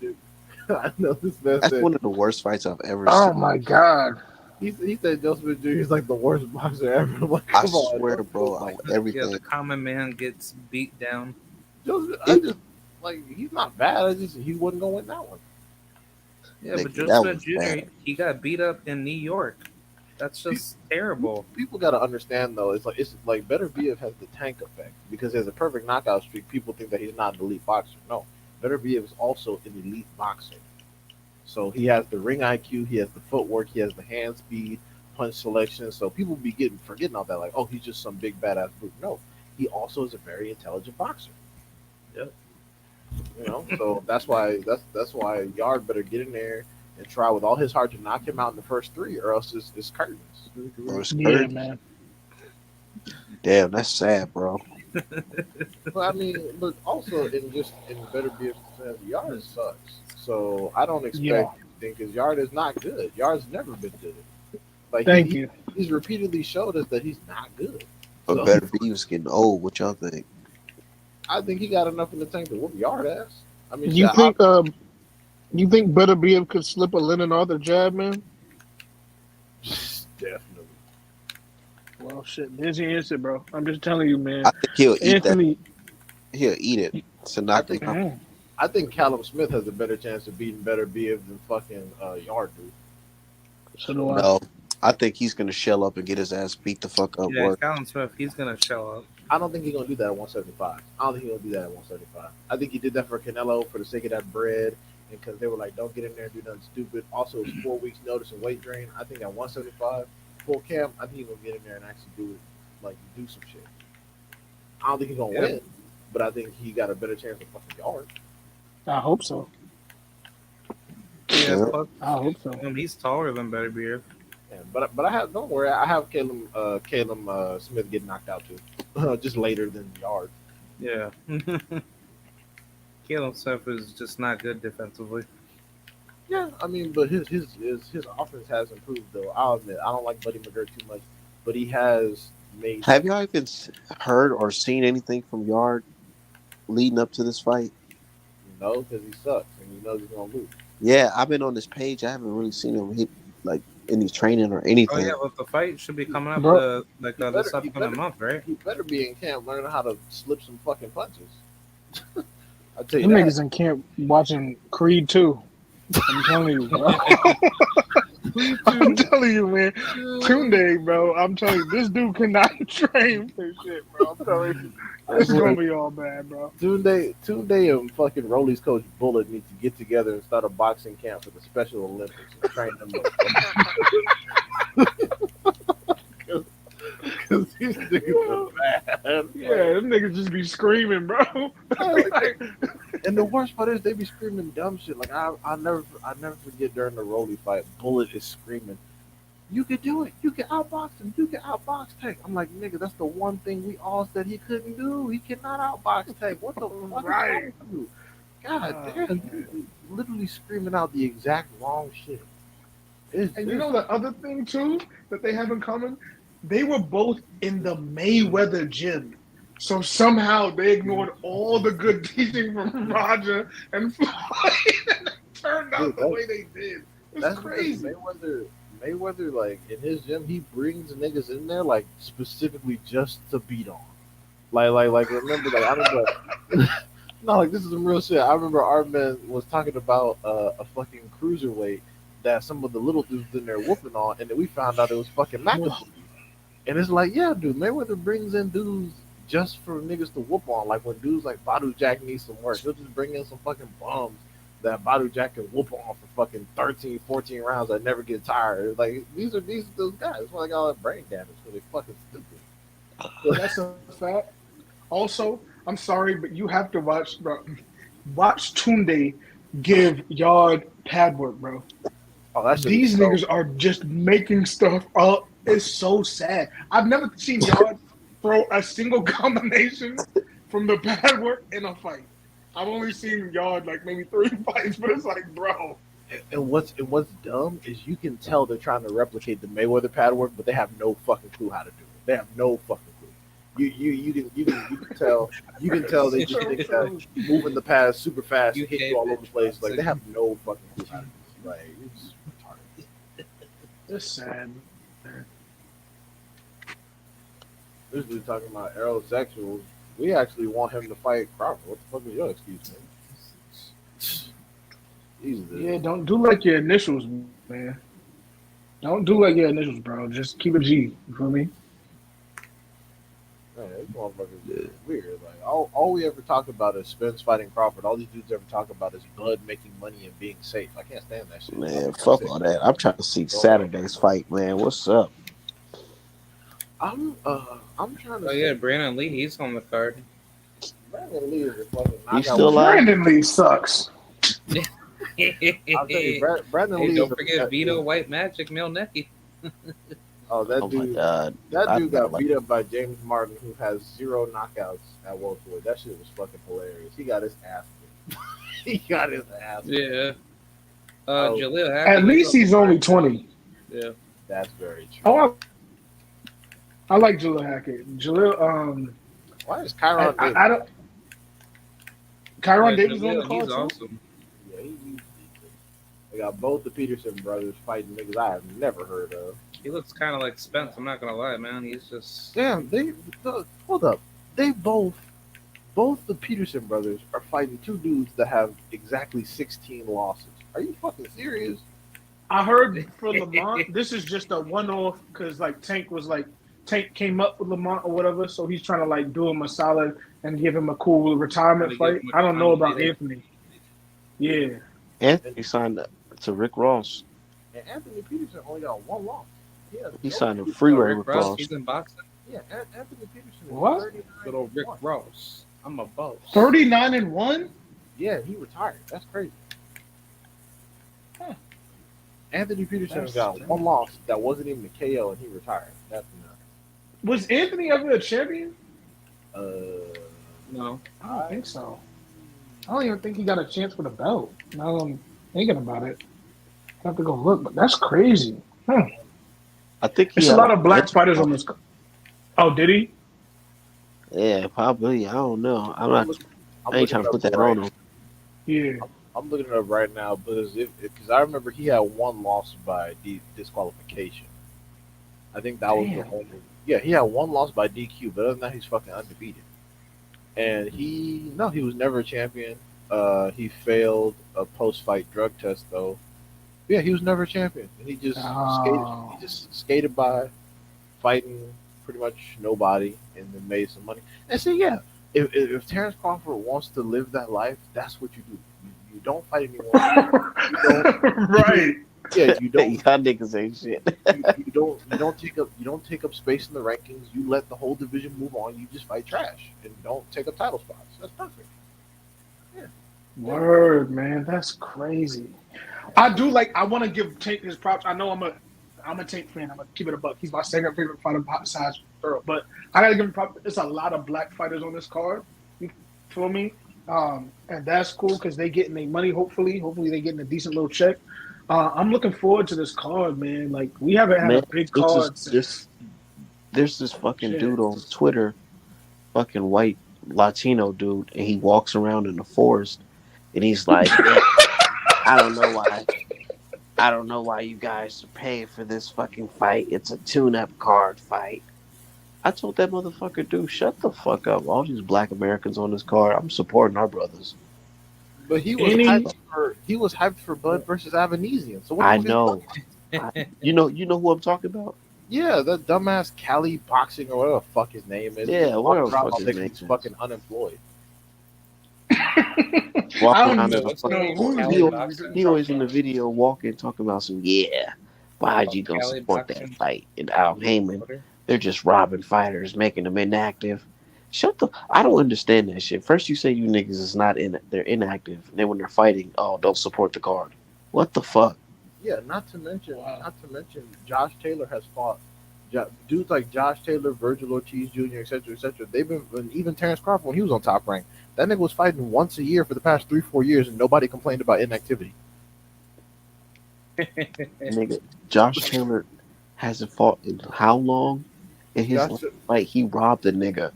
I know this man That's said one of the worst fights I've ever Oh seen. my god. he said Joe Smith Jr. is like the worst boxer ever. I'm like, I come on, swear, don't bro, feel on like Yeah, everything. the common man gets beat down. Joe Smith, I It, just like he's not bad. I just he wasn't gonna win that one. Yeah, but nigga, Joe that Smith was Jr. bad. He got beat up in New York. That's just terrible. People got to understand though. It's like Better Biev has the tank effect because he has a perfect knockout streak. People think that he's not an elite boxer. No, Better Biev is also an elite boxer. So he has the ring IQ, he has the footwork, he has the hand speed, punch selection. So people be forgetting all that. Like, oh, he's just some big badass brute. No, he also is a very intelligent boxer. Yep. So that's why Yard better get in there and try with all his heart to knock him out in the first three, or else it's curtains. Bro, it's Yeah, hurt. man. Damn, that's sad, bro. But I mean, but also in Better Be defense, Yard sucks. So I don't expect Yeah. anything because Yard is not good. Yard's never been good. Like Thank you. he's repeatedly showed us that he's not good. But So Better Be was getting old. What y'all think? I think he got enough in the tank to whoop Yard ass. I mean, You shit, you think Better Be could slip a Lennon Arthur jab, man? definitely. Well, shit. There's your answer, bro. I'm just telling you, man. I think he'll eat that. Anthony. He'll eat it to I knock think him out. Mm, I think Callum Smith has a better chance of beating Better Be than fucking Yard do. so do I. No, I think he's gonna shell up and get his ass beat the fuck up. Yeah, Work. Colin Smith, he's gonna show up. I don't think he's gonna do that at 175. I don't think he's gonna do that at 175. I think he did that for Canelo for the sake of that bread, and because they were like, "Don't get in there and do nothing stupid." Also, it's 4 weeks notice and weight drain. I think at 175 full camp, I think he's gonna get in there and actually do it, like do some shit. I don't think he's gonna win, but I think he got a better chance of fucking Yard. I hope so. Yeah, Yeah. plus, I hope so. he's taller than Better Beer. Yeah, but I have don't worry, I have Caleb Smith getting knocked out too, just later than Yard. Yeah. Caleb Smith is just not good defensively. Yeah, I mean, but his offense has improved though. I'll admit, I don't like Buddy McGirt too much, but he has made. Have y'all even heard or seen anything from Yard leading up to this fight? No, because he sucks and he knows he's gonna lose. Yeah, I've been on this page. I haven't really seen him hit like any training or Oh anything. yeah, but the fight should be coming up Bro. this He better- upcoming month, right? He better be in camp learning how to slip some fucking punches. I tell you Them that. niggas in camp watching Creed 2. I'm telling you, bro. I'm telling you, man. Tunde, bro. I'm telling you, this dude cannot train for shit, bro. I'm telling you. This is gonna be all bad, bro. Tunde and fucking Rolly's coach Bullet need to get together and start a boxing camp for the Special Olympics and train them up. Because these niggas are bad. Yeah, them niggas just be screaming, bro. And the worst part is they be screaming dumb shit. Like I never forget during the Rolly fight, Bullet is screaming, "You could do it. You can outbox him. You can outbox Tank." I'm like, nigga, that's the one thing we all said he couldn't do. He cannot outbox Tank. What the fuck is wrong Right. with you? God Oh, damn, man. you literally screaming out the exact wrong shit. And you know the other thing too that they have in common? They were both in the Mayweather gym. So somehow they ignored all the good teaching from Roger and Floyd and it turned out Dude, the way they did. It's that's because crazy. Mayweather, like in his gym, he brings niggas in there like specifically just to beat on. Like remember, like I remember. No, like this is some real shit. I remember our man was talking about a fucking cruiserweight that some of the little dudes in there whooping on, and then we found out it was fucking McAfee. And it's like, yeah, dude, Mayweather brings in dudes just for niggas to whoop on. Like when dudes like Badu Jack needs some work, he'll just bring in some fucking bums that Badu Jack can whoop on for fucking 13, 14 rounds that never get tired. Like these are those guys. That's why they got all that brain damage because they fucking stupid. That's a fact. Also, I'm sorry, but you have to watch Tunde give Yard pad work, bro. Oh, that shit These is so niggas are just making stuff up. It's so sad. I've never seen Yard throw a single combination from the pad work in a fight. I've only seen Yard like maybe 3 fights, but it's like, bro. And what's dumb is you can tell they're trying to replicate the Mayweather pad work, but they have no fucking clue how to do it. They have no fucking clue. You can tell they just think that moving the pads super fast, You hitting can't you all over the place. Like they have no fucking clue how to do it. Like it's retarded. It's sad. This dude talking about aerosexuals. We actually want him to fight Crawford. What the fuck is your excuse, man? Jesus. Yeah, don't do like your initials, man. Don't do like your initials, bro. Just keep it G. You feel me? Man, this motherfucker is weird. Like all we ever talk about is Spence fighting Crawford. All these dudes ever talk about is Bud making money and being safe. I can't stand that shit. Man, fuck all that. I'm trying to see Saturday's fight, man. What's up? I'm trying to. Oh yeah, Brandon Lee, he's on the card. Brandon Lee is a fucking He's still alive? Brandon Lee sucks. I'll tell you, Brandon Hey, Lee. don't forget Vito White Magic Milnecki. Oh, that Oh my dude. god. That dude got like beat up by James Martin, who has 0 knockouts at welterweight. That shit was fucking hilarious. He got his ass beat. He got his ass beat. Yeah. Oh. Jaleel Hackett. At least he's only 20. Yeah. That's very true. Oh, I like Jaleel Hackett. Jaleel, Why is Kyron Davis? I don't. Kyron Yeah, Davis on the Jaleel, card he's too? awesome. Yeah, they got both the Peterson brothers fighting niggas I have never heard of. He looks kind of like Spence. I'm not gonna lie, man. He's just. Damn, hold up. They both the Peterson brothers are fighting two dudes that have exactly 16 losses. Are you fucking serious? I heard for Lamont, this is just a one-off because like Tank came up with Lamont or whatever, so he's trying to like do him a solid and give him a cool retirement Trying to fight. give him a I don't know about retirement. Anthony. Yeah, Anthony signed up to Rick Ross. And Anthony Peterson only got one loss. He signed a freeway Rick Rick Ross, Ross. he's in boxing. Yeah, Anthony Peterson is What? 39 Little and Rick 1. Ross. I'm a boss. 39-1. Yeah, he retired. That's crazy. Anthony Peterson That's got strange. one loss that wasn't even a KO, and he retired. That's nuts. Was Anthony ever a champion? No. I don't think so. I don't even think he got a chance for the belt. Now I'm thinking about it. I have to go look, but that's crazy. I think There's he a had lot of black fighters on this. Oh, did he? Yeah, probably. I don't know. I'm I ain't looking trying to it put up that right on him. Yeah. I'm looking it up right now because I remember he had one loss by disqualification. I think that was the Damn. only. Yeah, he had one loss by DQ, but other than that, he's fucking undefeated. And he was never a champion. He failed a post-fight drug test though. Yeah, he was never a champion, and he just Oh. skated by, fighting pretty much nobody, and then made some money. And see, yeah, if Terrence Crawford wants to live that life, that's what you do. You don't fight anyone. Right. Yeah, you don't. Y'all niggas ain't shit. You don't take up space in the rankings. You let the whole division move on. You just fight trash and don't take up title spots. That's perfect. Yeah. Word, man, that's crazy. I do like. I want to give Tank his props. I know I'm a Tank fan. I'm gonna keep it a buck. He's my second favorite fighter besides Earl. But I gotta give him props. It's a lot of black fighters on this card. You feel me? And that's cool because they getting their money. Hopefully they getting a decent little check. I'm looking forward to this card, man. Like we haven't had a Man, big it's just card since there's this fucking shit. dude on Twitter, fucking white Latino dude, and he walks around in the forest, and he's like, "Yeah, I don't know why." I don't know why you guys are paying for this fucking fight. It's a tune-up card fight. I told that motherfucker, dude, shut the fuck up. All these black Americans on this card, I'm supporting our brothers. But Any he was hyped for Bud versus Avanesian. So what the I fuck know. is You know who I'm talking about? Yeah, that dumbass Cali boxing or whatever the fuck his name is. Yeah, Walking whatever the around fuck all his thinking name he's is. fucking unemployed. I Walking don't around So in the what's the fucking know name? forest. who's Cali name we Boxing? could He talk always in the about. video walking, talking about some, yeah, why'd Oh, you go Cali support that Boxing. fight? And Al Heyman, Twitter. they're just robbing fighters, making them inactive. I don't understand that shit. First you say you niggas is not in they're inactive, and then when they're fighting, oh, don't support the card. What the fuck? Yeah, Wow. not to mention, Josh Taylor has fought dudes like Josh Taylor, Virgil Ortiz Jr., etc., etc. They've been, and even Terrence Crawford when he was on Top Rank, that nigga was fighting once a year for the past 3 4 years, and nobody complained about inactivity. Nigga, Josh Taylor hasn't fought in how long? In his Josh last fight, he robbed a nigga.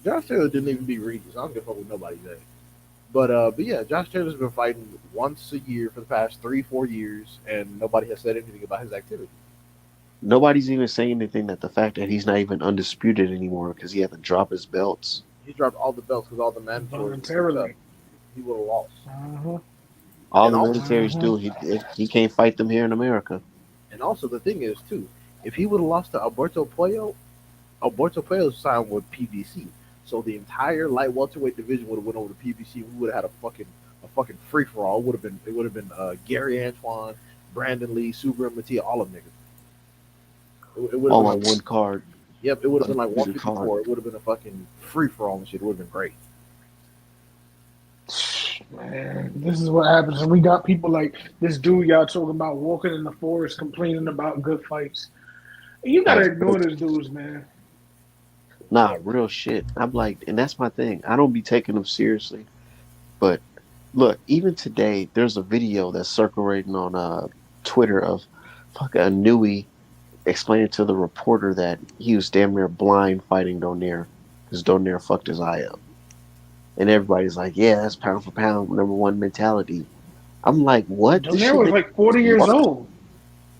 Josh Taylor didn't even beat Regis. I don't give a fuck what nobody said. But yeah, Josh Taylor's been fighting once a year for the past 3 4 years, and nobody has said anything about his activity. Nobody's even saying anything that the fact that he's not even undisputed anymore because he had to drop his belts. He dropped all the belts because all the mandatories were switched up. Voluntarily. He would have lost. Uh-huh. All And the also, militaries Uh-huh. do, he can't fight them here in America. and also the thing is too, if he would have lost to Alberto Puello signed with PBC, so the entire light welterweight division would have went over to PBC. We would have had a fucking free for all. It would have been Gary Antoine, Brandon Lee, Subra and Mattia, all of them niggas. It would have All been on one card. yep. It would have been like Undisputed 154. card. It would have been a fucking free for all and shit. It would have been great. Man, this is what happens. And we got people like this dude y'all talking about walking in the forest complaining about good fights. You gotta ignore this dudes, man. Nah, real shit. I'm like, and that's my thing. I don't be taking them seriously. But look, even today, there's a video that's circulating on Twitter of fucking Nui explaining to the reporter that he was damn near blind fighting Donaire because Donaire fucked his eye up. And everybody's like, yeah, that's pound for pound, number one mentality. I'm like, what? This Donaire shit was makes like it 40 look years worse. old.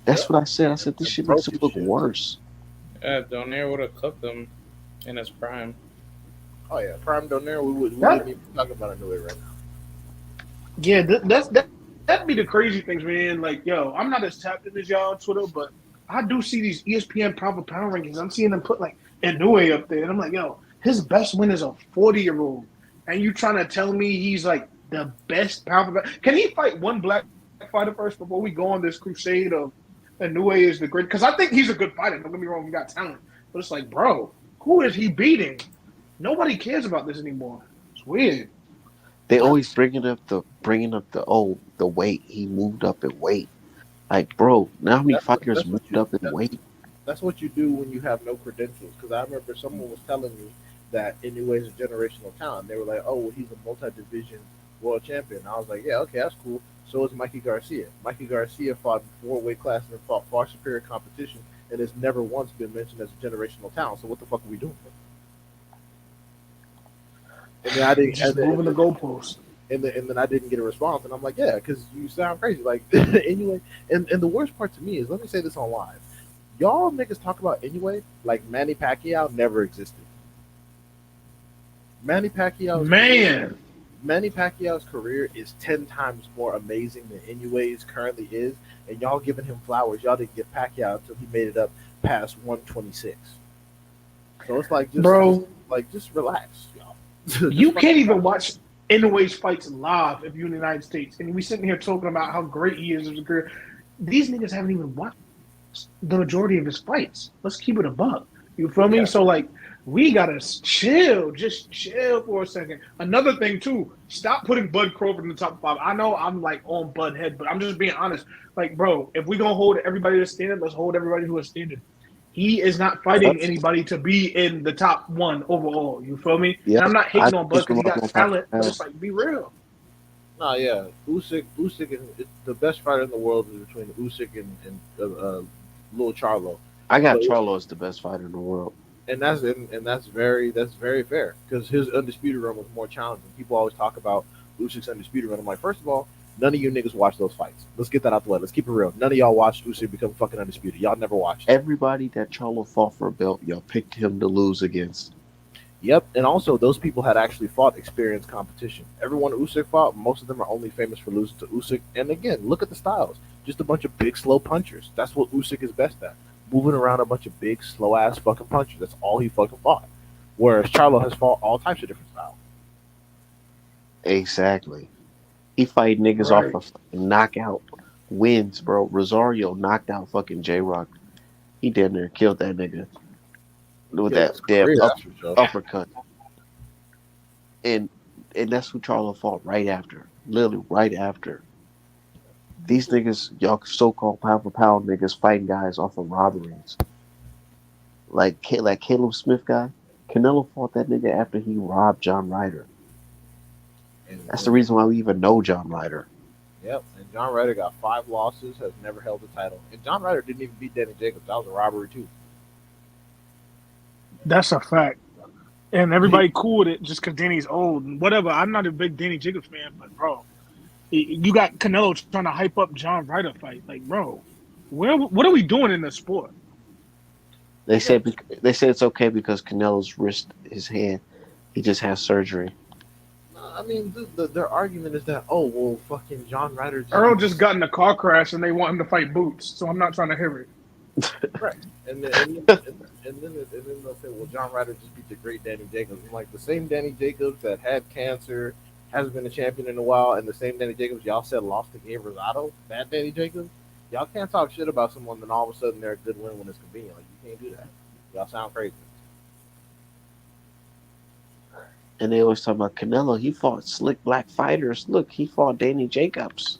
That's Yep. what I said. I said, this And shit makes broke it his look shit. worse. Yeah, Donaire would have cooked him in his prime. Oh yeah, Prime Donaire. We wouldn't That even be talking about it anyway right now. yeah, that'd be the crazy things, man. Like, yo, I'm not as tapped in as y'all on Twitter, but I do see these ESPN pound for pound rankings. I'm seeing them put like Inoue up there, and I'm like, yo, his best win is a 40-year-old, and you trying to tell me he's like the best pound for pound? Can he fight one black fighter first before we go on this crusade of Inoue is the great? Because I think he's a good fighter. Don't get me wrong, he got talent, but it's like, bro, who is he beating? Nobody cares about this anymore. It's weird. They always bringing up the weight. He moved up in weight. Like, bro, now how many fighters That's what moved up in weight? that's what you do when you have no credentials. Because I remember someone was telling me that Inoue is a generational talent. They were like, "Oh, well, he's a multi-division world champion." I was like, "Yeah, okay, that's cool." So is Mikey Garcia. Mikey Garcia fought in 4 weight classes and fought far superior competition, and has never once been mentioned as a generational talent. So what the fuck are we doing? And then I didn't. Just moving the goalposts. And then I didn't get a response, and I'm like, yeah, because you sound crazy. Like anyway, and the worst part to me is, let me say this on live. Y'all niggas talk about anyway, like Manny Pacquiao never existed. Manny Pacquiao's Man, Manny Pacquiao's career is 10 times more amazing than Inoue's currently is, and y'all giving him flowers. Y'all didn't get Pacquiao until he made it up past 126. So it's like bro, just relax, y'all. you can't even watch Inoue's fights live if you're in the United States. And we sitting here talking about how great he is as a career. These niggas haven't even watched the majority of his fights. Let's keep it a buck. You feel me? Yeah. So like we gotta chill, just chill for a second. Another thing too, stop putting Bud Crawford in the top five. I know I'm like on Bud head, but I'm just being honest. Like, bro, if we gonna hold everybody to standard, let's hold everybody to a standard. He is not Yep. fighting anybody to be in the top one overall. You feel me? And Yep. I'm not I hating on Bud just because he grew up got on pound talent, for but pound. it's like be real. No, yeah. Usyk is the best fighter in the world is between Usyk and Lil Charlo. I got But Charlo as the best fighter in the world. and that's very fair because his undisputed run was more challenging. People always talk about Usyk's undisputed run. I'm like, first of all, none of you niggas watch those fights. Let's get that out the way. Let's keep it real. None of y'all watched Usyk become fucking undisputed. Y'all never watched. Everybody that Charlo fought for a belt, y'all picked him to lose against. Yep, and also those people had actually fought experienced competition. Everyone Usyk fought, most of them are only famous for losing to Usyk. And again, look at the styles. Just a bunch of big, slow punchers. That's what Usyk is best at. Moving around a bunch of big, slow ass fucking punchers. That's all he fucking fought. Whereas Charlo has fought all types of different styles. Exactly. He fight niggas off Right. of fucking knockout wins, bro. Rosario knocked out fucking J Rock. He damn near killed that nigga with Yeah, that his damn career, that's for sure. uppercut. And that's who Charlo fought right after. Literally right after. These niggas, y'all so called pound for pound niggas fighting guys off of robberies. Like Caleb Smith guy. Canelo fought that nigga after he robbed John Ryder. That's the And reason why we even know John Ryder. yep, and John Ryder got 5 losses, has never held the title. And John Ryder didn't even beat Danny Jacobs. That was a robbery too. That's a fact. And everybody cool with it just because Danny's old and whatever. I'm not a big Danny Jacobs fan, but bro, you got Canelo trying to hype up John Ryder fight. Like, bro, what are we doing in this sport? They said it's okay because Canelo's wrist, his hand, he just has surgery. I mean, their argument is that, oh, well, fucking John Ryder Earl just got in a car crash and they want him to fight Boots, so I'm not trying to hear it. right. And then they'll say, well, John Ryder just beat the great Danny Jacobs. I'm like, the same Danny Jacobs that had cancer, hasn't been a champion in a while, and the same Danny Jacobs y'all said lost to Gabe Rosado, that Danny Jacobs, y'all can't talk shit about someone, then all of a sudden they're a good win when it's convenient. Like, you can't do that. Y'all sound crazy. And they always talk about Canelo. He fought slick black fighters. Look, he fought Danny Jacobs.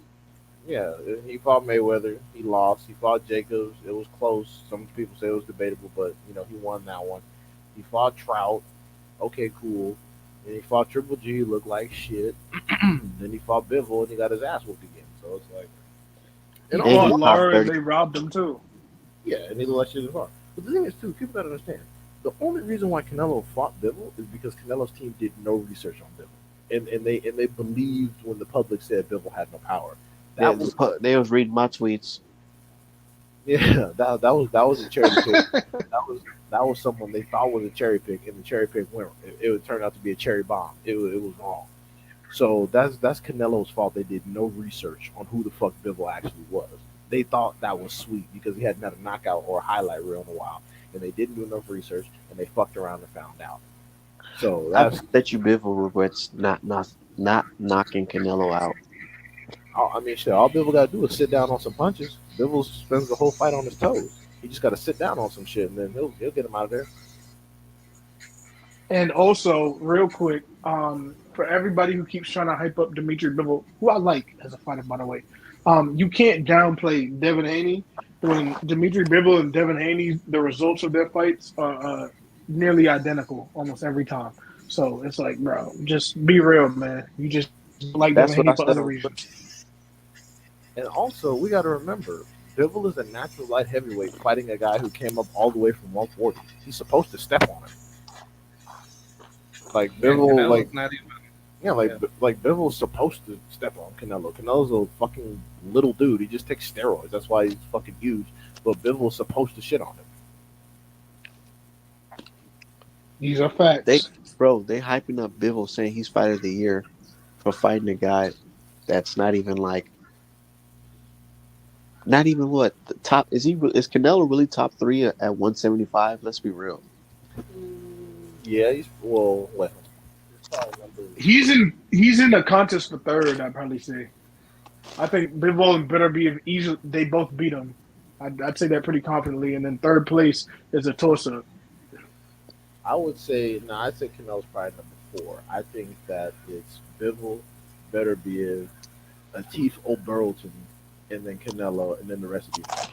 Yeah, he fought Mayweather. He lost. He fought Jacobs. It was close. Some people say it was debatable, but he won that one. He fought Trout. Okay, cool. Then he fought Triple G. Looked like shit. Then he fought Bivol, and he got his ass whooped again. So it's like, And Danny all top Lara, 30. they robbed him too. yeah, and he looked like shit as well. But the thing is, too, people gotta understand. The only reason why Canelo fought Bivol is because Canelo's team did no research on Bivol, and they believed when the public said Bivol had no power. Yeah, That was they was reading my tweets. yeah, that was a cherry pick. that was someone they thought was a cherry pick, and the cherry pick went. It would turn out to be a cherry bomb. It was wrong. So that's Canelo's fault. They did no research on who the fuck Bivol actually was. They thought that was sweet because he hadn't had a knockout or a highlight reel in a while, and they didn't do enough research, and they fucked around and found out. So I that's bet you Bivol regrets not knocking Canelo out. I mean, shit. All Bivol got to do is sit down on some punches. Bivol spends the whole fight on his toes. He just got to sit down on some shit, and then he'll get him out of there. And also, real quick, for everybody who keeps trying to hype up Dimitri Bivol, who I like as a fighter, by the way, you can't downplay Devin Haney. When Dimitri Bivol and Devin Haney, the results of their fights are nearly identical almost every time. So it's like, bro, just be real, man. You just like Devin That's what Haney I for said other on reasons. And also, we got to remember, Bivol is a natural light heavyweight fighting a guy who came up all the way from 140. He's supposed to step on him. Like Yeah, Bivol, Canelo's like not even. like Bivol's supposed to step on Canelo. Canelo's a fucking little dude. He just takes steroids. That's why he's fucking huge. But Bivol's supposed to shit on him. These are facts. they hyping up Bivol saying he's fighter of the year for fighting a guy that's not even what the top is. Is Canelo really top 3 at 175? Let's be real. Yeah, he's well. He's in the contest for third. I'd probably say. I think Bivol and Beterbiev easily they both beat him. I'd say that pretty confidently. And then third place is a toss up. I would say no. I'd say Canelo's probably number 4. I think that it's Bivol, Better Beard, Atif O'Burlton, and then Canelo, and then the rest of these guys.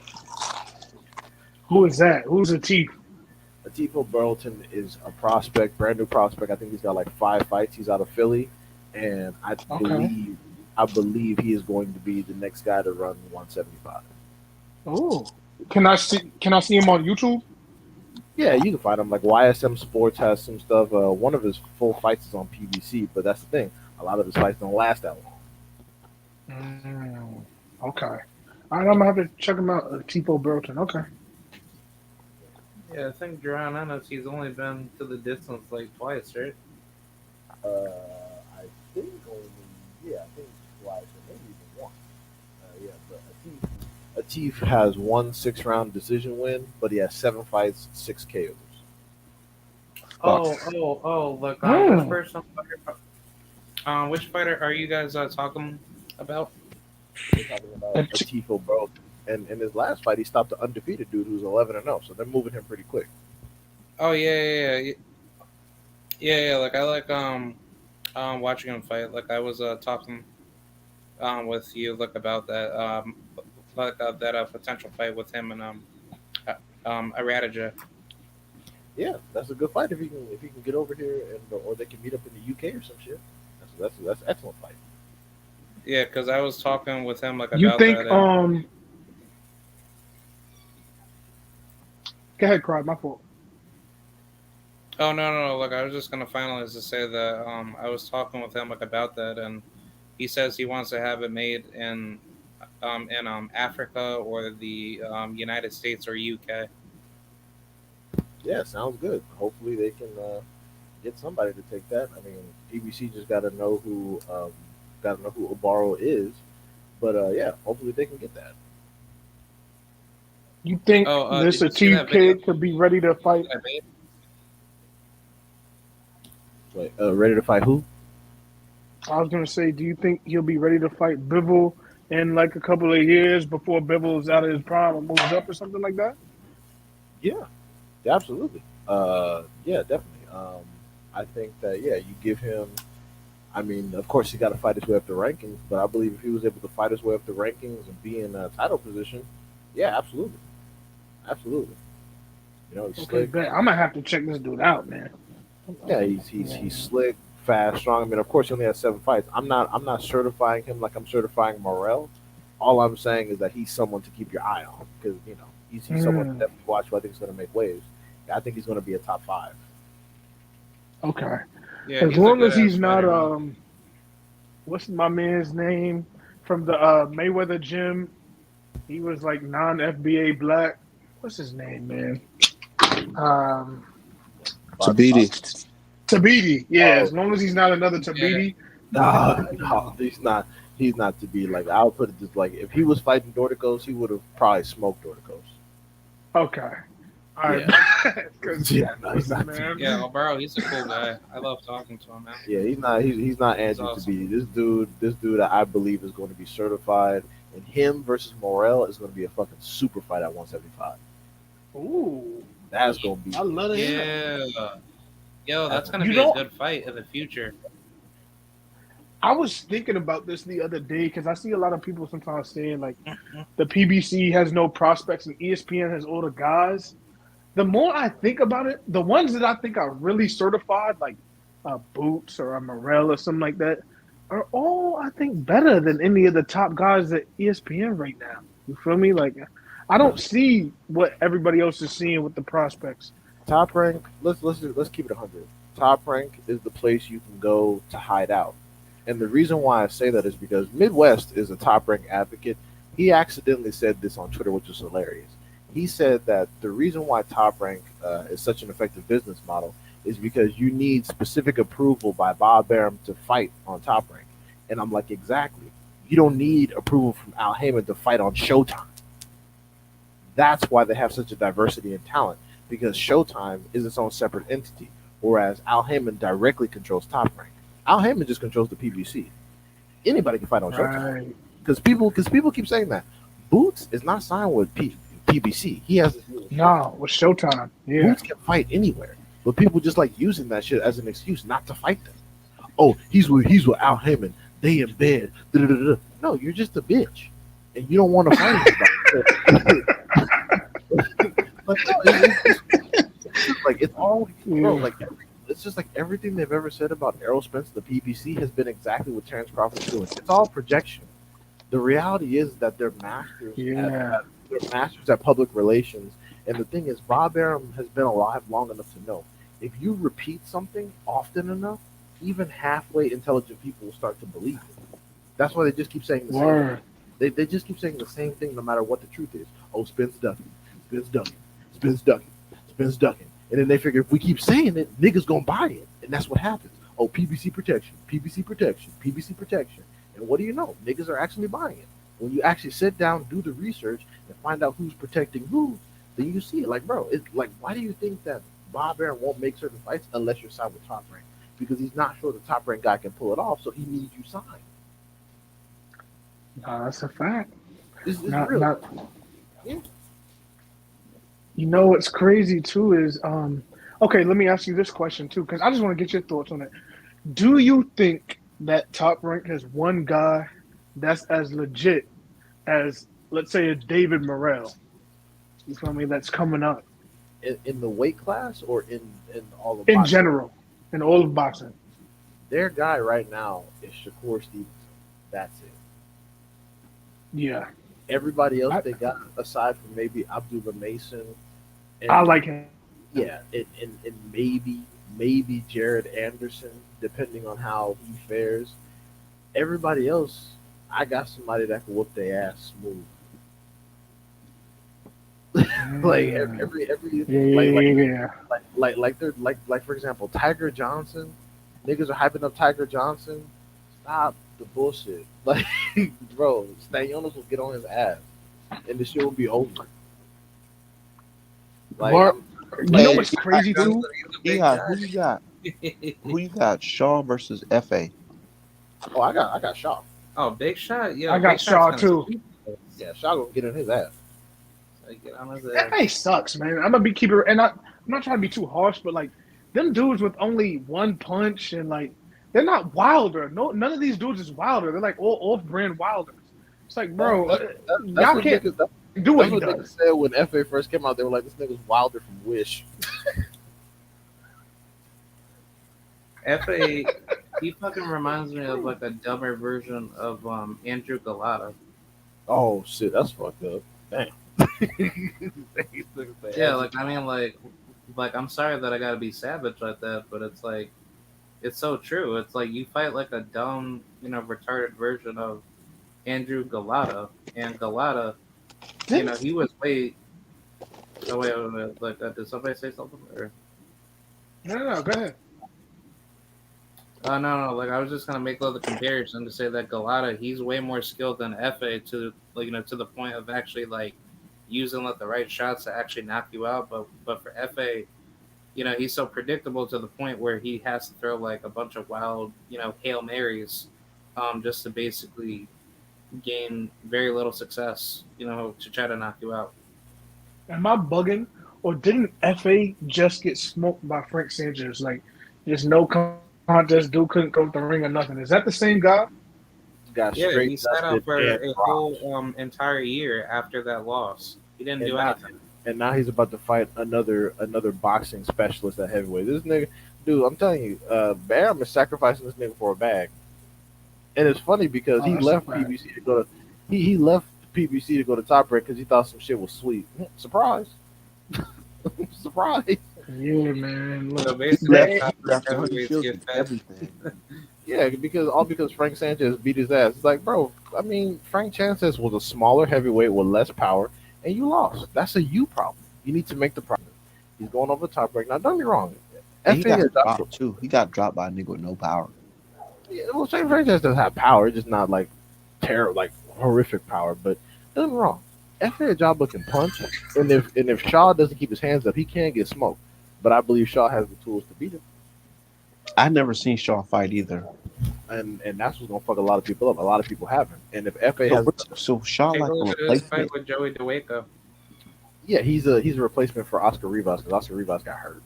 Who is that? Who's a chief? Atif O'Burlton is a prospect, brand new prospect. I think he's got like 5 fights. He's out of Philly, and Okay. I believe he is going to be the next guy to run 175. Oh, can I see him on YouTube? Yeah, you can find him. Like YSM Sports has some stuff. One of his full fights is on PBC, but that's the thing. A lot of his fights don't last that long. Okay. All right, I'm gonna have to check him out. Tipo Burton. Okay. Yeah, I think Jerron Ennis, he's only been to the distance like twice, right? I think only, yeah, I think twice, or maybe even one. Yeah, but Atif has one 6-round decision win, but he has 7 fights, 6 KOs. Look, Hmm. which fighter are you guys talking about? We're talking about Ati- Atif O'Burlton. And in his last fight, he stopped the undefeated dude who's 11-0. So they're moving him pretty quick. Oh yeah. Like I like watching him fight. Like I was talking with you like about that that potential fight with him and Aradija. Yeah, that's a good fight if he can get over here and or they can meet up in the UK or some shit. That's an excellent fight. Yeah, because I was talking with him like You about think? that. And, Go ahead, Cry. My fault. oh no! Like I was just gonna finalize to say that I was talking with him like about that, and he says he wants to have it made in Africa or the United States or UK. Yeah, sounds good. Hopefully they can get somebody to take that. I mean, PBC just got to know who Obaro is. But yeah, hopefully they can get that. You think Oh, this did you see that Achieve video kid could be ready to fight? I made? Wait, ready to fight who? I was gonna say, do you think he'll be ready to fight Bivol in like a couple of years before Bivol's out of his prime or moves up or something like that? Yeah, absolutely. Yeah, definitely. I think that yeah, you give him. I mean, of course, he got to fight his way up the rankings, but I believe if he was able to fight his way up the rankings and be in a title position, yeah, absolutely, absolutely. You know, he's Okay, slick. bet. I'm gonna have to check this dude out, man. Yeah, he's slick, fast, strong. I mean, of course, he only has 7 fights. I'm not certifying him like I'm certifying Morel. All I'm saying is that he's someone to keep your eye on because you know he's someone to definitely watch who I think is going to make waves. I think he's going to be a top 5. Okay. Yeah, As he's a long as good-ass he's not fighter, man. what's my man's name from the Mayweather gym? He was like non-FBA black. What's his name, man? Um, Speedy. Tabidi. Yeah, Oh, as long as he's not another Yeah. Tabidi. no, he's not. He's not to be like. I'll put it just like if he was fighting Dorticos, he would have probably smoked Dorticos. Okay. All right. Yeah. 'Cause, Yeah, no, he's not. man. Yeah, well, bro, he's a cool guy. I love talking to him, man. Yeah, he's not. He's not He's Andrew awesome. Tabiti. This dude, I believe is going to be certified, and him versus Morel is going to be a fucking super fight at 175. Ooh, That's going to be. I love to hear that. Yeah. Yo, that's gonna You be a know, good fight in the future. I was thinking about this the other day because I see a lot of people sometimes saying like the PBC has no prospects and ESPN has all the guys. The more I think about it, the ones that I think are really certified, like Boots or a Morel or something like that, are all I think better than any of the top guys at ESPN right now. You feel me? Like I don't see what everybody else is seeing with the prospects. Top rank. Let's keep it 100. Top rank is the place you can go to hide out, and the reason why I say that is because Midwest is a top rank advocate. He accidentally said this on Twitter, which was hilarious. He said that the reason why Top Rank is such an effective business model is because you need specific approval by Bob Arum to fight on Top Rank, and I'm like, exactly. You don't need approval from Al Heyman to fight on Showtime. That's why they have such a diversity in talent because Showtime is its own separate entity, whereas Al Heyman directly controls Top Rank. Al Heyman just controls the PBC. Anybody can fight on Showtime Right. because people keep saying that Boots is not signed with PBC. He has No, with Showtime. Yeah. Boots can fight anywhere. But people just like using that shit as an excuse not to fight them. Oh, he's with Al Heyman. They in bed. Da-da-da-da. No, you're just a bitch, and you don't want to fight anybody. Like, no, it's all, bro. Like it's just like everything they've ever said about Errol Spence, the PBC, has been exactly what Terrence Crawford's doing. It's all projection. The reality is that they're masters. Yeah. They're masters at public relations. And the thing is, Bob Arum has been alive long enough to know if you repeat something often enough, even halfway intelligent people will start to believe it. That's why they just keep saying the same thing. They just keep saying the same thing no matter what the truth is. Oh, Spence ducking, Spence ducking, Spence ducking, Spence ducking. And then they figure if we keep saying it, niggas gonna buy it. And that's what happens. Oh, PBC protection, PBC protection, PBC protection. And what do you know? Niggas are actually buying it. When you actually sit down, do the research, and find out who's protecting who, then you see it. Like, bro, it's like, why do you think that Bob Arum won't make certain fights unless you're signed with Top Rank? Because he's not sure the Top Rank guy can pull it off, so he needs you signed. No, that's a fact. It's real. Yeah. You know what's crazy too is okay, let me ask you this question too, because I just want to get your thoughts on it. Do you think that Top Rank has one guy that's as legit as, let's say, a David Morrell? You feel me? That's coming up. In the weight class or in all of in boxing? general, in all of boxing. Their guy right now is Shakur Stevenson. That's it. Yeah. Everybody else they got, aside from maybe Abdullah Mason, and, I like him. Yeah, and maybe Jared Anderson, depending on how he fares. Everybody else, I got somebody that can whoop their ass smooth. Like every like they're like for example, Tiger Johnson. Niggas are hyping up Tiger Johnson. Stop the bullshit. Like, bro, Stanionis will get on his ass, and the shit will be over. Like, you know what's crazy too? Yeah, who you got? Shaw versus FA. Oh, I got Shaw. Oh, Big Shot. Yeah, I got Big Shaw Shot's too. Yeah, Shaw gonna get in his ass. Get on his ass. FA sucks, man. I'm gonna be keeper, and I'm not trying to be too harsh, but like them dudes with only one punch and like they're not Wilder. No, none of these dudes is Wilder. They're like all off-brand Wilders. It's like, bro, y'all can't do what he does. Niggas said when FA first came out. They were like, "This nigga's Wilder from Wish." FA, he fucking reminds me of like a dumber version of Andrew Galata. Oh shit, that's fucked up. Damn. Yeah, like I mean, like I'm sorry that I gotta be savage like that, but it's like, it's so true. It's like you fight like a dumb, retarded version of Andrew Galata, and Galata, he was way. Oh wait. Like, did somebody say something? Or? No, go ahead. No. Like I was just gonna make the comparison to say that Galata, he's way more skilled than FA to to the point of actually like using the right shots to actually knock you out. But for FA, he's so predictable to the point where he has to throw like a bunch of wild, Hail Marys, just to basically gain very little success, to try to knock you out. Am I bugging, or didn't FA just get smoked by Frank Sanchez? Like, just no contest, dude couldn't go to the ring or nothing. Is that the same guy? Yeah, he sat out for a whole entire year after that loss. He didn't do anything. And now he's about to fight another boxing specialist at heavyweight. This nigga, dude, I'm telling you, Bam is sacrificing this nigga for a bag. And it's funny because he left PBC to go to he left PBC to go to Top Rank because he thought some shit was sweet. Surprise. Surprise. Yeah, man. Look, So basically, everything. Yeah, because Frank Sanchez beat his ass. It's like, bro, I mean, Frank Sanchez was a smaller heavyweight with less power, and you lost. That's a you problem. You need to make the problem. He's going over Top Rank. Now, don't get me wrong. He got dropped too. He got dropped by a nigga with no power. Yeah, well, Frank Sanchez doesn't have power. It's just not like terrible, like horrific power. But don't get me wrong. FA Jabba can punch, and if Shaw doesn't keep his hands up, he can get smoked. But I believe Shaw has the tools to beat him. I never seen Shaw fight either, and that's what's gonna fuck a lot of people up. A lot of people haven't. And if FA has, so Shaw take like a a look at his replacement. fight with Joey DeWaco. yeah, he's a replacement for Oscar Rivas because Oscar Rivas got hurt.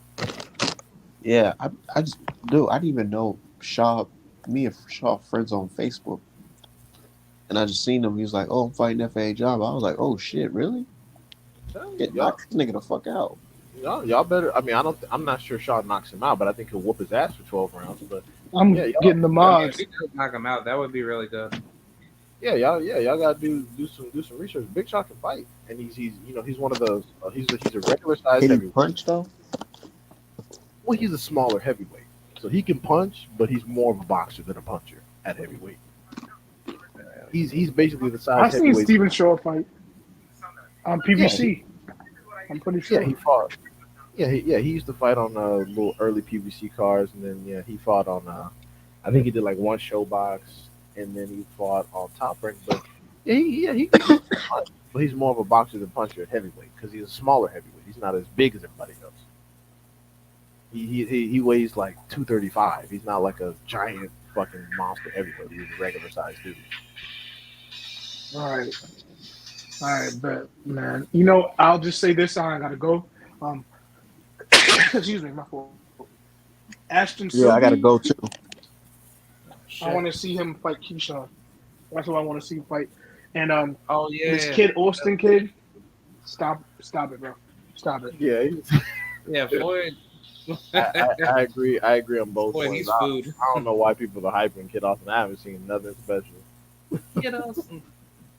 Yeah, I just dude, I didn't even know Shaw. Me and Shaw friends on Facebook, and I just seen him. He was like, "Oh, I'm fighting FAA job." I was like, "Oh shit, really? Tell you, Get knock this nigga the fuck out." y'all better. I mean, I don't. I'm not sure Shaw knocks him out, but I think he'll whoop his ass for 12 rounds. But yeah, I'm getting the Yeah, if mods. he could knock him out, that would be really good. y'all gotta do some research. Big Shaw can fight, and he's one of those. He's a regular size Can he heavyweight. punch though? Well, he's a smaller heavyweight, so he can punch, but he's more of a boxer than a puncher at heavyweight. He's basically the I size seen heavyweight. Steven Shaw fight on Yeah, PBC. I'm pretty yeah, sure. he fought. He used to fight on little early PVC cars, and then he fought on. I think he did like one show box, and then he fought on Top Rank. But he can punch, but he's more of a boxer than puncher at heavyweight because he's a smaller heavyweight. He's not as big as everybody else. He weighs like 235. He's not like a giant fucking monster heavyweight. He's a regular sized dude. All right, bet, man. You know, I'll just say this. I gotta go. Um, excuse me, my fault. Ashton Yeah, I gotta Sylvie, go too. I want to see him fight Keyshawn. That's what I want to see him fight. And Oh yeah, this kid, Austin kid, stop it, bro. Stop it. Yeah, yeah. Floyd, I agree. I agree on both Floyd, points. he's I food. don't know why people are hyping Kid Austin. I haven't seen nothing special. You know,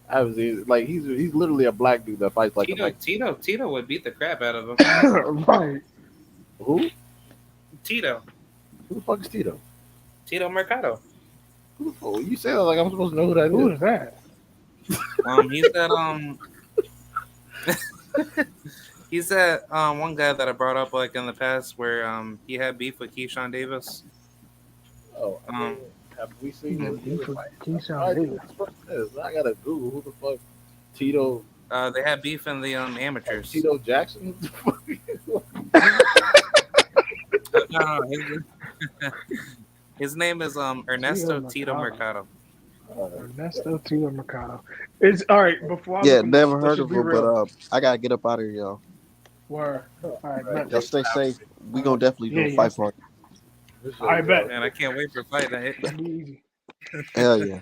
I haven't seen like he's literally a black dude that fights like a Tito would beat the crap out of him. Right. who? Tito Who the fuck is Tito? Mercado. Oh, you say that like I'm supposed to know who that Who is. is that? He's that he's that one guy that I brought up like in the past where he had beef with Keyshawn Davis. Oh, have we seen him? Keyshawn Davis. I gotta Google who the fuck Tito They had beef in the amateurs. Tito Jackson. No, his name is Ernesto Tito Mercado. Ernesto Tito Mercado. It's all right. Before I Yeah, look him never up, heard let's of just be him, real. but I gotta get up out of here, y'all. Word. All right, Y'all stay safe. We gonna definitely do a Yeah, fight party. I bet. Man, I can't wait for fight night. It'll be easy. Hell yeah.